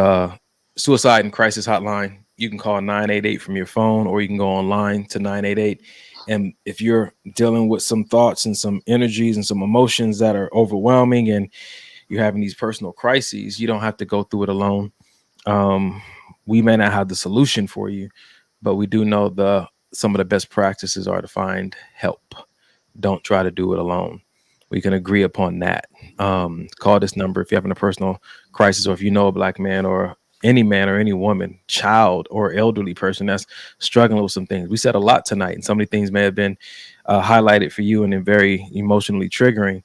suicide and crisis hotline. You can call 988 from your phone, or you can go online to 988. And if you're dealing with some thoughts and some energies and some emotions that are overwhelming and you're having these personal crises, you don't have to go through it alone. We may not have the solution for you, but we do know some of the best practices are to find help. Don't try to do it alone. We can agree upon that. Call this number if you're having a personal crisis, or if you know a Black man or any woman, child or elderly person that's struggling with some things. We said a lot tonight, and so many things may have been highlighted for you and then very emotionally triggering.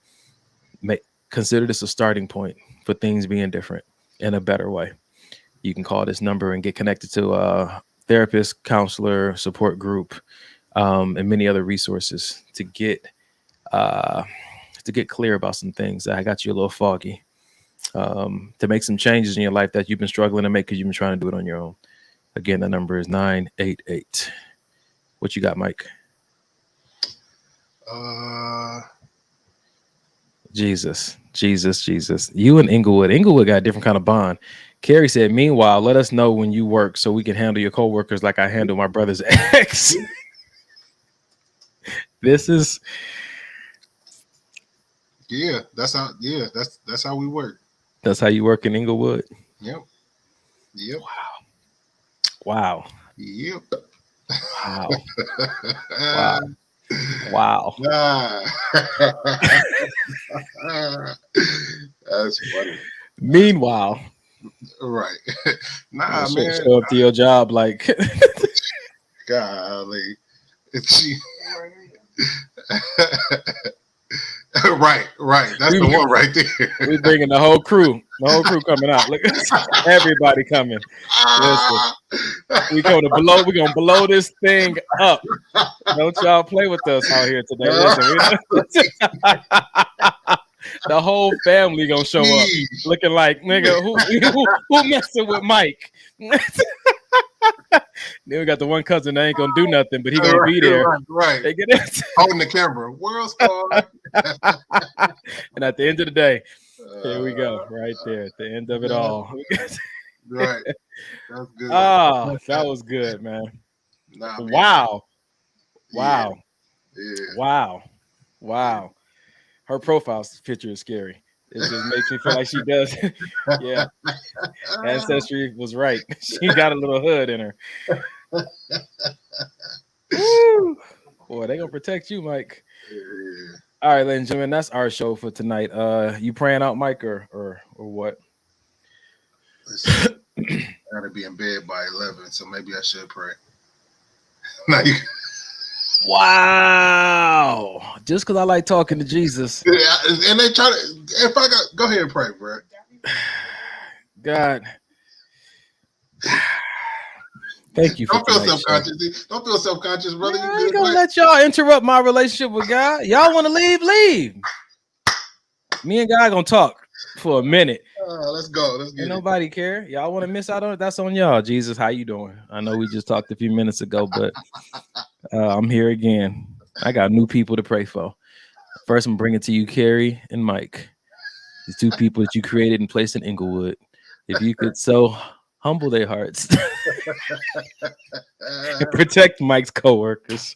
Consider this a starting point for things being different in a better way. You can call this number and get connected to a therapist, counselor, support group, and many other resources to get clear about some things that got you a little foggy, to make some changes in your life that you've been struggling to make because you've been trying to do it on your own. Again, the number is 988. What you got, Mike? Jesus. You and Inglewood got a different kind of bond. Carrie said, meanwhile, let us know when you work so we can handle your coworkers like I handle my brother's ex. This is... Yeah, that's how we work. That's how you work in Inglewood? Yep. Wow. Yep. Wow. That's funny. Meanwhile, right. Nah, you man. Show up to your job like golly. Right. That's the one right there. We bringing the whole crew coming out. Look, everybody coming. Listen, we're gonna blow this thing up. Don't y'all play with us out here today. Listen, the whole family gonna show up looking like, nigga, who messing with Mike? Then we got the one cousin that ain't gonna do nothing, but he gonna be there. Right. Holding the camera. World star. And at the end of the day, here we go, right there at the end of it all. Right. That's good. Oh, that was good, man. Nah, man. Wow. Yeah. Wow. Her profile picture is scary. It just makes me feel like she does. Yeah. Ancestry was right. She got a little hood in her. Woo. Boy, they gonna protect you, Mike. All right, ladies and gentlemen, that's our show for tonight. You praying out, Mike, or what? I gotta be in bed by 11, so maybe I should pray. Now you. Wow! Just because I like talking to Jesus. Yeah, and they try to. If I got, go ahead and pray, bro. God, thank you. Don't feel self-conscious. Don't feel self-conscious, brother. I ain't gonna let y'all interrupt my relationship with God. Y'all want to leave? Leave. Me and God gonna talk for a minute. Let's go. Let's get Ain't nobody care. Y'all want to miss out on it? That's on y'all. Jesus, how you doing? I know we just talked a few minutes ago, but I'm here again. I got new people to pray for. First, I'm bringing to you Carrie and Mike, these two people that you created and placed in Inglewood. If you could so humble their hearts and protect Mike's coworkers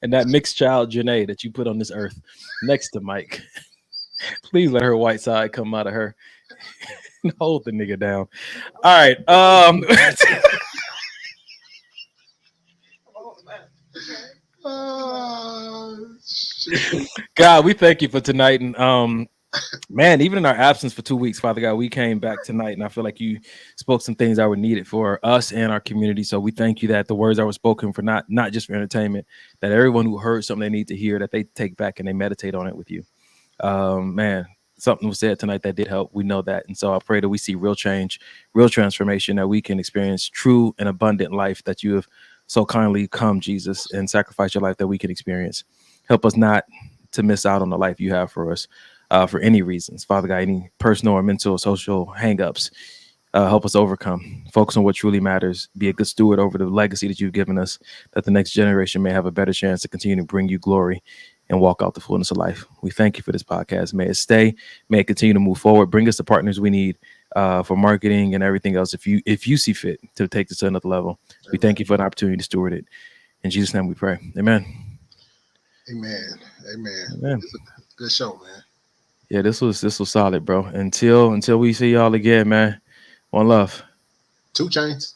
and that mixed child Janae that you put on this earth next to Mike. Please let her white side come out of her. Hold the nigga down. All right. God, we thank you for tonight. And man, even in our absence for 2 weeks, Father God, we came back tonight, and I feel like you spoke some things that were needed for us and our community. So we thank you that the words that were spoken for not just for entertainment, that everyone who heard something they need to hear, that they take back and they meditate on it with you. Man, something was said tonight that did help. We know that. And so I pray that we see real change, real transformation, that we can experience true and abundant life that you have so kindly come, Jesus, and sacrifice your life that we can experience. Help us not to miss out on the life you have for us for any reasons. Father God, any personal or mental or social hangups, help us overcome. Focus on what truly matters. Be a good steward over the legacy that you've given us, that the next generation may have a better chance to continue to bring you glory and walk out the fullness of life. We thank you for this podcast. May it stay. May it continue to move forward. Bring us the partners we need for marketing and everything else. If you see fit to take this to another level, we thank you for an opportunity to steward it. In Jesus' name we pray. Amen. Amen. Amen. It's a good show, man. Yeah, this was solid, bro. Until we see y'all again, man. One love. 2 Chainz.